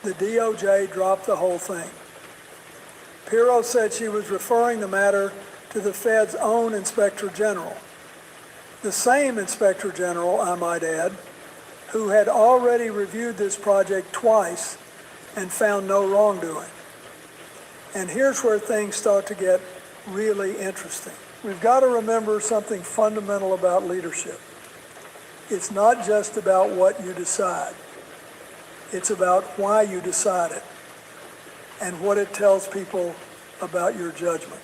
the DOJ dropped the whole thing. Pirro said she was referring the matter to the Fed's own Inspector General. The same Inspector General, I might add, who had already reviewed this project twice and found no wrongdoing. And here's where things start to get really interesting. We've got to remember something fundamental about leadership. It's not just about what you decide. It's about why you decide it and what it tells people about your judgment.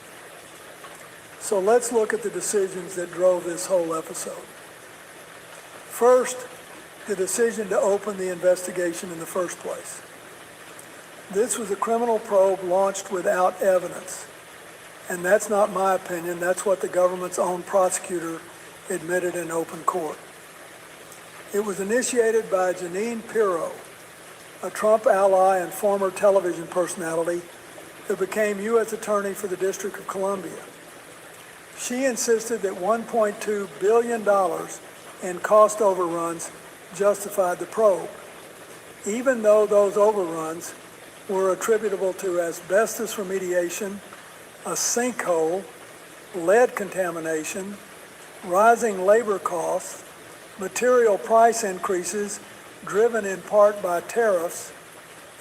So let's look at the decisions that drove this whole episode. First, the decision to open the investigation in the first place. This was a criminal probe launched without evidence. And that's not my opinion. That's what the government's own prosecutor admitted in open court. It was initiated by Jeanine Pirro, a Trump ally and former television personality who became U.S. Attorney for the District of Columbia. She insisted that $1.2 billion in cost overruns justified the probe. even though those overruns were attributable to asbestos remediation, a sinkhole, lead contamination, rising labor costs, material price increases driven in part by tariffs,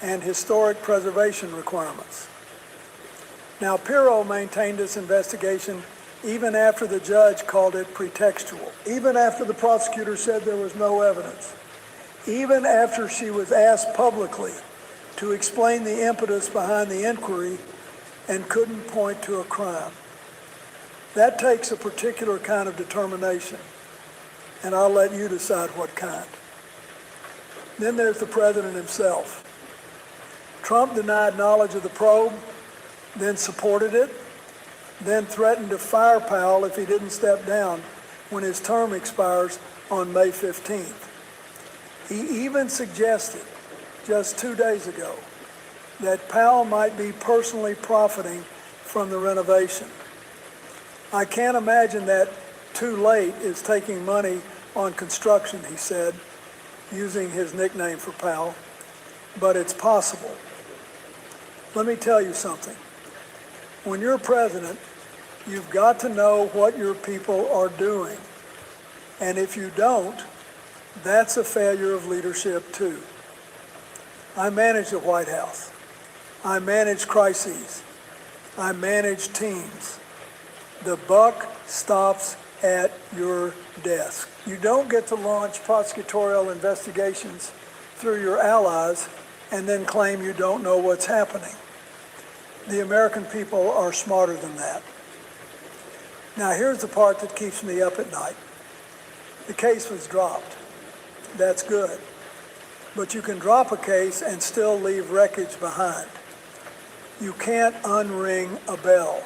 and historic preservation requirements. Now, Pirro maintained this investigation even after the judge called it pretextual, even after the prosecutor said there was no evidence, even after she was asked publicly to explain the impetus behind the inquiry and couldn't point to a crime. That takes a particular kind of determination, and I'll let you decide what kind. Then there's the president himself. Trump denied knowledge of the probe, then supported it, then threatened to fire Powell if he didn't step down when his term expires on May 15th. He even suggested just 2 days ago that Powell might be personally profiting from the renovation. I can't imagine that too late is taking money on construction, he said, using his nickname for Powell, but it's possible. Let me tell you something. When you're president, you've got to know what your people are doing. And if you don't, that's a failure of leadership too. I manage the White House. I manage crises. I manage teams. The buck stops at your desk. You don't get to launch prosecutorial investigations through your allies and then claim you don't know what's happening. The American people are smarter than that. Now, here's the part that keeps me up at night. The case was dropped. That's good. But you can drop a case and still leave wreckage behind. You can't unring a bell.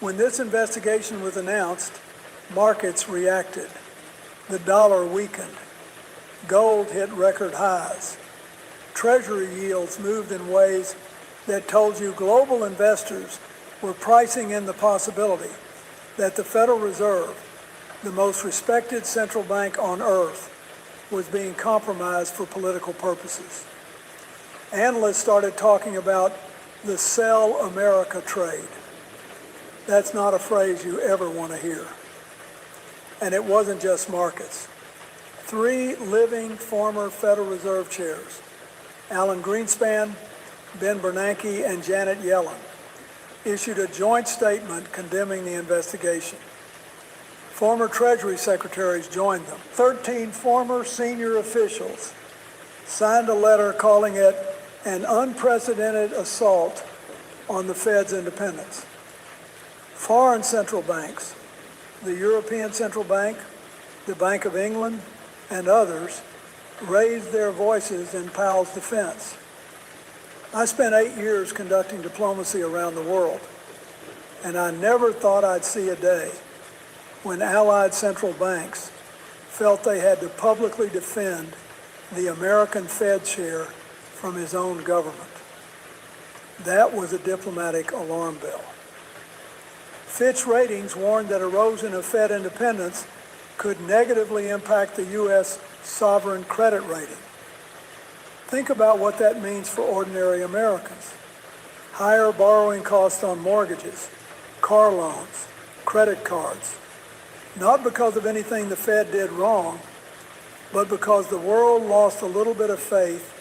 When this investigation was announced, markets reacted. The dollar weakened. Gold hit record highs. Treasury yields moved in ways that told you global investors were pricing in the possibility that the Federal Reserve, the most respected central bank on earth, was being compromised for political purposes. Analysts started talking about the sell America trade. That's not a phrase you ever want to hear. And it wasn't just markets. 3 living former Federal Reserve chairs, Alan Greenspan, Ben Bernanke, and Janet Yellen, issued a joint statement condemning the investigation. Former Treasury secretaries joined them. 13 former senior officials signed a letter calling it an unprecedented assault on the Fed's independence. Foreign central banks, the European Central Bank, the Bank of England, and others, raised their voices in Powell's defense. I spent 8 years conducting diplomacy around the world, and I never thought I'd see a day when allied central banks felt they had to publicly defend the American Fed chair from his own government. That was a diplomatic alarm bell. Fitch Ratings warned that erosion of Fed independence could negatively impact the U.S. sovereign credit rating. Think about what that means for ordinary Americans. Higher borrowing costs on mortgages, car loans, credit cards. Not because of anything the Fed did wrong, but because the world lost a little bit of faith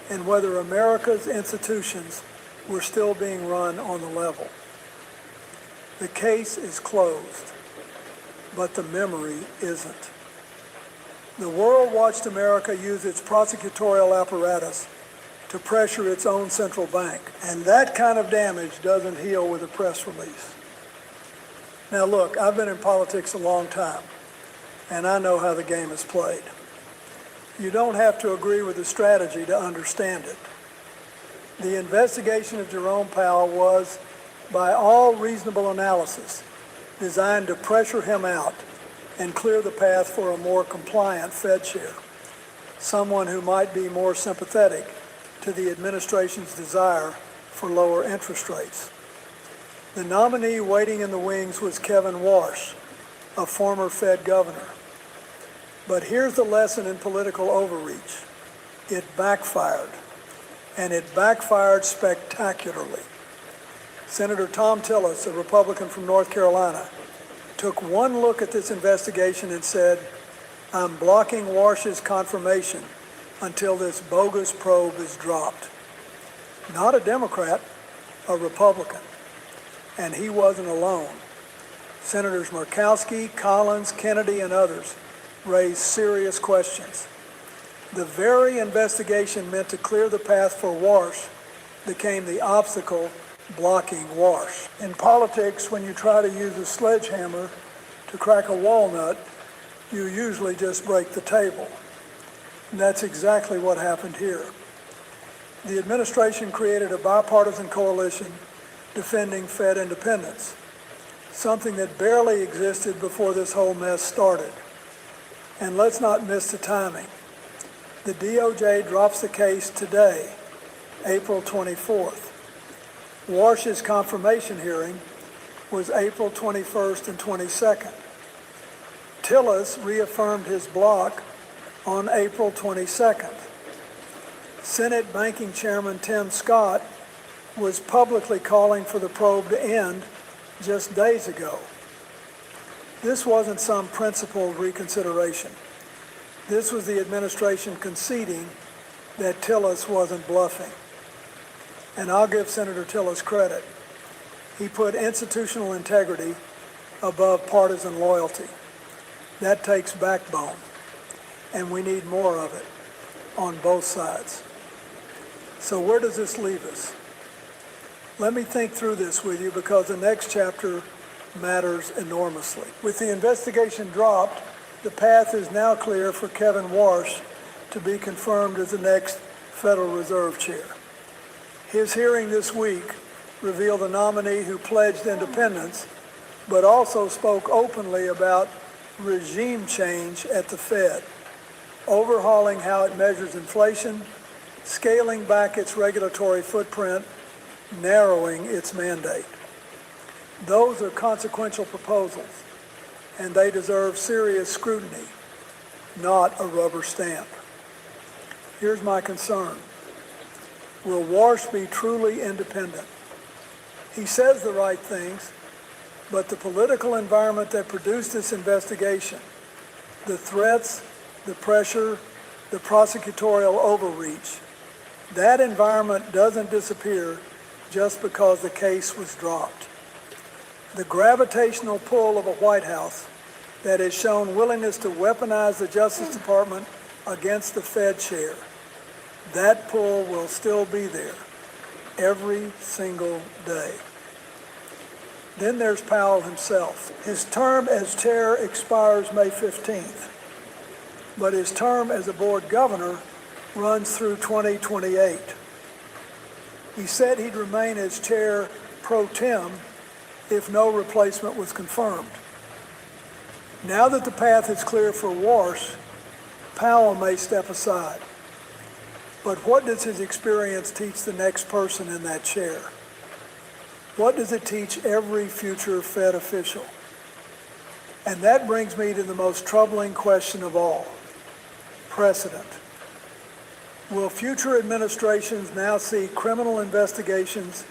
in whether America's institutions were still being run on the level. The case is closed, but the memory isn't. The world watched America use its prosecutorial apparatus to pressure its own central bank, and that kind of damage doesn't heal with a press release. Now look, I've been in politics a long time, and I know how the game is played. You don't have to agree with the strategy to understand it. The investigation of Jerome Powell was, by all reasonable analysis, designed to pressure him out and clear the path for a more compliant Fed chair, someone who might be more sympathetic to the administration's desire for lower interest rates. The nominee waiting in the wings was Kevin Warsh, a former Fed governor. But here's the lesson in political overreach. it backfired, and it backfired spectacularly. Senator Tom Tillis, a Republican from North Carolina, took one look at this investigation and said, "I'm blocking Warsh's confirmation until this bogus probe is dropped." Not a Democrat, a Republican. And he wasn't alone. Senators Murkowski, Collins, Kennedy, and others raised serious questions. The very investigation meant to clear the path for Warsh became the obstacle blocking Warsh. In politics, when you try to use a sledgehammer to crack a walnut, you usually just break the table. And that's exactly what happened here. The administration created a bipartisan coalition defending Fed independence, something that barely existed before this whole mess started. And let's not miss the timing. The DOJ drops the case today, April 24th. Warsh's confirmation hearing was April 21st and 22nd. Tillis reaffirmed his block on April 22nd. Senate Banking Chairman Tim Scott was publicly calling for the probe to end just days ago. This wasn't some principled reconsideration. This was the administration conceding that Tillis wasn't bluffing. And I'll give Senator Tillis credit. He put institutional integrity above partisan loyalty. That takes backbone, and we need more of it on both sides. So where does this leave us? Let me think through this with you because the next chapter matters enormously. With the investigation dropped, the path is now clear for Kevin Warsh to be confirmed as the next Federal Reserve Chair. His hearing this week revealed a nominee who pledged independence, but also spoke openly about regime change at the Fed, overhauling how it measures inflation, scaling back its regulatory footprint, narrowing its mandate. Those are consequential proposals, and they deserve serious scrutiny, not a rubber stamp. Here's my concern. Will Warsh be truly independent? He says the right things, but the political environment that produced this investigation, the threats, the pressure, the prosecutorial overreach, that environment doesn't disappear just because the case was dropped. The gravitational pull of a White House that has shown willingness to weaponize the Justice Department against the Fed chair, that pull will still be there every single day. Then there's Powell himself. His term as chair expires May 15th, but his term as a board governor runs through 2028. He said he'd remain as chair pro tem if no replacement was confirmed. Now that the path is clear for Warsh, Powell may step aside. But what does his experience teach the next person in that chair? What does it teach every future Fed official? And that brings me to the most troubling question of all, precedent. Will future administrations now see criminal investigations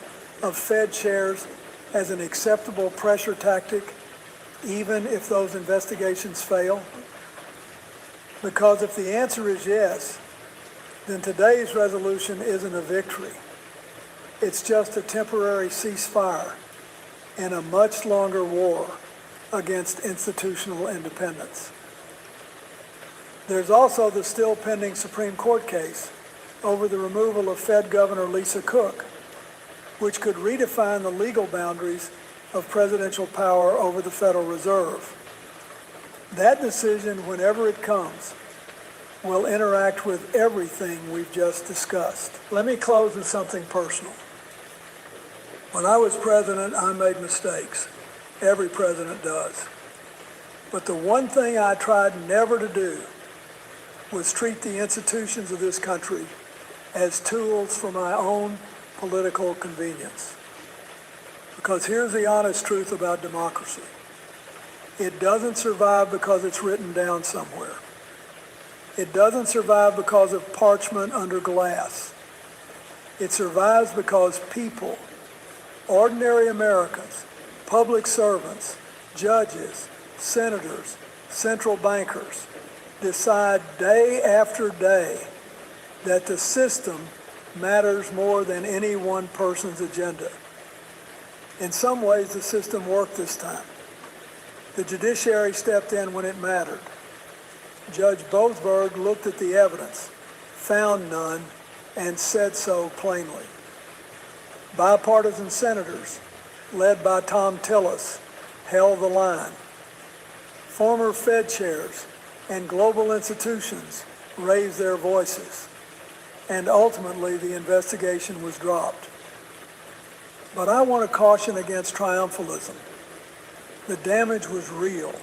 of Fed chairs as an acceptable pressure tactic, even if those investigations fail? Because if the answer is yes, then today's resolution isn't a victory. It's just a temporary ceasefire in a much longer war against institutional independence. There's also the still pending Supreme Court case over the removal of Fed Governor Lisa Cook, which could redefine the legal boundaries of presidential power over the Federal Reserve. That decision, whenever it comes, will interact with everything we've just discussed. Let me close with something personal. When I was president, I made mistakes. Every president does. But the one thing I tried never to do was treat the institutions of this country as tools for my own political convenience. Because here's the honest truth about democracy. It doesn't survive because it's written down somewhere. It doesn't survive because of parchment under glass. It survives because people, ordinary Americans, public servants, judges, senators, central bankers, decide day after day that the system matters more than any one person's agenda. In some ways, the system worked this time. The judiciary stepped in when it mattered. Judge Boasberg looked at the evidence, found none, and said so plainly. Bipartisan senators, led by Tom Tillis, held the line. Former Fed chairs and global institutions raised their voices, and ultimately the investigation was dropped. But I want to caution against triumphalism. The damage was real.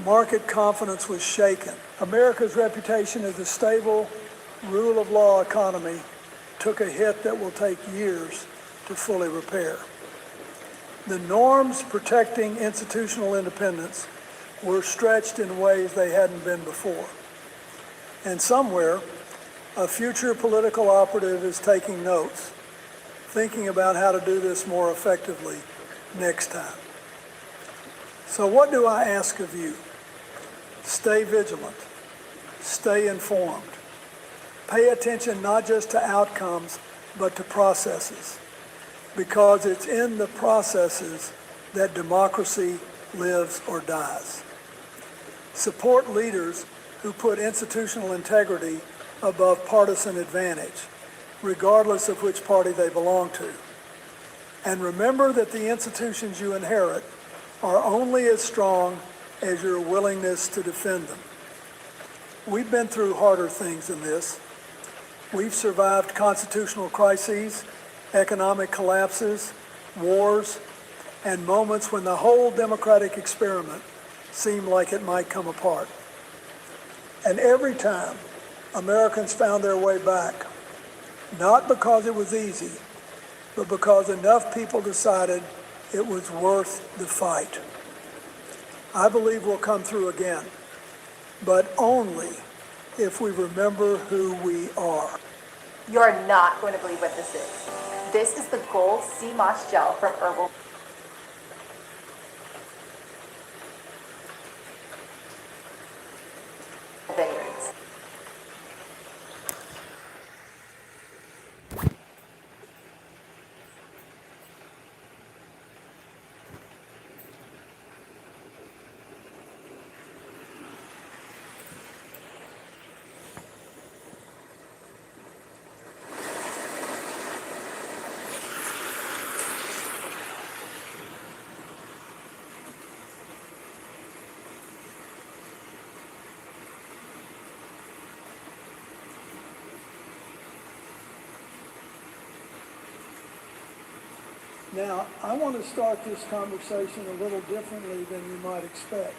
Market confidence was shaken. America's reputation as a stable, rule of law economy took a hit that will take years to fully repair. The norms protecting institutional independence were stretched in ways they hadn't been before. And somewhere, a future political operative is taking notes, thinking about how to do this more effectively next time. So what do I ask of you? Stay vigilant. Stay informed. Pay attention not just to outcomes, but to processes, because it's in the processes that democracy lives or dies. Support leaders who put institutional integrity above partisan advantage, regardless of which party they belong to. And remember that the institutions you inherit are only as strong as your willingness to defend them. We've been through harder things than this. We've survived constitutional crises, economic collapses, wars, and moments when the whole democratic experiment seemed like it might come apart. And every time, Americans found their way back, not because it was easy, but because enough people decided it was worth the fight. I believe we'll come through again, but only if we remember who we are. You're not going to believe what this is. This is the Gold Sea Moss Gel from Herbal. Vineyards. Now, I want to start this conversation a little differently than you might expect.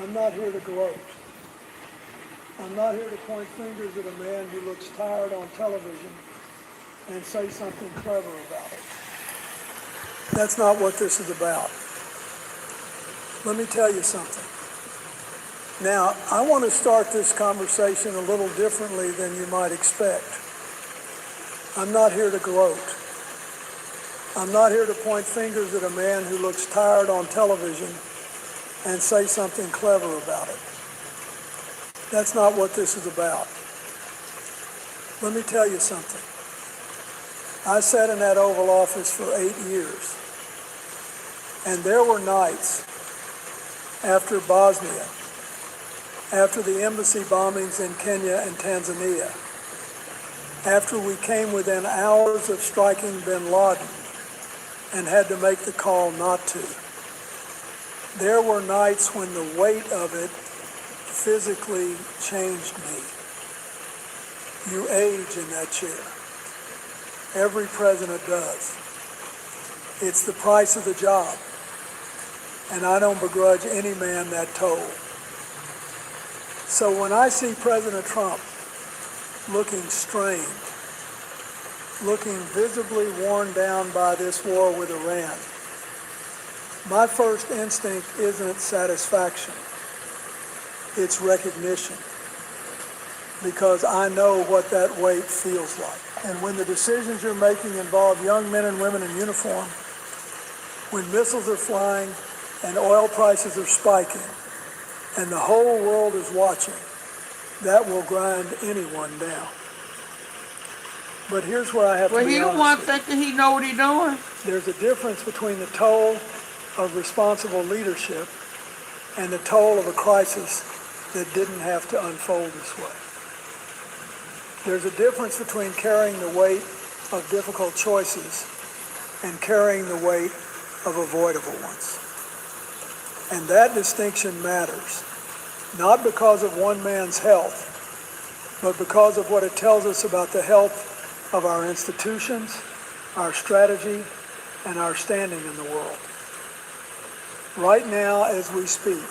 I'm not here to gloat. I'm not here to point fingers at a man who looks tired on television and say something clever about it. That's not what this is about. Let me tell you something. Now, I want to start this conversation a little differently than you might expect. I'm not here to gloat. I'm not here to point fingers at a man who looks tired on television and say something clever about it. That's not what this is about. Let me tell you something. I sat in that Oval Office for 8 years, and there were nights after Bosnia, after the embassy bombings in Kenya and Tanzania, after we came within hours of striking bin Laden and had to make the call not to. There were nights when the weight of it physically changed me. You age in that chair. Every president does. It's the price of the job, and I don't begrudge any man that toll. So when I see President Trump looking strained, looking visibly worn down by this war with Iran, my first instinct isn't satisfaction. it's recognition, because I know what that weight feels like. And when the decisions you're making involve young men and women in uniform, when missiles are flying and oil prices are spiking, and the whole world is watching, that will grind anyone down. But here's where I have to be honest. Well, he the one thinking he know what he's doing. There's a difference between the toll of responsible leadership and the toll of a crisis that didn't have to unfold this way. There's a difference between carrying the weight of difficult choices and carrying the weight of avoidable ones. And that distinction matters, not because of one man's health, but because of what it tells us about the health of our institutions, our strategy, and our standing in the world. Right now, as we speak,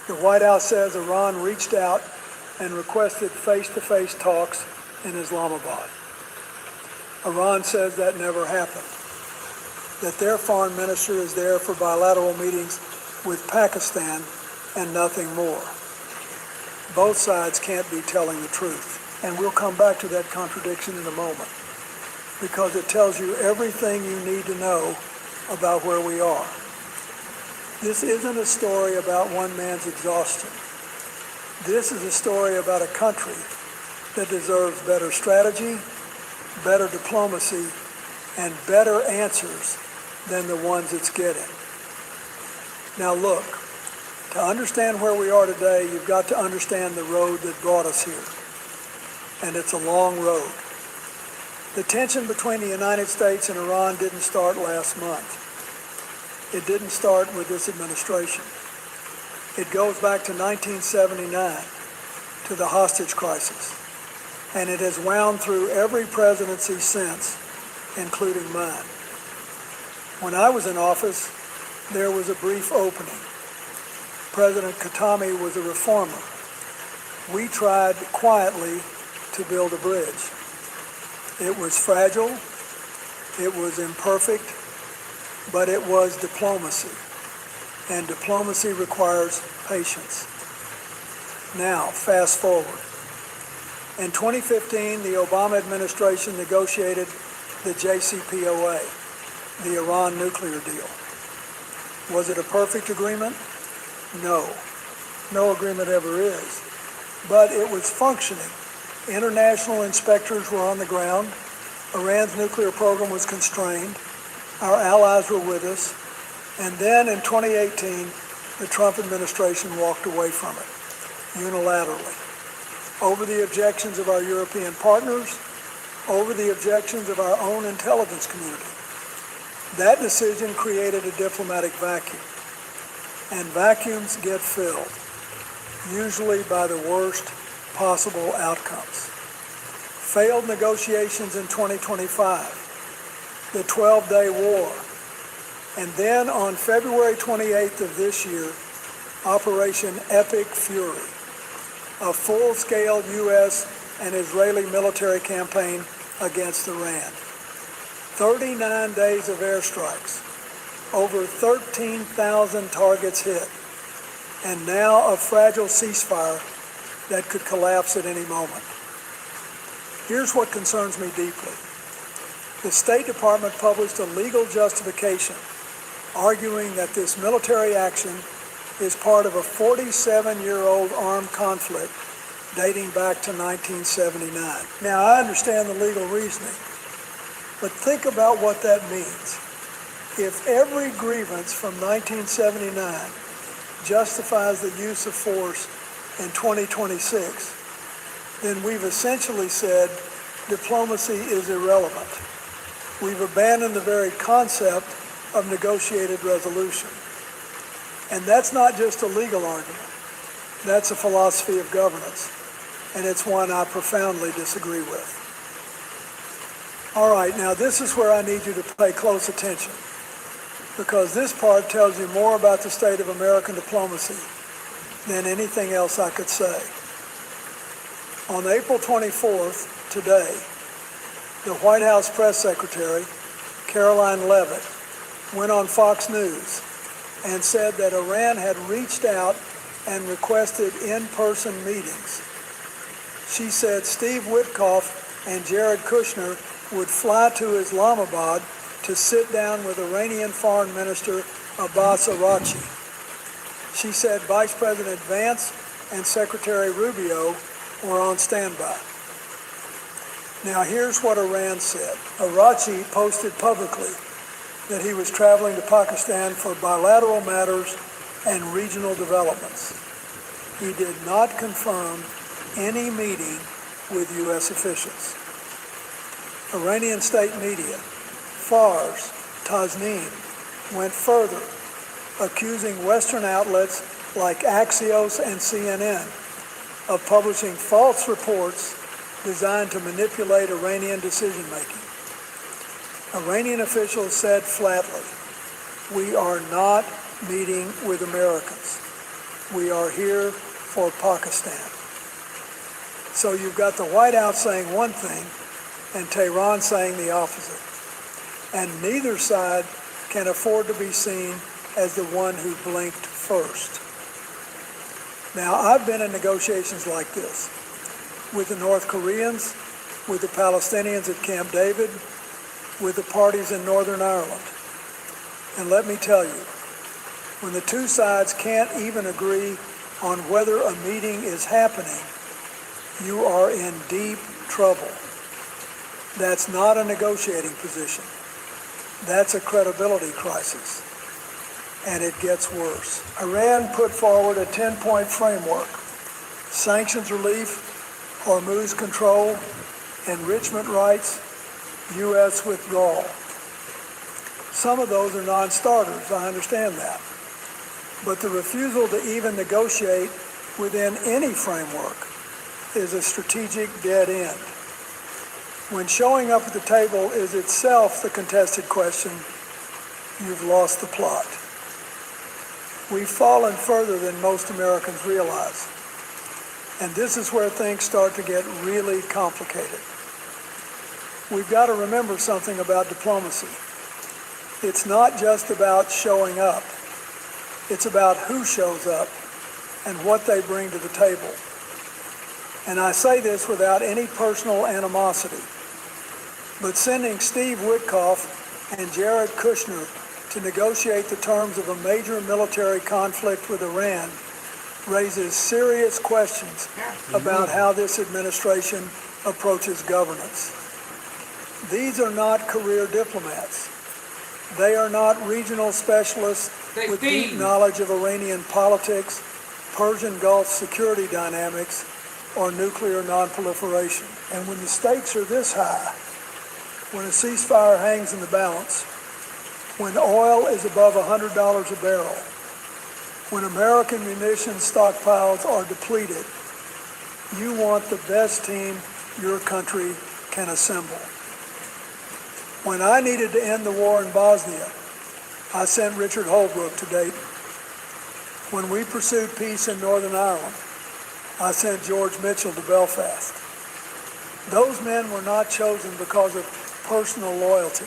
the White House says Iran reached out and requested face-to-face talks in Islamabad. Iran says that never happened, that their foreign minister is there for bilateral meetings with Pakistan and nothing more. Both sides can't be telling the truth. And we'll come back to that contradiction in a moment, because it tells you everything you need to know about where we are. This isn't a story about one man's exhaustion. This is a story about a country that deserves better strategy, better diplomacy, and better answers than the ones it's getting. Now look, to understand where we are today, you've got to understand the road that brought us here. And it's a long road. The tension between the United States and Iran didn't start last month. It didn't start with this administration. It goes back to 1979, to the hostage crisis. And it has wound through every presidency since, including mine. When I was in office, there was a brief opening. President Khatami was a reformer. We tried quietly to build a bridge. It was fragile, it was imperfect, but it was diplomacy. And diplomacy requires patience. Now, fast forward. In 2015, the Obama administration negotiated the JCPOA, the Iran nuclear deal. Was it a perfect agreement? No. No agreement ever is. But it was functioning. International inspectors were on the ground. Iran's nuclear program was constrained. Our allies were with us. And then in 2018, the Trump administration walked away from it, unilaterally, over the objections of our European partners, over the objections of our own intelligence community. That decision created a diplomatic vacuum. And vacuums get filled, usually by the worst possible outcomes. Failed negotiations in 2025, the 12-day war, and then on February 28th of this year, Operation Epic Fury, a full-scale U.S. and Israeli military campaign against Iran. 39 days of airstrikes, over 13,000 targets hit, and now a fragile ceasefire that could collapse at any moment. Here's what concerns me deeply. The State Department published a legal justification arguing that this military action is part of a 47-year-old armed conflict dating back to 1979. Now, I understand the legal reasoning, but think about what that means. If every grievance from 1979 justifies the use of force in 2026, then we've essentially said diplomacy is irrelevant. We've abandoned the very concept of negotiated resolution. And that's not just a legal argument. That's a philosophy of governance, and it's one I profoundly disagree with. All right, now this is where I need you to pay close attention, because this part tells you more about the state of American diplomacy than anything else I could say. On April 24th, today, the White House press secretary, Caroline Leavitt, went on Fox News and said that Iran had reached out and requested in-person meetings. She said Steve Witkoff and Jared Kushner would fly to Islamabad to sit down with Iranian Foreign Minister Abbas Araghchi. She said Vice President Vance and Secretary Rubio were on standby. Now here's what Iran said. Araghchi posted publicly that he was traveling to Pakistan for bilateral matters and regional developments. He did not confirm any meeting with U.S. officials. Iranian state media, Fars, Tasnim, went further, accusing Western outlets like Axios and CNN of publishing false reports designed to manipulate Iranian decision-making. Iranian officials said flatly, "We are not meeting with Americans. We are here for Pakistan." So you've got the White House saying one thing and Tehran saying the opposite. And neither side can afford to be seen as the one who blinked first. Now, I've been in negotiations like this with the North Koreans, with the Palestinians at Camp David, with the parties in Northern Ireland. And let me tell you, when the two sides can't even agree on whether a meeting is happening, you are in deep trouble. That's not a negotiating position. That's a credibility crisis. And it gets worse. Iran put forward a 10-point framework: sanctions relief, Hormuz control, enrichment rights, U.S. withdrawal. Some of those are non-starters, I understand that. But the refusal to even negotiate within any framework is a strategic dead end. When showing up at the table is itself the contested question, you've lost the plot. We've fallen further than most Americans realize. And this is where things start to get really complicated. We've got to remember something about diplomacy. It's not just about showing up. It's about who shows up and what they bring to the table. And I say this without any personal animosity. But sending Steve Witkoff and Jared Kushner to negotiate the terms of a major military conflict with Iran raises serious questions about how this administration approaches governance. These are not career diplomats. They are not regional specialists with deep knowledge of Iranian politics, Persian Gulf security dynamics, or nuclear nonproliferation. And when the stakes are this high, when a ceasefire hangs in the balance, when oil is above $100 a barrel, when American munitions stockpiles are depleted, you want the best team your country can assemble. When I needed to end the war in Bosnia, I sent Richard Holbrooke to Dayton. When we pursued peace in Northern Ireland, I sent George Mitchell to Belfast. Those men were not chosen because of personal loyalty.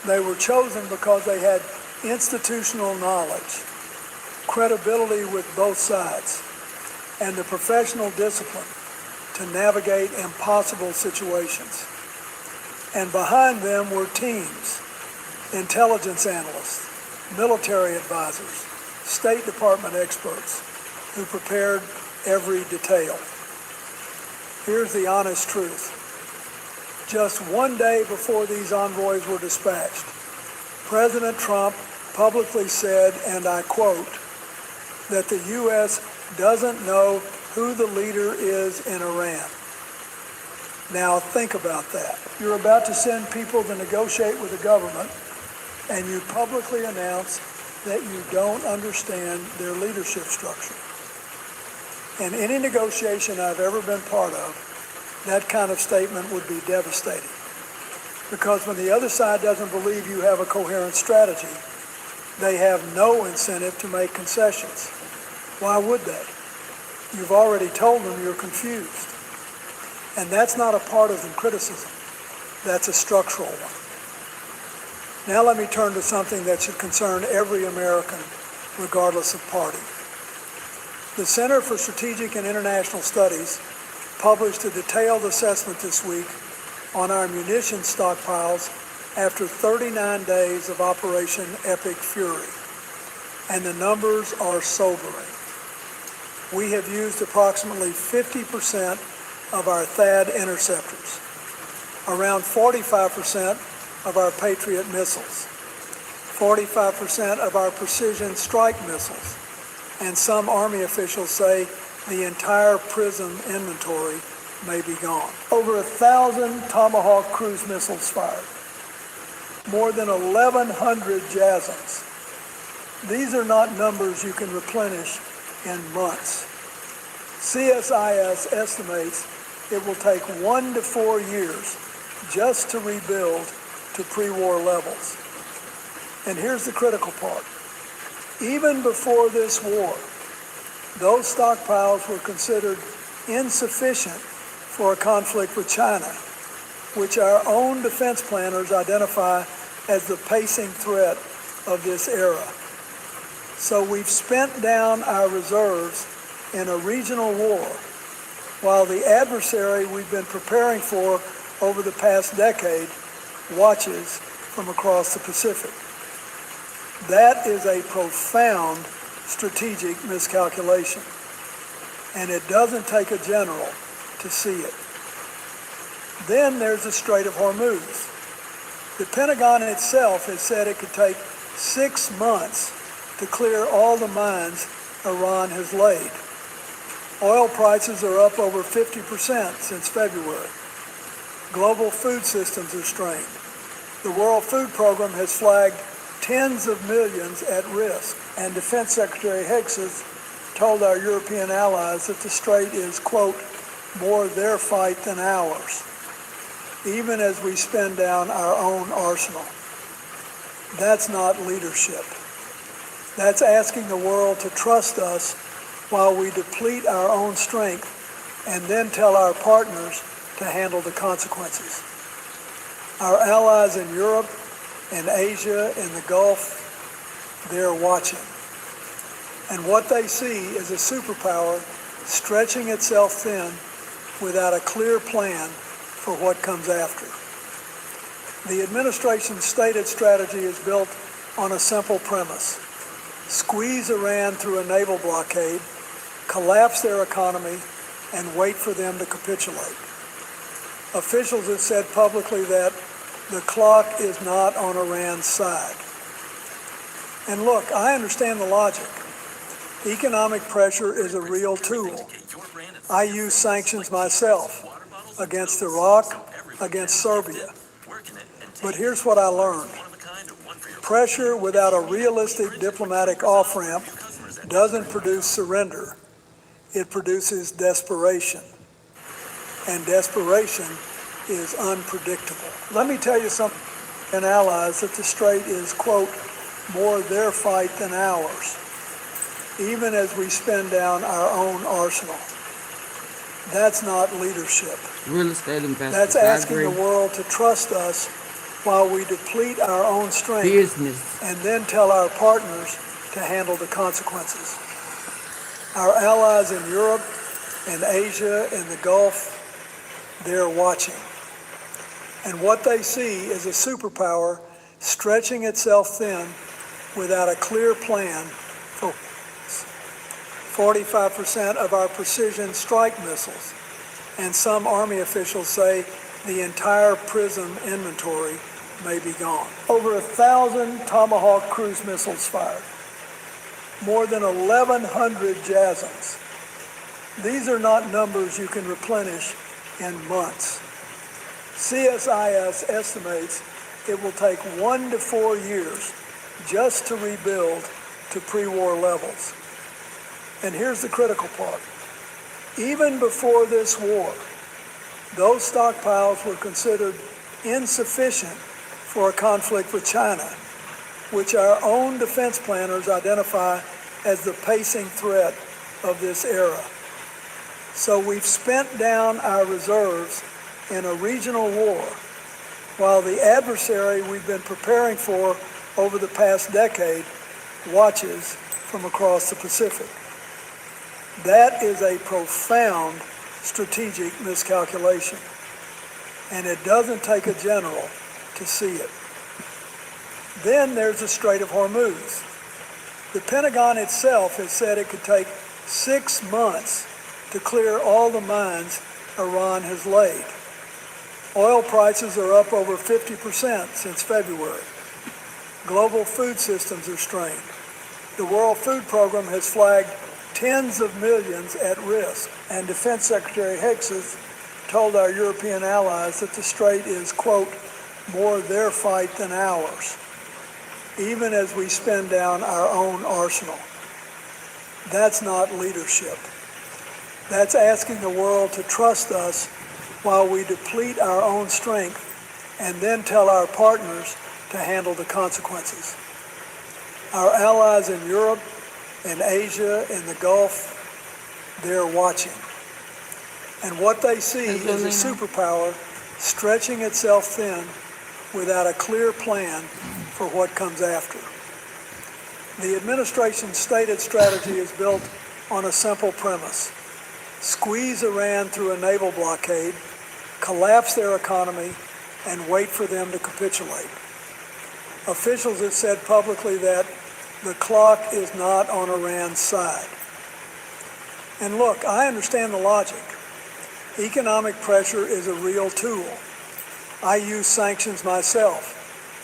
They were chosen because they had institutional knowledge, credibility with both sides, and the professional discipline to navigate impossible situations. And behind them were teams, intelligence analysts, military advisors, State Department experts who prepared every detail. Here's the honest truth. Just one day before these envoys were dispatched, President Trump publicly said, and I quote, that the U.S. doesn't know who the leader is in Iran. Now think about that. You're about to send people to negotiate with the government, and you publicly announce that you don't understand their leadership structure. In any negotiation I've ever been part of, that kind of statement would be devastating. Because when the other side doesn't believe you have a coherent strategy, they have no incentive to make concessions. Why would they? You've already told them you're confused. And that's not a partisan criticism. That's a structural one. Now let me turn to something that should concern every American, regardless of party. The Center for Strategic and International Studies published a detailed assessment this week on our munitions stockpiles after 39 days of Operation Epic Fury, and the numbers are sobering. We have used approximately 50% of our THAAD interceptors, around 45% of our Patriot missiles, 45% of our precision strike missiles, and some Army officials say the entire PRISM inventory may be gone. Over 1,000 Tomahawk cruise missiles fired, more than 1,100 JASSMs. These are not numbers you can replenish in months. CSIS estimates it will take 1 to 4 years just to rebuild to pre-war levels. And here's the critical part. Even before this war, those stockpiles were considered insufficient for a conflict with China, which our own defense planners identify as the pacing threat of this era. So we've spent down our reserves in a regional war, while the adversary we've been preparing for over the past decade watches from across the Pacific. That is a profound strategic miscalculation, and it doesn't take a general to see it. Then there's the Strait of Hormuz. The Pentagon itself has said it could take 6 months to clear all the mines Iran has laid. Oil prices are up over 50% since February. Global food systems are strained. The World Food Program has flagged tens of millions at risk, and Defense Secretary Hicks has told our European allies that the strait is, quote, more their fight than ours, even as we spend down our own arsenal. That's not leadership. That's asking the world to trust us while we deplete our own strength and then tell our partners to handle the consequences. Our allies in Europe and Asia and the Gulf, they're watching. And what they see is a superpower stretching itself thin without a clear plan for what comes after. The administration's stated strategy is built on a simple premise: squeeze Iran through a naval blockade, collapse their economy, and wait for them to capitulate. Officials have said publicly that the clock is not on Iran's side. And look, I understand the logic. Economic pressure is a real tool. I use sanctions myself against Iraq, against Serbia. But here's what I learned. Pressure without a realistic diplomatic off-ramp doesn't produce surrender. It produces desperation. And desperation is unpredictable. Let me tell you something, and allies, that the strait is, quote, more their fight than ours, even as we spend down our own arsenal. That's not leadership. Real estate investors. That's asking the world to trust us while we deplete our own strength. Business. And then tell our partners to handle the consequences. Our allies in Europe and Asia and the Gulf, they're watching. And what they see is a superpower stretching itself thin without a clear plan for 45% of our precision strike missiles, and some Army officials say the entire PRISM inventory may be gone. Over 1,000 Tomahawk cruise missiles fired, more than 1,100 JASSMs. These are not numbers you can replenish in months. CSIS estimates it will take 1 to 4 years just to rebuild to pre-war levels. And here's the critical part. Even before this war, those stockpiles were considered insufficient for a conflict with China, which our own defense planners identify as the pacing threat of this era. So we've spent down our reserves in a regional war, while the adversary we've been preparing for over the past decade watches from across the Pacific. That is a profound strategic miscalculation, and it doesn't take a general to see it. Then there's the Strait of Hormuz. The Pentagon itself has said it could take 6 months to clear all the mines Iran has laid. Oil prices are up over 50% since February. Global food systems are strained. The World Food Program has flagged tens of millions at risk, and Defense Secretary Hicks told our European allies that the strait is, quote, more their fight than ours, even as we spend down our own arsenal. That's not leadership. That's asking the world to trust us while we deplete our own strength and then tell our partners to handle the consequences. Our allies in Europe, in Asia, in the Gulf, they're watching. And what they see is a superpower stretching itself thin without a clear plan for what comes after. The administration's stated strategy is built on a simple premise: squeeze Iran through a naval blockade, collapse their economy, and wait for them to capitulate. Officials have said publicly that the clock is not on Iran's side. And look, I understand the logic. Economic pressure is a real tool. I use sanctions myself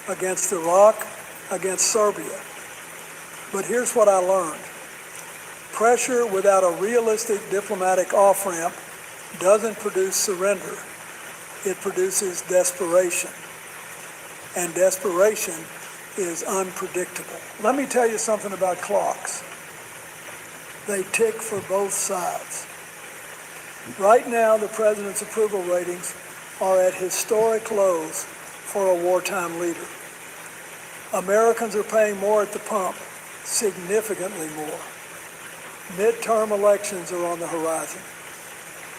against Iraq, against Serbia. But here's what I learned. Pressure without a realistic diplomatic off-ramp doesn't produce surrender. It produces desperation. And desperation is unpredictable. Let me tell you something about clocks. They tick for both sides. Right now, the president's approval ratings are at historic lows for a wartime leader. Americans are paying more at the pump, significantly more. Midterm elections are on the horizon.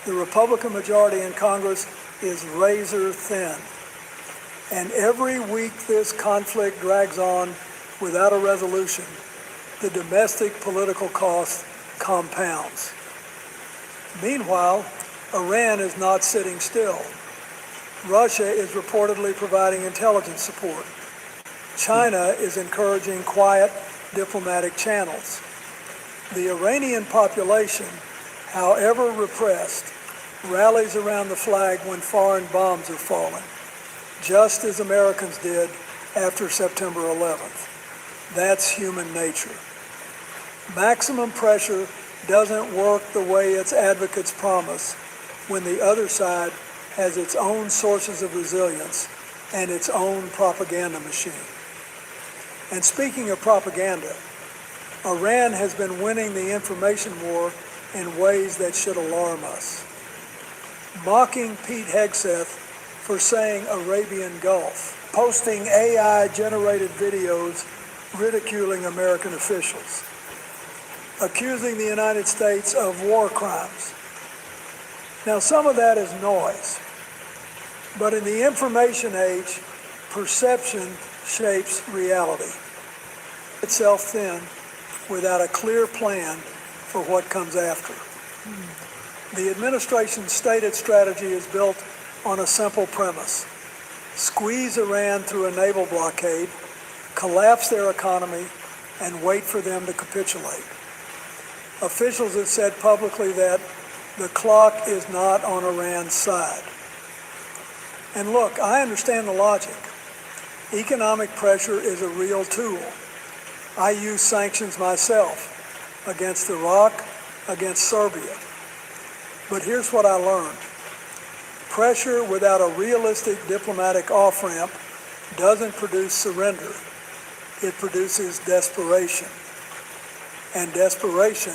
The Republican majority in Congress is razor thin. And every week this conflict drags on without a resolution, the domestic political cost compounds. Meanwhile, Iran is not sitting still. Russia is reportedly providing intelligence support. China is encouraging quiet diplomatic channels. The Iranian population, however repressed, rallies around the flag when foreign bombs are falling, just as Americans did after September 11th. That's human nature. Maximum pressure doesn't work the way its advocates promise when the other side has its own sources of resilience and its own propaganda machine. And speaking of propaganda, Iran has been winning the information war in ways that should alarm us. Mocking Pete Hegseth for saying Arabian Gulf, posting AI-generated videos ridiculing American officials, accusing the United States of war crimes. Now, some of that is noise, but in the information age, perception shapes reality. Itself thin without a clear plan for what comes after. The administration's stated strategy is built on a simple premise: squeeze Iran through a naval blockade, collapse their economy, and wait for them to capitulate. Officials have said publicly that the clock is not on Iran's side. And look, I understand the logic. Economic pressure is a real tool. I use sanctions myself against Iraq, against Serbia. But here's what I learned. Pressure without a realistic diplomatic off-ramp doesn't produce surrender. It produces desperation. And desperation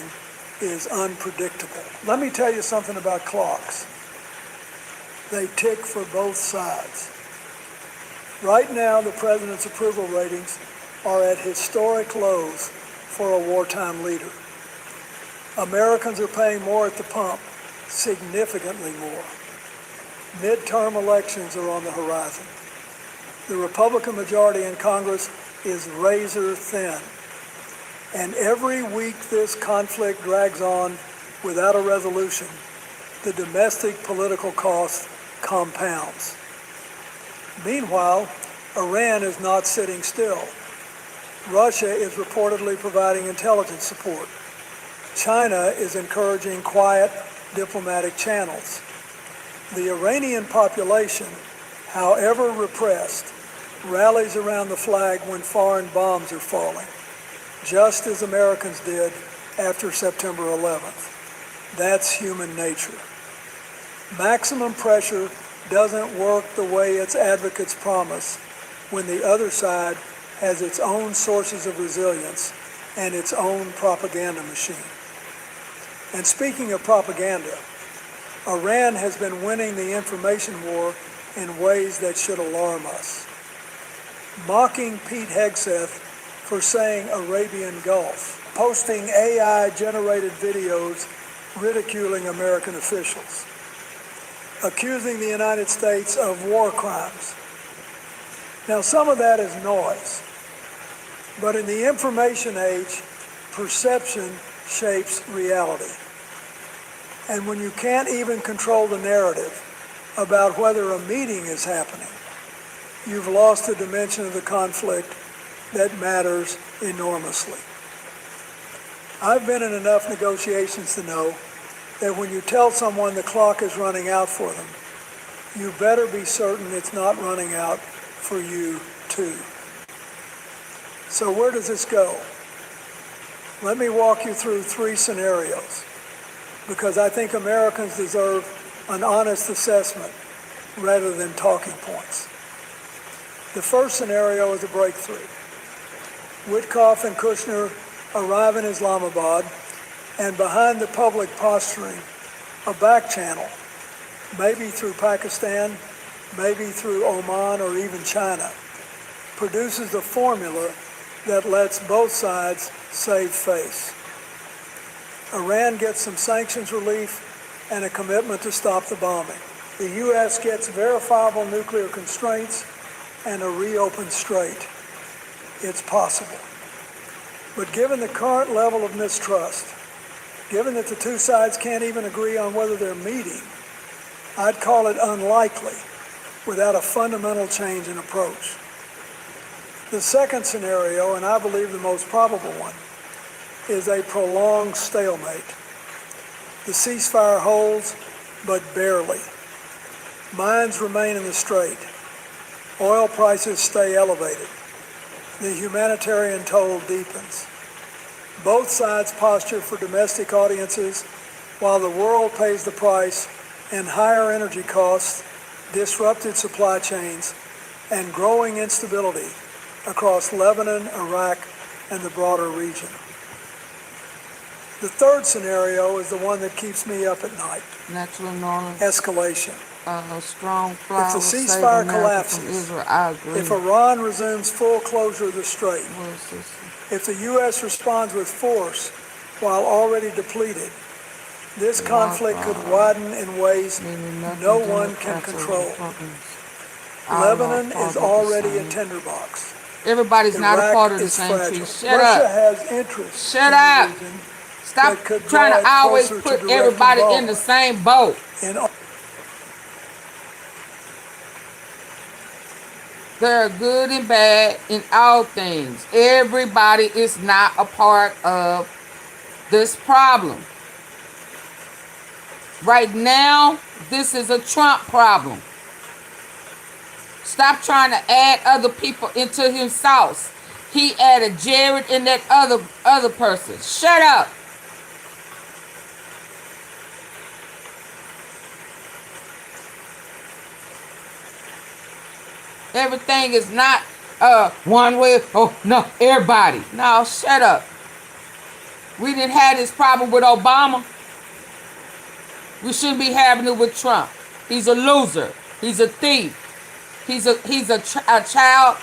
is unpredictable. Let me tell you something about clocks. They tick for both sides. Right now, the president's approval ratings are at historic lows for a wartime leader. Americans are paying more at the pump, significantly more. Midterm elections are on the horizon. The Republican majority in Congress is razor thin. And every week this conflict drags on without a resolution, the domestic political cost compounds. Meanwhile, Iran is not sitting still. Russia is reportedly providing intelligence support. China is encouraging quiet diplomatic channels. The Iranian population, however repressed, rallies around the flag when foreign bombs are falling, just as Americans did after September 11th. That's human nature. Maximum pressure doesn't work the way its advocates promise when the other side has its own sources of resilience and its own propaganda machine. And speaking of propaganda, Iran has been winning the information war in ways that should alarm us. Mocking Pete Hegseth for saying Arabian Gulf, posting AI-generated videos ridiculing American officials, accusing the United States of war crimes. Now, some of that is noise, but in the information age, perception shapes reality. And when you can't even control the narrative about whether a meeting is happening, you've lost a dimension of the conflict that matters enormously. I've been in enough negotiations to know that when you tell someone the clock is running out for them, you better be certain it's not running out for you too. So where does this go? Let me walk you through 3 scenarios, because I think Americans deserve an honest assessment rather than talking points. The first scenario is a breakthrough. Witkoff and Kushner arrive in Islamabad, and behind the public posturing, a back channel, maybe through Pakistan, maybe through Oman or even China, produces a formula that lets both sides save face. Iran gets some sanctions relief and a commitment to stop the bombing. The U.S. gets verifiable nuclear constraints and a reopened strait. It's possible. But given the current level of mistrust, given that the two sides can't even agree on whether they're meeting, I'd call it unlikely without a fundamental change in approach. The second scenario, and I believe the most probable one, is a prolonged stalemate. The ceasefire holds, but barely. Mines remain in the strait. Oil prices stay elevated. The humanitarian toll deepens. Both sides posture for domestic audiences while the world pays the price in higher energy costs, disrupted supply chains, and growing instability across Lebanon, Iraq, and the broader region. The third scenario is the one that keeps me up at night. Natural Norland. Escalation. Strong flower. If the ceasefire collapses, if Iran resumes full closure of the strait, if the U.S. responds with force while already depleted, this conflict could widen in ways no one can control. Lebanon is already a tinderbox. Everybody's not a part of the same tree. Shut Russia up. has interest. Shut up. Stop trying to always put everybody in the same boat. There are good and bad in all things. Everybody is not a part of this problem. Right now, this is a Trump problem. Stop trying to add other people into his sauce. He added Jared and that other person. Shut up. Everything is not one way. Oh, no, everybody. No, shut up. We didn't have this problem with Obama. We shouldn't be having it with Trump. He's a loser. He's a thief. He's a child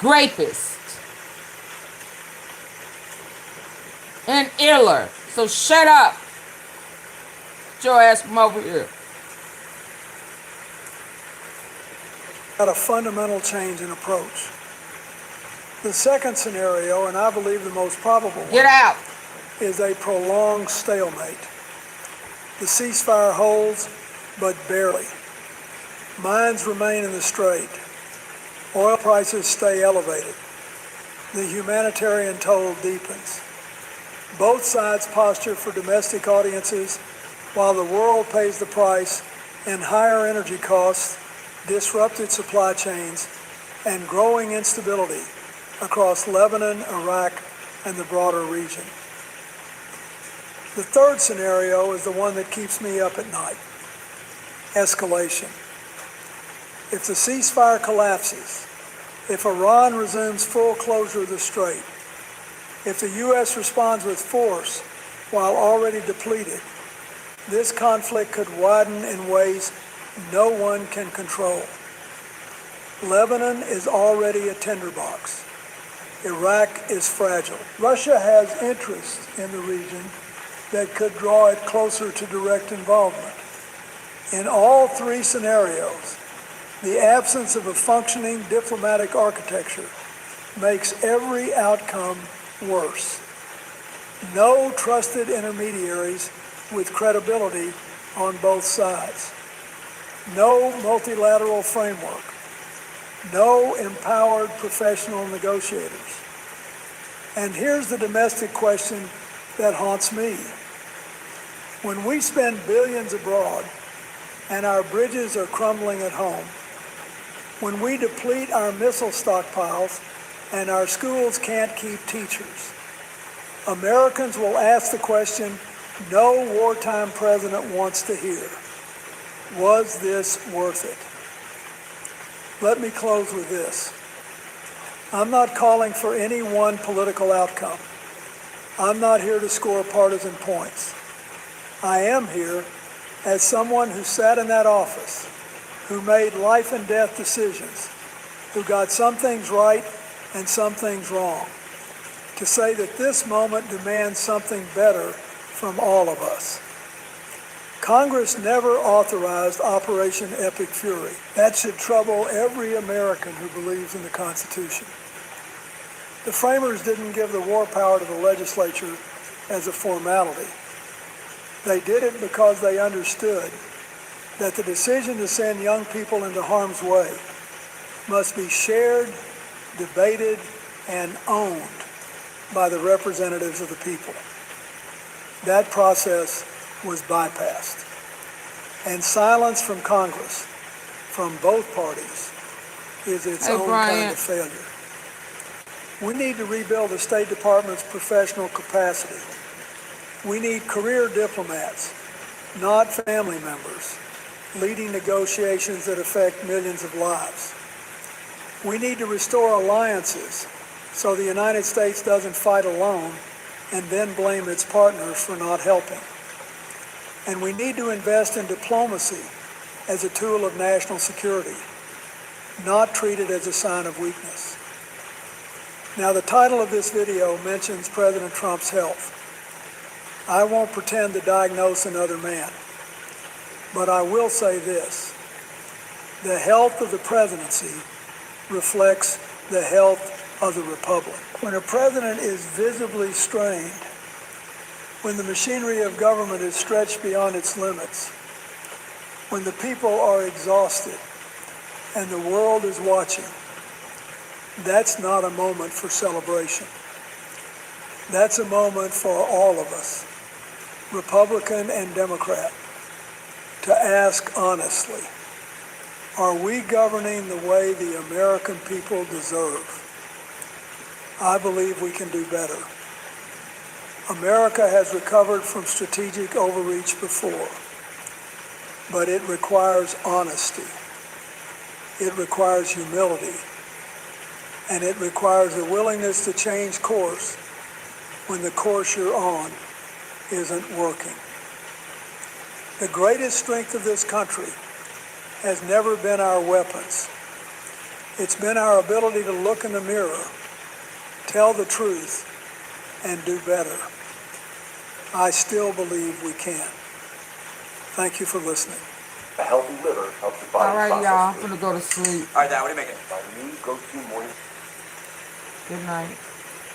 rapist. And iller. So shut up. Get your ass from over here. Got a fundamental change in approach. The second scenario, and I believe the most probable one, get out, is a prolonged stalemate. The ceasefire holds, but barely. Mines remain in the strait. Oil prices stay elevated. The humanitarian toll deepens. Both sides posture for domestic audiences while the world pays the price in higher energy costs, disrupted supply chains, and growing instability across Lebanon, Iraq, and the broader region. The third scenario is the one that keeps me up at night: escalation. If the ceasefire collapses, if Iran resumes full closure of the strait, if the U.S. responds with force while already depleted, this conflict could widen in ways no one can control. Lebanon is already a tinderbox. Iraq is fragile. Russia has interest in the region that could draw it closer to direct involvement. In all three scenarios, the absence of a functioning diplomatic architecture makes every outcome worse. No trusted intermediaries with credibility on both sides. No multilateral framework. No empowered professional negotiators. And here's the domestic question that haunts me. When we spend billions abroad and our bridges are crumbling at home, when we deplete our missile stockpiles and our schools can't keep teachers, Americans will ask the question no wartime president wants to hear. Was this worth it? Let me close with this. I'm not calling for any one political outcome. I'm not here to score partisan points. I am here as someone who sat in that office, who made life and death decisions, who got some things right and some things wrong, to say that this moment demands something better from all of us. Congress never authorized Operation Epic Fury. That should trouble every American who believes in the Constitution. The framers didn't give the war power to the legislature as a formality. They did it because they understood that the decision to send young people into harm's way must be shared, debated, and owned by the representatives of the people. That process was bypassed. And silence from Congress, from both parties, is its own kind of failure. We need to rebuild the State Department's professional capacity. We need career diplomats, not family members, leading negotiations that affect millions of lives. We need to restore alliances so the United States doesn't fight alone and then blame its partners for not helping. And we need to invest in diplomacy as a tool of national security, not treat it as a sign of weakness. Now, the title of this video mentions President Trump's health. I won't pretend to diagnose another man, but I will say this. The health of the presidency reflects the health of the republic. When a president is visibly strained, when the machinery of government is stretched beyond its limits, when the people are exhausted and the world is watching, that's not a moment for celebration. That's a moment for all of us, Republican and Democrat, to ask honestly, are we governing the way the American people deserve? I believe we can do better. America has recovered from strategic overreach before, but it requires honesty. It requires humility. And it requires a willingness to change course when the course you're on isn't working. The greatest strength of this country has never been our weapons. It's been our ability to look in the mirror, tell the truth, and do better. I still believe we can. Thank you for listening. A healthy liver helps your body. All right, y'all. I'm gonna go to sleep. All right, Dad, what are you making? By me, go to morning. Good night.